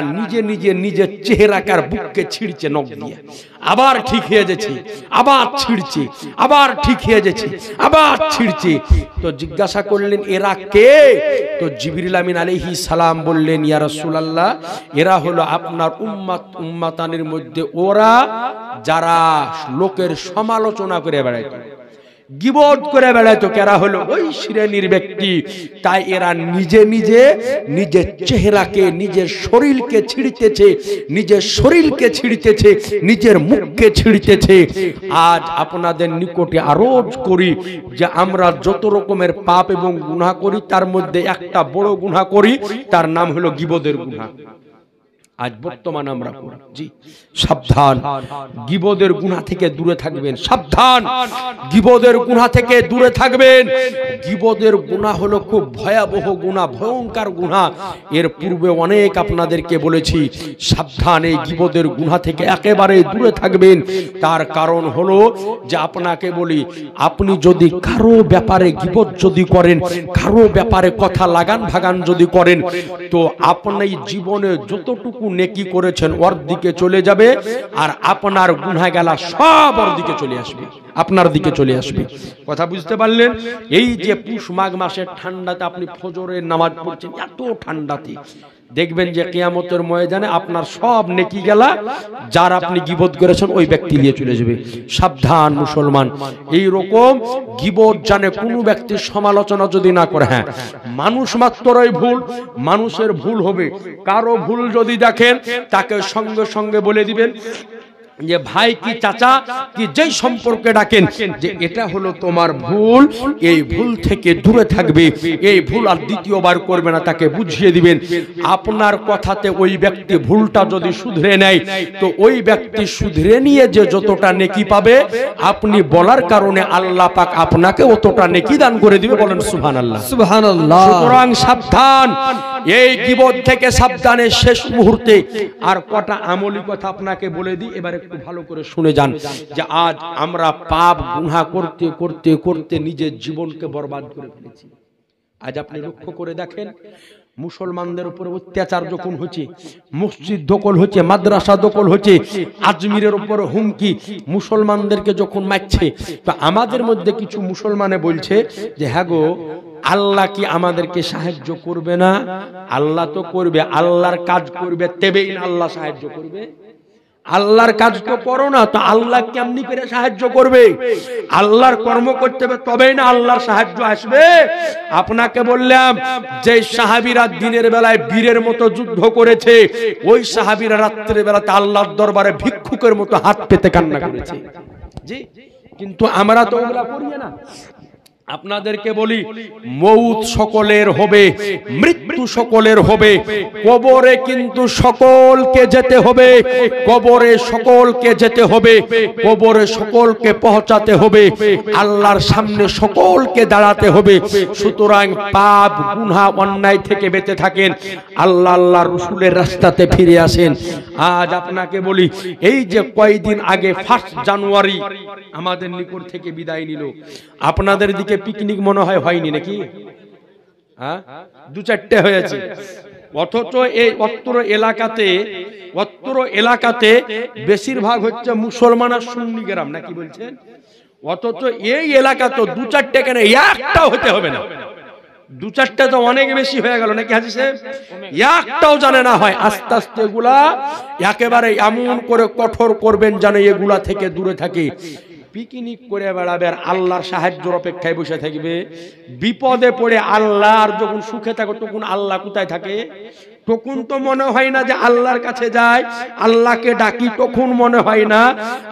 নিজের চেহারাকার বুককে ছিঁড়ছে নখ দিয়ে, আবার ঠিক হয়ে যাচ্ছে, আবার ছিঁড়ছে, আবার ঠিক হয়ে যাচ্ছে, আবার ছিঁড়ছে। তো জিজ্ঞাসা করলেন এরা কে? তো জিবরিল আমিন আলাইহিস সালাম বললেন, ইয়া রাসূলুল্লাহ, এরা হলো আপনার উম্মাতানের মধ্যে ওরা যারা লোকের সমালোচনা করে বেড়াইতো, গীবত করে বেড়াইতো, কেরা হলো ওই শ্রেণীর ব্যক্তি। তাই এরা নিজের চেহারাকে, নিজের শরীরকে ছিঁড়তেছে, নিজের মুখকে ছিঁড়তেছে। আজ আপনাদের নিকটে আরজ করি যে আমরা যত রকমের পাপ এবং গুনাহ করি তার মধ্যে একটা বড় গুনাহ করি, তার নাম হলো গীবতের গুনাহ। আজ বর্তমান আমরা জি সাবধান, গীবতের গুনাহ থেকে দূরে থাকবেন। সাবধান, গীবতের গুনাহ থেকে দূরে থাকবেন। গীবতের গুনাহ হলো খুব ভয়াবহ গুনাহ, ভয়ঙ্কর গুনাহ। এর পূর্বে অনেক আপনাদেরকে বলেছি, সাবধান, এই গীবতের গুনাহ থেকে একেবারে দূরে থাকবেন। তার কারণ হলো যে আপনাকে বলি, আপনি যদি কারো ব্যাপারে গীবত যদি করেন, কারো ব্যাপারে কথা লাগান ভাগান যদি করেন, তো আপনি জীবনে যতটুকু নেকি করেছেন ওর দিকে চলে যাবে, আর আপনার গুনাহগালা সব ওর দিকে চলে আসবে, আপনার দিকে চলে আসবে। কথা বুঝতে পারলেন? এই যে পুষ মাঘ মাসের ঠান্ডাতে আপনি ফজরের নামাজ পড়ছেন, এত ঠান্ডাতে দেখবেন যে কিয়ামতের ময়দানে আপনার সব নেকি গেলা যার আপনি গীবত করেছেন ওই ব্যক্তি নিয়ে চলে যাবে। সাবধান মুসলমান, এই রকম গীবত জানে কোনো ব্যক্তির সমালোচনা যদি না করে। হ্যাঁ, মানুষ মাত্রই ভুল, মানুষের ভুল হবে। কারো ভুল যদি দেখেন তাকে সঙ্গে সঙ্গে বলে দিবেন যে ভাই কি চাচা কি যেই সম্পর্কে ডাকেন যে এটা হলো তোমার ভুল, এই ভুল থেকে দূরে থাকবে, এই ভুল আর দ্বিতীয়বার করবে না, তাকে বুঝিয়ে দিবেন। আপনার কথাতে ওই ব্যক্তি ভুলটা যদি শুধরে নেয়, তো ওই ব্যক্তি শুধরে নিয়ে যে যতটা নেকি পাবে, আপনি বলার কারণে আল্লাহ পাক আপনাকে অতটা নেকি দান করে দিবে। বলেন সুবহানাল্লাহ, সুবহানাল্লাহ। সুতরাং সাবধান, এই গীবত থেকে সাবধানের শেষ মুহূর্তে আর কটা আমলি কথা আপনাকে বলে দিই, এবার একটু ভালো করে শুনে যান। যে আজ আমরা পাপ গুনাহ করতে করতে করতে নিজের জীবনকে বরবাদ করে ফেলেছি। আজ আপনি লক্ষ্য করে দেখেন, মুসলমানদের উপরে অত্যাচার যখন হচ্ছে, মসজিদ দখল হচ্ছে, মাদ্রাসা দখল হচ্ছে, আজমিরের উপরে হুমকি, মুসলমানদেরকে যখন মারছে, তো আমাদের মধ্যে কিছু মুসলমানে বলছে যে হ্যাঁ গো, আল্লাহ কি আমাদেরকে সাহায্য করবে না? আল্লাহ তো করবে, আল্লাহর কাজ করবে তবেই না আল্লাহ সাহায্য করবে। আল্লাহর কাজ তো করো না, তো আল্লাহ কেমনি করে সাহায্য করবে? আল্লাহর কর্ম করতে হবে তবেই না আল্লাহর সাহায্য আসবে। আপনাকে বললাম যে সাহাবীরা দিনের বেলায় বীরের মতো যুদ্ধ করেছে, ওই সাহাবীরা রাত্রের বেলাতে আল্লাহর দরবারে ভিক্ষুকের মতো হাত পেতে কান্না করেছে। জি, কিন্তু আমরা তো ওগুলা করি না। আপনাদেরকে বলি, মৌত সকলের হবে, মৃত্যু সকলের হবে, কবরে কিন্তু সকলকে যেতে হবে, কবরে সকলকে যেতে হবে, কবরে সকলকে পৌঁছাতে হবে, আল্লাহর সামনে সকলকে দাঁড়াতে হবে। সুতরাং পাপ গুনাহ অন্যায় থেকে বেঁচে থাকেন, আল্লাহ আল্লাহ রাসূলের রাস্তাতে ফিরে আসেন। আজ আপনাকে বলি, এই যে কয়েকদিন আগে 1 জানুয়ারি আমাদের নিকট থেকে বিদায় নিল, আপনাদের দিকে পিকনিক মনে হয় হয়নি নাকি? হ্যাঁ, 2-4টে হয়েছে। অথচ এই অত্র এলাকাতে বেশিরভাগ হচ্ছে মুসলমান আর সুন্নি গ্রাম, নাকি বলছেন? অথচ এই এলাকা তো 2-4টে কেন, একটাও হতে হবে না। 2-4টে তো অনেক বেশি হয়ে গেল নাকি হাজী সাহেব? একটাও জানে না হয়। আস্তে আস্তে এগুলা একেবারে এমন করে কঠোর করবেন যেন এগুলা থেকে দূরে থাকে। পিকনিক করে বেড়াবে আর আল্লাহর সাহায্যের অপেক্ষায় বসে থাকবে। বিপদে পড়ে আল্লাহ, আর যখন সুখে থাকো তখন আল্লাহ কোথায় থাকে? তখন তো মনে হয় না যে আল্লাহর কাছে যায়, আল্লাহকে ডাকি, তখন মনে হয় না।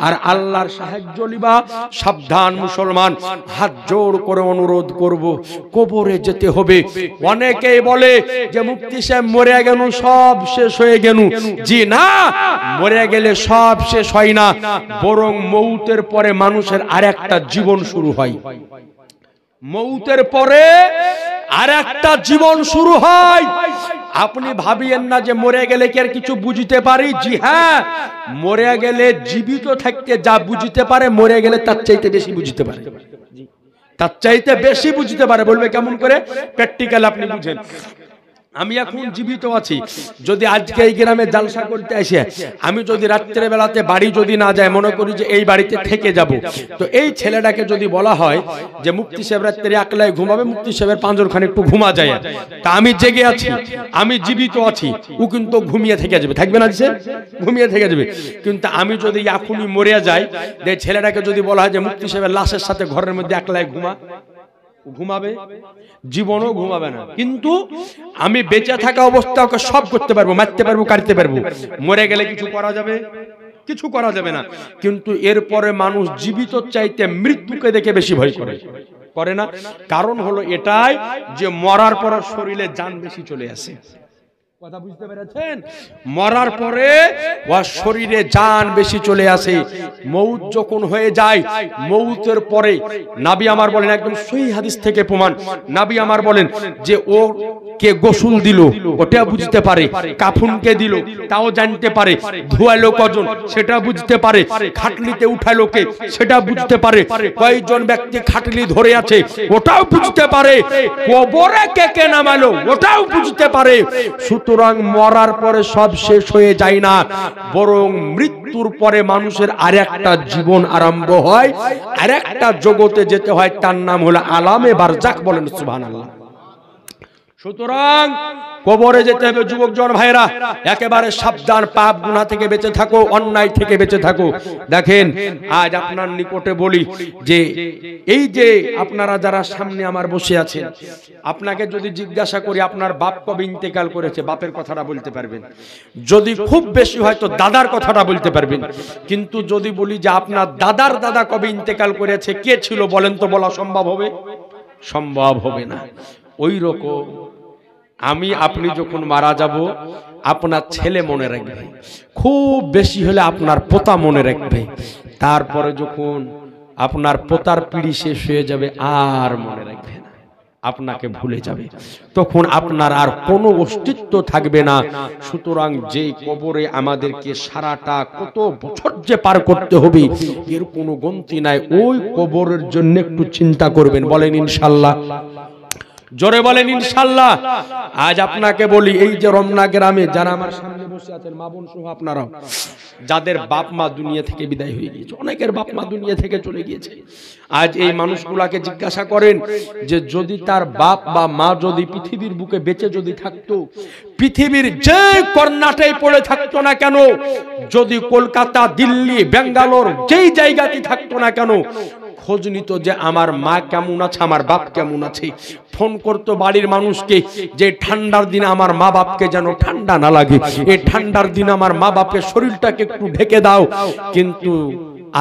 আর আল্লাহর সাহায্য লিবা। সাবধান মুসলমান, হাত জোড় করে অনুরোধ করব, কবরে যেতে হবে। অনেকেই বলে যে মুফতি সাহেব মরে গেল সব শেষ হয়ে গেল। জি না, মরে গেলে সব শেষ হয় না, বরং মৌতের পরে মানুষের আরেকটা জীবন শুরু হয়। মৌতের পরে আর একটা জীবন শুরু হয়। আপনি ভাবিয়েন না যে মরে গেলে কি আর কিছু বুঝতে পারি। জি হ্যাঁ, মরে গেলে জীবিত থাকতে যা বুঝতে পারে মরে গেলে তার চাইতে বেশি বুঝতে পারে, তার চাইতে বেশি বুঝতে পারে। বলবে কেমন করে? প্র্যাকটিক্যাল আপনি বুঝেন। আমি এখন জীবিত আছি, যদি আজকে এই গ্রামে জালসা করতে আসে, আমি যদি রাত্রে বেলাতে বাড়ি যদি না যায়, মনে করি যে এই বাড়িতে থেকে যাব, তো এই ছেলেটাকে যদি বলা হয় যে মুফতি সাহেব রাত্রে একলাই ঘুমাবে, মুফতি সাহেবের পাঁজরখানে একটু ঘুমা যায়, তা আমি জেগে আছি, আমি জীবিত আছি, ও কিন্তু ঘুমিয়ে থেকে যাবে, থাকবে না সে? ঘুমিয়ে থেকে যাবে। কিন্তু আমি যদি এখনই মরে যাই, যে ছেলেটাকে যদি বলা হয় যে মুফতি সাহেবের লাশের সাথে ঘরের মধ্যে একলাই ঘুমাবে, জীবনও ঘুমাবে না। কিন্তু আমি বেঁচে থাকা অবস্থা ওকে সব করতে পারবো, মারতে পারবো, কাটতে পারবো। মরে গেলে কিছু করা যাবে? কিছু করা যাবে না। কিন্তু এরপরে মানুষ জীবিত চাইতে মৃত্যুকে দেখে বেশি ভয় করে না? কারণ হলো এটাই যে মরার পর শরীরে জান বেশি চলে আসে। কথা বুঝতে পেরেছেন? মরার পরে ওর শরীরে জান বেশি চলে আসে। মউত যখন হয়ে যায়, মউতের পরে নবী আমার বলেন, একদম সহিহ হাদিস থেকে প্রমাণ, নবী আমার বলেন যে ও কে গোসল দিল ওটা বুঝতে পারে, কাফনকে দিল তাও জানতে পারে, ধোয়ালো কজন সেটা বুঝতে পারে, খাটলিতে উঠালো কে সেটা বুঝতে পারে, কয়জন ব্যক্তি খাটলি ধরে আছে ওটাও বুঝতে পারে, কবরে কে কে নামালো ওটাও বুঝতে পারে। সুতরাং মরার পরে সব শেষ হয়ে যায় না, বরং মৃত্যুর পরে মানুষের আরেকটা জীবন আরম্ভ হয়, আরেকটা জগতে যেতে হয়, তার নাম হলো আলামে বারজাখ। বলেন সুবহানাল্লাহ। সুতরাং কবরে যেতে হবে যুবক জন ভাইরা, একেবারে সাবধান, পাপ গুনাহ থেকে বেঁচে থাকো, অন্যায় থেকে বেঁচে থাকো। দেখেন আজ আপনার নিকটে বলি যে এই যে আপনারা যারা সামনে আমার বসে আছেন, আপনাকে যদি জিজ্ঞাসা করি আপনার বাপ কবে ইন্তেকাল করেছে, বাপের কথাটা বলতে পারবেন। যদি খুব বেশি হয় তো দাদার কথাটা বলতে পারবেন। কিন্তু যদি বলি যে আপনার দাদার দাদা কবে ইন্তেকাল করেছে, কে ছিল বলেন তো, বলা সম্ভব হবে? সম্ভব হবে না। ওই রকম আমি আপনি যখন মারা যাব, আপনার ছেলে মনে রাখবে, খুব বেশি হলে আপনার পোতা মনে রাখবে, তারপরে যখন আপনার পোতার পিড়ি শেষ হয়ে যাবে আর মনে রাখবে না, আপনাকে ভুলে যাবে, তখন আপনার আর কোনো অস্তিত্ব থাকবে না। সুতরাং যে কবরে আমাদেরকে সারাটা কত বছর যে পার করতে হবে এর কোনো গন্তি নাই, ওই কবরের জন্য একটু চিন্তা করবেন। বলেন ইনশাআল্লাহ, জোরে বলেন ইনশাআল্লাহ। আজ আপনাকে বলি, এই যে রমনা গ্রামে যারা আমার সামনে বসে আছেন, মা বোন সহ আপনারাও, যাদের বাপ মা দুনিয়া থেকে বিদায় হয়ে গিয়েছে, অনেকের বাপ মা দুনিয়া থেকে চলে গিয়েছে, আজ এই মানুষগুলাকে জিজ্ঞাসা করেন যে যদি তার বাপ বা মা যদি পৃথিবীর বুকে বেঁচে যদি থাকতো, পৃথিবীর যে কর্নাটাই পড়ে থাকতো না কেন, যদি কলকাতা, দিল্লি, বেঙ্গালোর যেই জায়গাতে থাকতো না কেন, খোঁজ নিত যে আমার মা কেমন আছে, আমার বাপ কেমন আছে, ফোন করতো বাড়ির মানুষকে যে ঠান্ডার দিনে আমার মা বাপকে যেন ঠান্ডা না লাগে, এই ঠান্ডার দিনে আমার মা বাপের শরীরটাকে একটু ঢেকে দাও। কিন্তু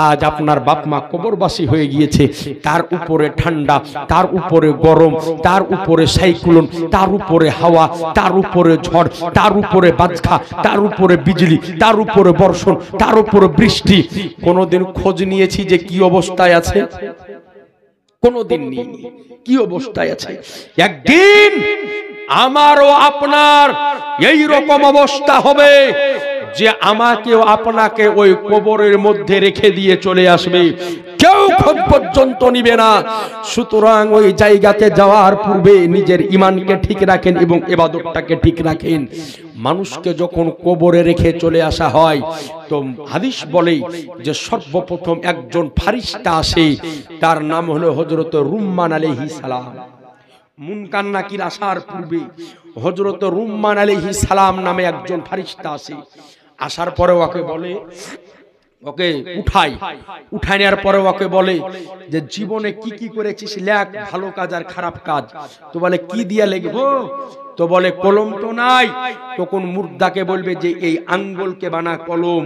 আজ আপনার বাপ মা কবরবাসী হয়ে গিয়েছে, তার উপরে ঠান্ডা, তার উপরে গরম, তার উপরে সাইক্লোন, তার উপরে হাওয়া, তার উপরে ঝড়, তার উপরে বাজখা, তার উপরে বিজলি, তার উপরে বর্ষণ, তার উপরে বৃষ্টি। কোনদিন খোঁজ নিয়েছি যে কি অবস্থায় আছে? কোনদিন নেই। কি অবস্থায় আছে? একদিন আমারও আপনার এই রকম অবস্থা হবে যে আমাকেও আপনাকে ওই কবরের মধ্যে রেখে দিয়ে চলে আসবে, কেউ খোঁজ পর্যন্ত নিবে না। সুতরাং ওই জায়গাতে যাওয়ার পূর্বে নিজের ঈমানকে ঠিক রাখেন এবং ইবাদতটাকে ঠিক রাখেন। মানুষকে যখন কবরে রেখে চলে আসা হয় তো হাদিস বলে যে সর্বপ্রথম একজন ফারিস্তা আসে, তার নাম হলো হযরত রুম্মান আলাইহিস সালাম। মুনকার নাকির আসার পূর্বে হযরত রুম্মান আলাইহিস সালাম নামে একজন ফারিস্তা আসে। আসার পরে ওকে বলে, ওকে উঠাই নেওয়ার পরে ওকে বলে যে জীবনে কি কি করেছিস লেখ, ভালো কাজ আর খারাপ কাজ। তো বলে কি দিয়া লিখবো? তো বলে কলম তো নাই, তখন মুর্দাকে বলবে যে এই আঙ্গুলকে বানা কলম,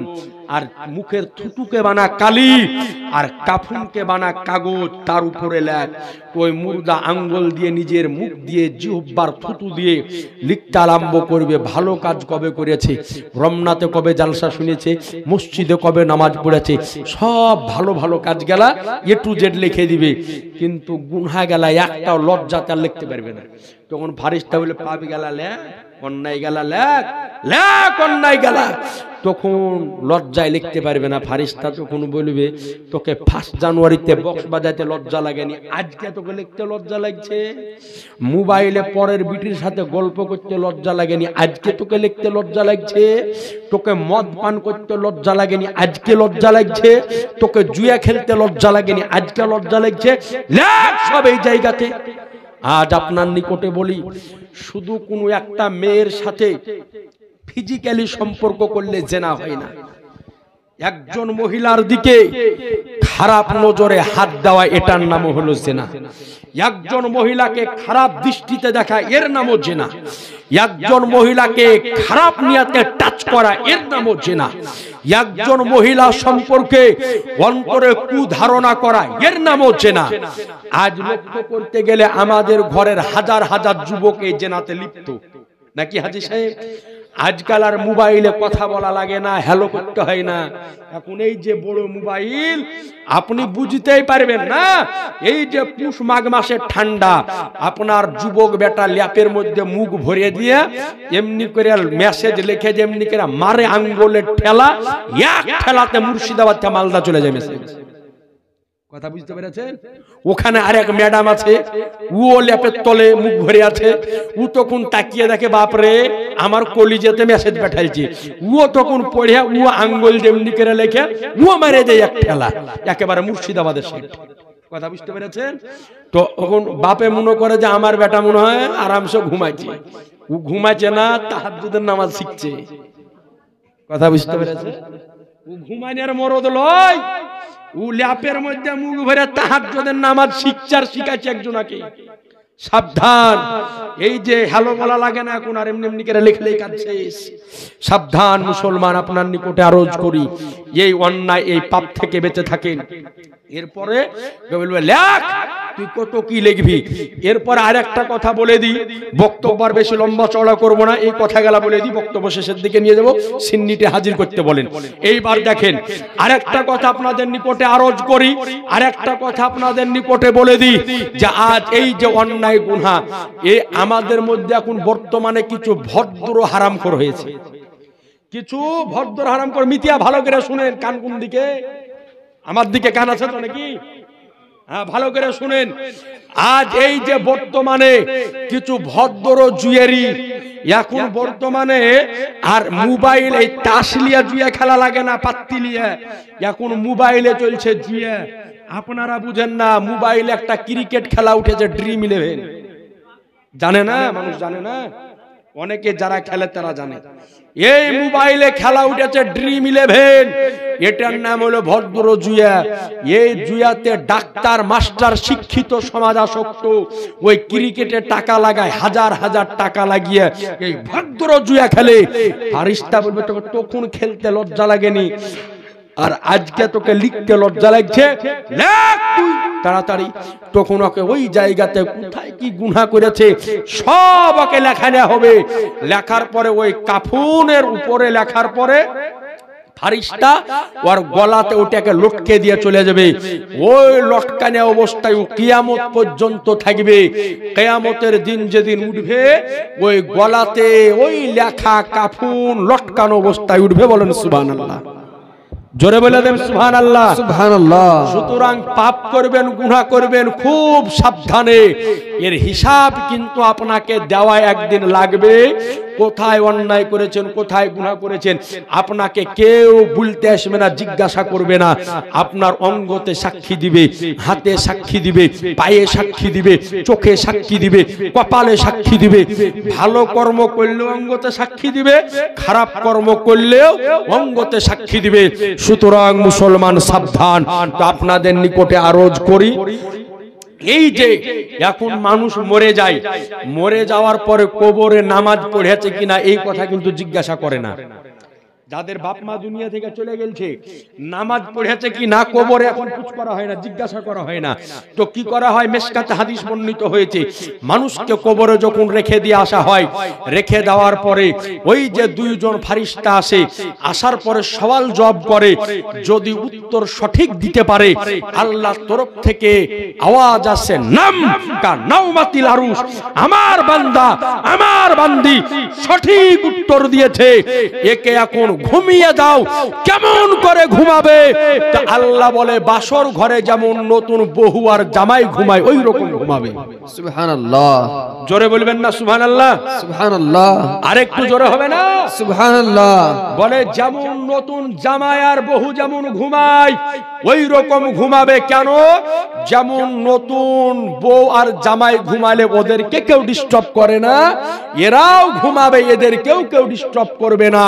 আর মুখের থুতুকে বানা কালি, আর কাফুনকে বানা কাগজ, তার উপরে লেখ। তো ওই মুর্দা আঙ্গুল দিয়ে নিজের মুখ দিয়ে জিহ্বার থুতু দিয়ে লিখতে আরম্ভ করবে, ভালো কাজ কবে করেছে, রমনাতে কবে জালসা শুনেছে, মসজিদে কবে নামাজ পড়েছে, সব ভালো ভালো কাজ গেলা এ টু জেড লিখে দিবে। কিন্তু গুনহা গেলা একটাও লজ্জাতে আর লিখতে পারবে না। তখন ফারিস্তা বলে পাপি গেলা লেখ, অন্যায় গেলা লেখ, লেখ অন্যায় গেলা। তখন লজ্জায় লিখতে পারবে না। ফারিস্তা তখন বলবে তোকে 1 জানুয়ারিতে বক্স বাজাইতে লজ্জা লাগেনি, আজকে তোকে লিখতে লজ্জা লাগছে। মোবাইলে পরের বিটির সাথে গল্প করতে লজ্জা লাগেনি, আজকে তোকে লিখতে লজ্জা লাগছে। তোকে মদ পান করতে লজ্জা লাগেনি, আজকে লজ্জা লাগছে। তোকে জুয়া খেলতে লজ্জা লাগেনি, আজকে লজ্জা লাগছে। লেখ সব এই জায়গাতে। আজ আপনার নিকটে বলি, শুধু কোনো একটা মেয়ের সাথে ফিজিক্যালি সম্পর্ক করলে জেনা হয় না, একজন মহিলার দিকে খারাপ নজরে হাত দেওয়া এটার নাম হলো জেনা। একজন মহিলাকে খারাপ দৃষ্টিতে দেখা এর নামও জেনা। একজন মহিলাকে খারাপ নিয়তে টাচ করা এর নামও জেনা। একজন মহিলা সম্পর্কে অন্তরে কুধারণা করা এর নামও জেনা। আজ লক্ষ্য করতে গেলে আমাদের ঘরের হাজার হাজার যুবক এই জেনাতে লিপ্ত, নাকি হাজী সাহেব? আজকাল আর মোবাইলে কথা বলা লাগে না, হ্যালো করতে হয় না। এখন এই যে বড় মোবাইল, আপনি বুঝতেই পারবেন না। এই যে পুষ মাঘ মাসের ঠান্ডা, আপনার যুবক বেটা ল্যাপের মধ্যে মুখ ভরে দিয়ে এমনি করে মেসেজ লিখে যেমনি করে মারে আঙ্গুলের ঠেলা, এক ঠেলাতে মুর্শিদাবাদ থেকে মালদা চলে যায় মেসেজ। কথা বুঝতে পেরেছেন? ওখানে আরেক ম্যাডাম আছে, ও ল্যাপের তলে মুখ ভরে আছে। ও তখন তাকিয়ে দেখে, বাপরে আমার কলিজাতে মেসেজ পাঠাইছে। ও তখন পড়ে ও আঙ্গুল যেমনি করে লেখে ও মারে যায় এক ঠেলা, একেবারে মুর্শিদাবাদের সাইড। কথা বুঝতে পেরেছেন? তো তখন বাপে মনে করে যে আমার বেটা মনে হয় আরামসে ঘুমাইছে। ও ঘুমাইছে না, তাহাজ্জুদের নামাজ শিখছে। কথা বুঝতে পেরেছেন? ও ঘুমাইনের মরদ লয়, ও ল্যাপের মধ্যে মুখ ভরে তাহাজ্জুদের নামাজ শিখছে আর শিখাচ্ছে একজনকে। সাবধান, এই যে হ্যালো বলা লাগে না এখন, আর এমনি এমনি করে লিখলেই কাজ শেষ। সাবধান মুসলমান, আপনার নিকটে আরজ করি, এই অন্যায় এই পাপ থেকে বেঁচে থাকেন। এরপরে বলবে লেখ, তুই কত কি লিখবি। এরপর আরেকটা কথা বলে দিই, বক্তব্য আর বেশি লম্বা চড়া করব না, এই কথা গেলা বলে দিই, বক্তব্য শেষের দিকে নিয়ে যাব। সিন্নিতে হাজির করতে বলেন। এইবার দেখেন, আরেকটা কথা আপনাদের নিকটে আরজ করি, আরেকটা কথা আপনাদের নিকটে বলে দিই, যে আজ এই যে অন্যায় গুনাহ, এই আমাদের মধ্যে এখন বর্তমানে কিছু ভদ্র হারামখোর হয়েছে। কিছু ভদ্র হারামখোর, মিতিয়া ভালো করে শুনেন, কান কোন দিকে? আমার দিকে কান আছে তো নাকি? হ্যাঁ, ভালো করে শুনেন। আজ এই যে বর্তমানে কিছু ভদ্র জুয়েরি, এখন বর্তমানে আর মোবাইল, এই তাসলিয়া জুয়া খেলা লাগে না, পাত্তিলিয়া, এখন মোবাইলে চলছে জুয়া। আপনারা বুঝেন না, মোবাইলে একটা ক্রিকেট খেলা উঠেছে, ড্রিম 11। জানে না মানুষ, জানে না। অনেকে যারা খেলে তারা জানে। এই মোবাইলে খেলা উঠেছে ড্রিম 11, এটার নাম হলো ভদ্র জুয়া। এই জুয়াতে ডাক্তার, মাস্টার, শিক্ষিত সমাজ আসক্ত, ওই ক্রিকেটে টাকা লাগায়, হাজার হাজার টাকা লাগিয়ে এই ভদ্র জুয়া খেলে। ফারিস্তা বলবে তোকে তখন খেলতে লজ্জা লাগেনি, আর আজকে তোকে লিখতে লজ্জা লাগছে, লেখ তুই তাড়াতাড়ি। তখন ওকে ওই জায়গাতে কোথায় কি গুনাহ করেছে সব ওকে লেখা নেওয়া হবে। লেখার পরে ওই কাফনের উপরে লেখার পরে ফারিস্তা ওর গলাতে ওটাকে লটকে দিয়ে চলে যাবে। ওই লটকানো অবস্থায় ও কিয়ামত পর্যন্ত থাকবে। কিয়ামতের দিন যেদিন উঠবে, ওই গলাতে ওই লেখা কাফন লটকানো অবস্থায় উঠবে। বলেন সুবহানাল্লাহ, জোরে বলে দেন সুবহানাল্লাহ, সুবহানাল্লাহ। সুতরাং পাপ করবেন, গুনাহ করবেন, খুব সাবধানে। এর হিসাব কিন্তু আপনাকে দেওয়া একদিন লাগবে। কোথায় অন্যায় করেছেন, কোথায় গুনাহ করেছেন, আপনাকে কেউ বলতে আসবে না, জিজ্ঞাসা করবে না। আপনার অঙ্গতে সাক্ষী দিবে, হাতে সাক্ষী দিবে, পায়ে সাক্ষী দিবে, চোখে সাক্ষী দিবে, কপালে সাক্ষী দিবে। ভালো কর্ম করলেও অঙ্গতে সাক্ষী দিবে, খারাপ কর্ম করলেও অঙ্গতে সাক্ষী দিবে। সুতরাং মুসলমান সাবধান। তো আপনাদের নিকটে আরজ করি, এই যে এখন মানুষ মরে যায়, মরে যাওয়ার পরে কবরে নামাজ পড়েছে কিনা এই কথা কিন্তু জিজ্ঞাসা করে না। যাদের বাপ মা দুনিয়া থেকে চলে গেছে, নামাজ পড়েছে কি না কবরে এখন পুছ করা হয় না, জিজ্ঞাসা করা হয় না। তো কি করা হয়? মিশকাতে হাদিস বর্ণিত হয়েছে, মানুষকে কবরে যখন রেখে দিয়ে আসা হয়, রেখে দেওয়ার পরে ওই যে দুইজন ফারিস্তা আসে, আসার পরে সওয়াল জবাব করে, যদি উত্তর সঠিক দিতে পারে আল্লাহর তরফ থেকে আওয়াজ আসে, নাম কা নাওমাতিল আরুশ, আমার বান্দা আমার বান্দি সঠিক উত্তর দিয়েছে, একে এখন ঘুমিয়ে দাও। কেমন করে ঘুমাবে? তা আল্লাহ বলে, বাসর ঘরে যেমন নতুন বহু আর জামাই ঘুমায় ওই রকম ঘুমাবে। সুবহানাল্লাহ। জোরে বলবেন না সুবহানাল্লাহ? সুবহানাল্লাহ। আরেকটু জোরে হবে না? সুবহানাল্লাহ। বলে যেমন নতুন জামাই আর বহু যেমন ঘুমায় ওই রকম ঘুমাবে। কেন? যেমন নতুন বউ আর জামাই ঘুমালে ওদেরকে কেউ ডিস্টার্ব করে না, এরাও ঘুমাবে, এদেরকেও কেউ ডিস্টার্ব করবে না।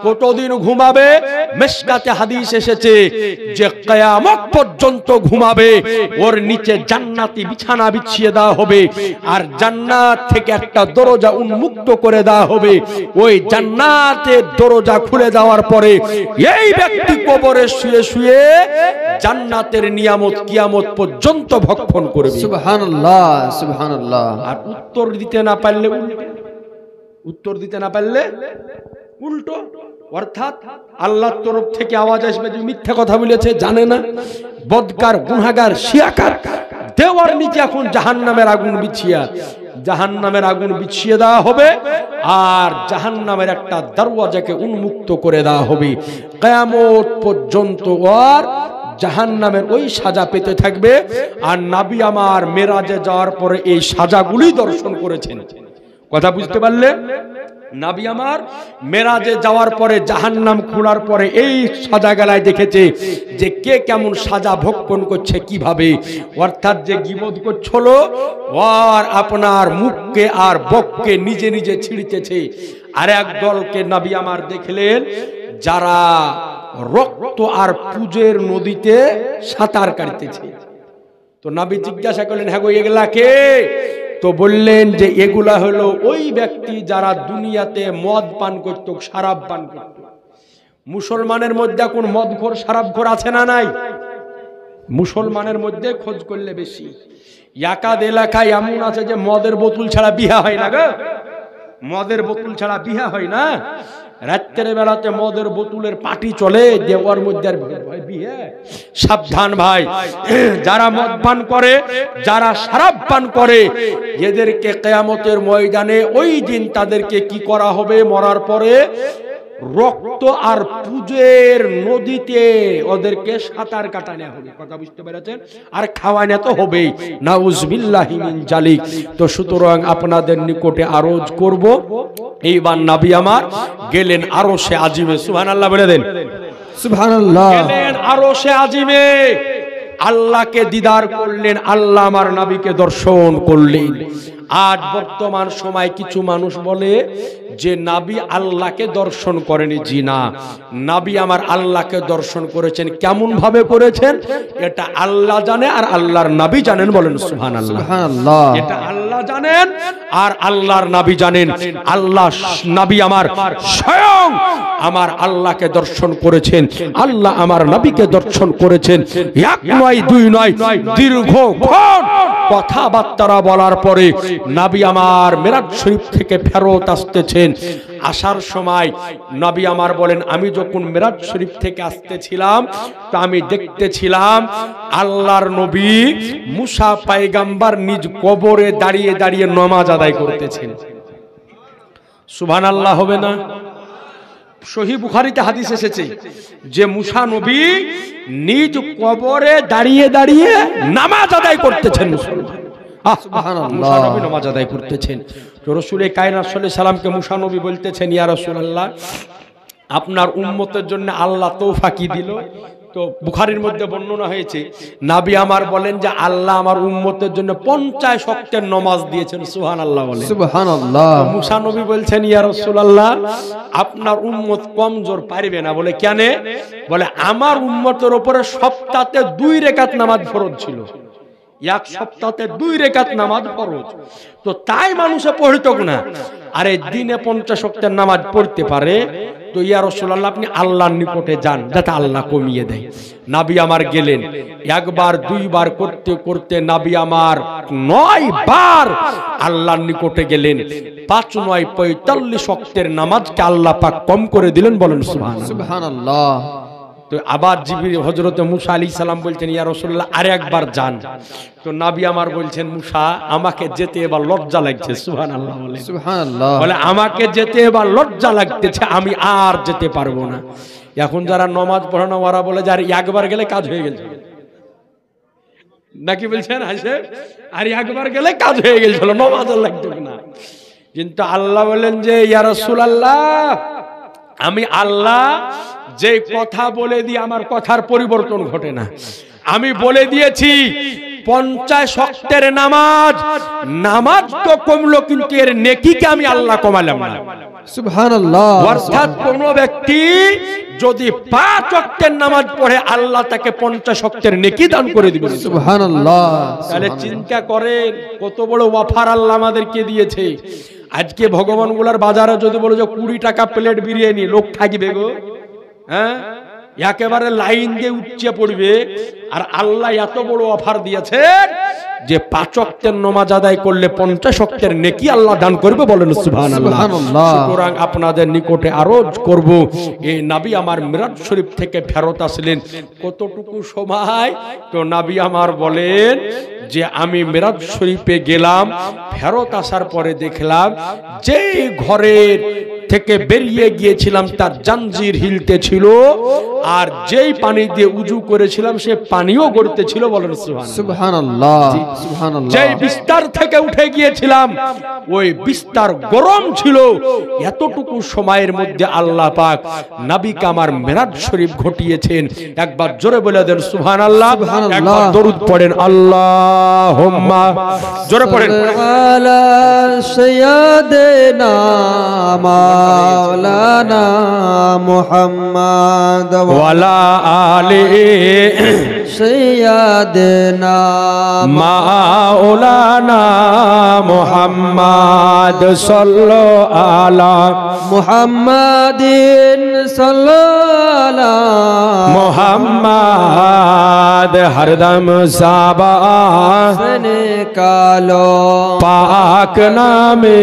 কতদিন ঘুমাবে? মিশকাতে হাদিস এসেছে যে কিয়ামত পর্যন্ত ঘুমাবে। ওর নিচে জান্নাতি বিছানা বিছিয়ে দেওয়া হবে, আর জান্নাত থেকে একটা দরজা উন্মুক্ত করে দেওয়া হবে। ওই জান্নাতের দরজা খুলে দেওয়ার পরে এই ব্যক্তি কবরে শুয়ে শুয়ে জান্নাতের নিয়ামত কিয়ামত পর্যন্ত ভক্ষণ করবে। সুবহানাল্লাহ। সুবহানাল্লাহ। আর উত্তর দিতে না পারলে উত্তর দিতে না পারলে উল্টো, অর্থাৎ আল্লাহর তরফ থেকে আওয়াজ আসবে যে মিথ্যা কথা বলেছে, জানে না, বদকার, গুনাহগার, শিয়াকার, দেওয়ার নিচে এখন জাহান্নামের আগুন বিছিয়ে দেওয়া হবে, আর জাহান্নামের একটা দরওয়াজাকে উন্মুক্ত করে দেওয়া হবে। কিয়ামত পর্যন্ত আর জাহান্নামের ওই সাজা পেতে থাকবে। আর নবী আমার মেরাজে যাওয়ার পরে এই সাজাগুলি দর্শন করেছেন। কথা বুঝতে পারলে? নবী আমার মেরাজে যাওয়ার পরে জাহান্নাম খোলার পরে এই সাজা গেলায় দেখেছে যে কে কেমন সাজা ভক্ষণ করছে, কিভাবে, অর্থাৎ যে গীবত করছিল আর আপনার মুখকে আর বককে নিজে নিজে ছিঁড়তেছে। আর এক দলকে নবী আমার দেখলেন যারা রক্ত আর পুজের নদীতে সাঁতার কাটতেছে। তো নবী জিজ্ঞাসা করলেন, হ্যাঁ গো এগুলা কে? তো বললেন যে এগুলা হলো ওই ব্যক্তি যারা দুনিয়াতে মদ পান করত, শরাব পান করত। মুসলমানের মধ্যে কোন মদখোর শরাবখোর আছে না নাই? মুসলমানের মধ্যে খোঁজ করলে বেশি। একাদ এলাকায় এমন আছে যে মদের বোতল ছাড়া বিয়া হয় না গো, মদের বোতল ছাড়া বিয়া হয় না। রাত্রের বেলাতে মদের বোতলের পার্টি চলে, দেওয়ার মধ্যে আর বিয়ে। সাবধান ভাই, যারা মদ পান করে, যারা শরাব পান করে, এদেরকে কিয়ামতের ময়দানে ওই দিন তাদেরকে কি করা হবে? মরার পরে রক্ত আর পুজের নদীতে ওদেরকে সাঁতার কাটানো হবে। কথা বুঝতে পেরেছেন? আর খাওয়ানো তো হবেই, নাউজুবিল্লাহি মিন জালিক। তো সুতরাং আপনাদের নিকটে আরজ করব, এইবার নবী আমার গেলেন আরশে আজিমে। সুবহানাল্লাহ বলে দেন। সুবহানাল্লাহ। গেলেন আরশে আজিমে, আল্লাহকে দিদার করলেন, আল্লাহ আমার নবীকে দর্শন করলেন। আজ বর্তমান সময় কিছু মানুষ বলে যে নবী আল্লাহকে দর্শন করেনি। জি না, নবী আমার আল্লাহকে দর্শন করেছেন। কেমন ভাবে করেছেন এটা আল্লাহ জানে আর আল্লাহর নবী জানেন। বলেন সুবহানাল্লাহ। সুবহানাল্লাহ। এটা আল্লাহ জানেন আর আল্লাহর নবী জানেন। আল্লাহ নবী আমার স্বয়ং আমার আল্লাহকে দর্শন করেছেন, আল্লাহ আমার নবীকে দর্শন করেছেন। এক নয়, দুই নয়, দীর্ঘক্ষণ কথাবার্তা বলার পরে নবী আমার মিরাজ শরীফ থেকে ফেরত আসতেছেন। আসার সময় নবী আমার বলেন, আমি যখন মিরাজ শরীফ থেকে আসতেছিলাম তো আমি দেখতেছিলাম আল্লাহর নবী মুসা পয়গম্বর নিজ কবরে দাঁড়িয়ে দাঁড়িয়ে নামাজ আদায় করতেছেন। সুবহানাল্লাহ হবে না? সহিহ বুখারীতে হাদিস এসেছে যে মুসা নবী নিজ কবরে দাঁড়িয়ে দাঁড়িয়ে নামাজ আদায় করতেছেন। মুসা নবী নামাজ আদায় করতেছেন। তো রাসূল কায়নাত সাল্লাল্লাহু আলাইহি সাল্লামকে মুসা নবী বলতেছেন, ইয়া রাসূলুল্লাহ, আপনার উম্মতের জন্য আল্লাহ তৌফা কি দিল? তো বুখারীর মধ্যে বর্ণনা হয়েছে নবী আমার বলেন যে আল্লাহ আমার উম্মতের জন্য 50 ওয়াক্তের নামাজ দিয়েছেন। সুবহানাল্লাহ বলেন। সুবহানাল্লাহ। মুসা নবী বলছেন, ইয়া রাসূলুল্লাহ, আপনার উম্মত কমজোর পারবে না। বলে কেন? বলে আমার উম্মতের উপরে সপ্তাহে 2 রাকাত নামাজ ফরজ ছিল। এক সপ্তাহে 2 রাকাত নামাজ ফরজ, তো তাই মানুষে পড়তো না। আরে দিনে 50 ওয়াক্তের নামাজ পড়তে পারে, তো ইয়া রাসূলুল্লাহ আপনি আল্লাহর নিকটে যান যাতে আল্লাহ কমিয়ে দেয়। নবী আমার গেলেন, একবার দুইবার করতে করতে নবী আমার 9 বার আল্লাহর নিকটে গেলেন। 5 9 45 ওয়াক্তের নামাজকে আল্লাহ পাক কম করে দিলেন, বলেন সুবহানাল্লাহ। সুবহানাল্লাহ। তো আবার জিবরিল হযরতে মুসা আলাইহিস সালাম বলছেন, ইয়া রাসূলুল্লাহ আরে একবার যান। তো নবী আমার বলছেন, মুসা আমাকে যেতে এবার লজ্জা লাগছে। সুবহানাল্লাহ বলেন। সুবহানাল্লাহ। বলে আমাকে যেতে এবার লজ্জা লাগতেছে, আমি আর যেতে পারবো না। এখন যারা নামাজ পড়ে না ওরা বলে যে আর একবার গেলে কাজ হয়ে গেছে, নাকি বলছেন আসে আর একবার গেলে কাজ হয়ে গেছিল, নামাজ আর লাগতো না। কিন্তু আল্লাহ বলেন যে ইয়া রাসূলুল্লাহ আমি আল্লাহ যে কথা বলে দিই আমার কথার পরিবর্তন ঘটে না। আমি বলে দিয়েছি 50 ওয়াক্তের নামাজ, নামাজ তো কমলো কিন্তু এর নেকিকে আমি আল্লাহ কমালাম না। সুবহানাল্লাহ। অর্থাৎ কোন ব্যক্তি যদি 5 ওয়াক্তের নামাজ পড়ে আল্লাহ তাকে 50 ওয়াক্তের নেকি দান করে দিবেন। সুবহানাল্লাহ। তাহলে চিন্তা করেন কত বড় অফার আল্লাহ আমাদেরকে দিয়েছে। আজকে ভগবানগুলার বাজারে যদি বলে যে 20 টাকা প্লেট বিরিয়ানি, লোক থাকবে গো? হ্যাঁ, একেবারে লাইন দিয়ে উচ্চে পড়বে। আর আল্লাহ এত বড় অফার দিয়েছেন যে 5 ওয়াক্তের নামাজ আদায় করলে 50 ওয়াক্তের নেকি আল্লাহ দান করবে, বলেন সুবহানাল্লাহ। সুতরাং আপনাদের নিকটে আরজ করব, এই নবী আমার মিরাজ শরীফ থেকে ফেরত আসলেন কতটুকু সময়? তো নবী আমার বলেন যে আমি মিরাজ শরীফে গেলাম, ফেরত আসার পরে দেখলাম যেই ঘরের থেকে বেরিয়ে গিয়েছিলাম তার জাঞ্জির হিলতে ছিল, আর যেই পানি দিয়ে উজু করেছিলাম সে পানিও গড়তে ছিল, বলেন সুবহানাল্লাহ। সুবহানাল্লাহ। যেই বিস্তার থেকে উঠে গিয়েছিলাম ওই বিস্তার গরম ছিল। এতটুকু সময়ের মধ্যে আল্লাহ পাক নবীকে আমার মিরাজ শরীফ ঘটিয়েছেন। একবার জোরে বলে দেন সুবহানাল্লাহ, একবার দরুদ পড়েন আল্লাহুম্মা, জোরে পড়েন আলা সাইয়্যিদিনা মাওলানা মুহাম্মদ ওয়ালা আলি সাইয়্যিদিনা মাওলানা মুহাম্মদ সাল্লাল্লাহু আলা মুহাম্মাদিন সাল্লাল্লাহু মুহাম্মদ হরদম সাবা সনে কালো পাক নামে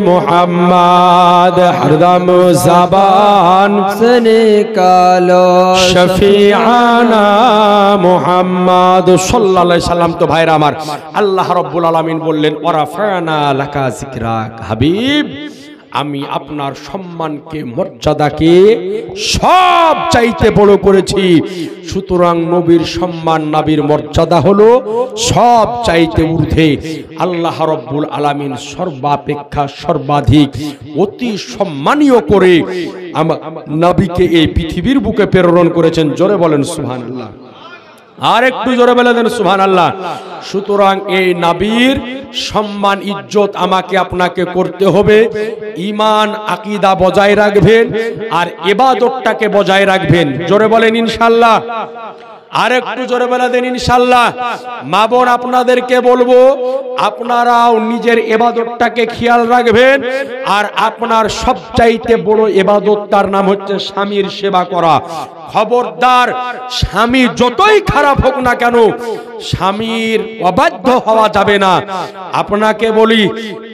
মুহাম্মদ হরদম জবান সনে কালো শফিআনা মুহাম্মদ সাল্লাল্লাহু আলাইহি সাল্লাম। তো ভাইরা আমার, আল্লাহ রাব্বুল আলামিন বললেন ওয়ারাফানা লাকা যিকরাক, হাবিব আমি আপনার সম্মানকে মর্যাদাকে সব চাইতে বড় করেছি। সুতরাং নবীর সম্মান, নবীর মর্যাদা হলো সব চাইতে ঊর্ধ্বে। আল্লাহ রাব্বুল আলামিন সর্বাপেক্ষা সর্বাধিক অতি সম্মানীয় করে আমার নবীকে এই পৃথিবীর বুকে প্রেরণ করেছেন। জোরে বলেন সুবহানাল্লাহ, আর একটু জোরে বলে দেন সুবহানাল্লাহ। সুতরাং এই নবীর সম্মান ইজ্জত আমাকে আপনাকে করতে হবে। ঈমান আকীদা বজায় রাখবেন আর ইবাদতটাকে বজায় রাখবেন। জোরে বলেন ইনশাআল্লাহ, আর একটু জোরে বলে দেন ইনশাআল্লাহ। মা বোন আপনাদেরকে বলবো আপনারাও নিজের ইবাদতটাকে খেয়াল রাখবেন। আর আপনার সবচাইতে বড় ইবাদত তার নাম হচ্ছে স্বামীর সেবা করা। খবরদার, স্বামী যতই খারাপ হোক না কেন স্বামীর অবাধ্য হওয়া যাবে না। আপনাকে বলি,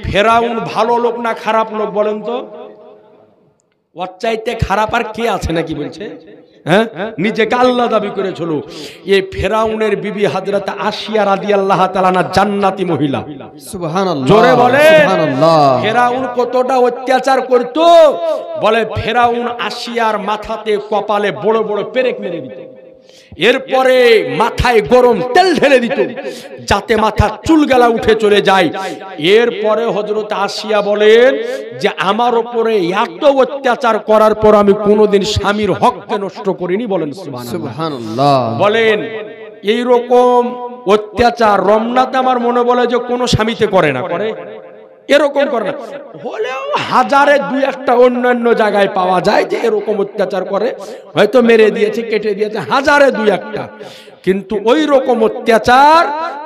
ফেরাউন ভালো লোক না খারাপ লোক বলেন তো? ওর চাইতে খারাপ আর কে আছে নাকি বলছে? হ্যাঁ, নিজেকে আল্লাহ দাবি করেছিল। এই ফেরাউনের বিবি হযরত আসিয়া রাদিয়াল্লাহু তাআলা না জান্নাতি মহিলা। সুবহানাল্লাহ। জোরে বলেন সুবহানাল্লাহ। ফেরাউন কতটা অত্যাচার করত? বলে ফেরাউন আসিয়ার মাথাতে কপালে বড় বড় পেরেক মেরে দিত, এরপরে মাথায় গরম তেল ঢেলে দিত যাতে মাথার চুলগালা উঠে চলে যায়। এরপরে হযরত আসিয়া বলেন যে আমার উপরে এত অত্যাচার করার পর আমি কোনোদিন স্বামীর হককে নষ্ট করিনি। বলেন সুবহানাল্লাহ। বলেন এই রকম অত্যাচার রমনাতে আমার মনে বলে যে কোনো স্বামীতে করে না, করে এরকম করে না, হলেও হাজারে দুই একটা অন্যান্য জায়গায় পাওয়া যায় যে এরকম অত্যাচার করে, হয়তো মেরে দিয়েছে, কেটে দিয়েছে, হাজারে দুই একটা। কিন্তু ওই রকম অত্যাচার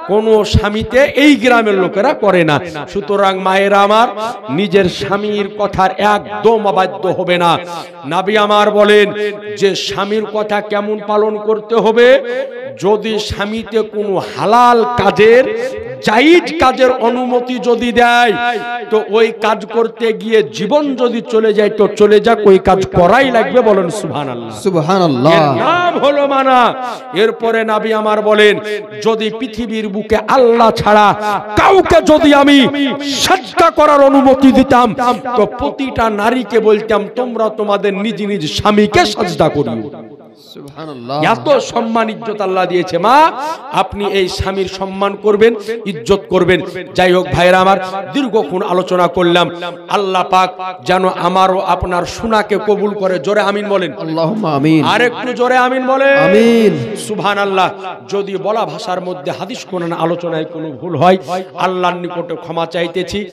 কোন স্বামীতে এই গ্রামের লোকেরা করে না। সুতরাং মায়েরা আমার, নিজের স্বামীর কথার একদম অবাধ্য হবে না। নবী আমার বলেন যে স্বামীর কথা কেমন পালন করতে হবে, যদি স্বামীতে কোনো হালাল কাজের, জায়েজ কাজের অনুমতি যদি দেয়, তো ওই কাজ করতে গিয়ে জীবন যদি চলে যায় তো চলে যাক, ওই কাজ করাই লাগবে। বলেন সুবহানাল্লাহ। সুবহানাল্লাহ। এর নাম হলো মানা। এরপরে নবী আমার বলেন, যদি পৃথিবীর বুকে আল্লাহ ছাড়া কাউকে যদি আমি সাজদা করার অনুমতি দিতাম, তো প্রতিটা নারীকে বলতাম তোমরা তোমাদের নিজ নিজ স্বামীকে সাজদা করিও। সুবহানাল্লাহ। এত সম্মান ইজ্জত আল্লাহ দিয়েছে। মা, আপনি এই স্বামীর সম্মান করবেন, ইজ্জত করবেন। যাই হোক ভাইরা আমার, দীর্ঘক্ষণ আলোচনা করলাম। আল্লাহ পাক যেন আমারও আপনার শোনাকে কবুল করে। জোরে আমিন বলেন। আল্লাহুম্মা আমিন। আর একটু জোরে আমিন বলেন। আমিন। সুবহানাল্লাহ। যদি বলা ভাষার মধ্যে হাদিস কোরআন আলোচনায় কোনো ভুল হয়, আল্লাহর নিকটে ক্ষমা চাইতেছি।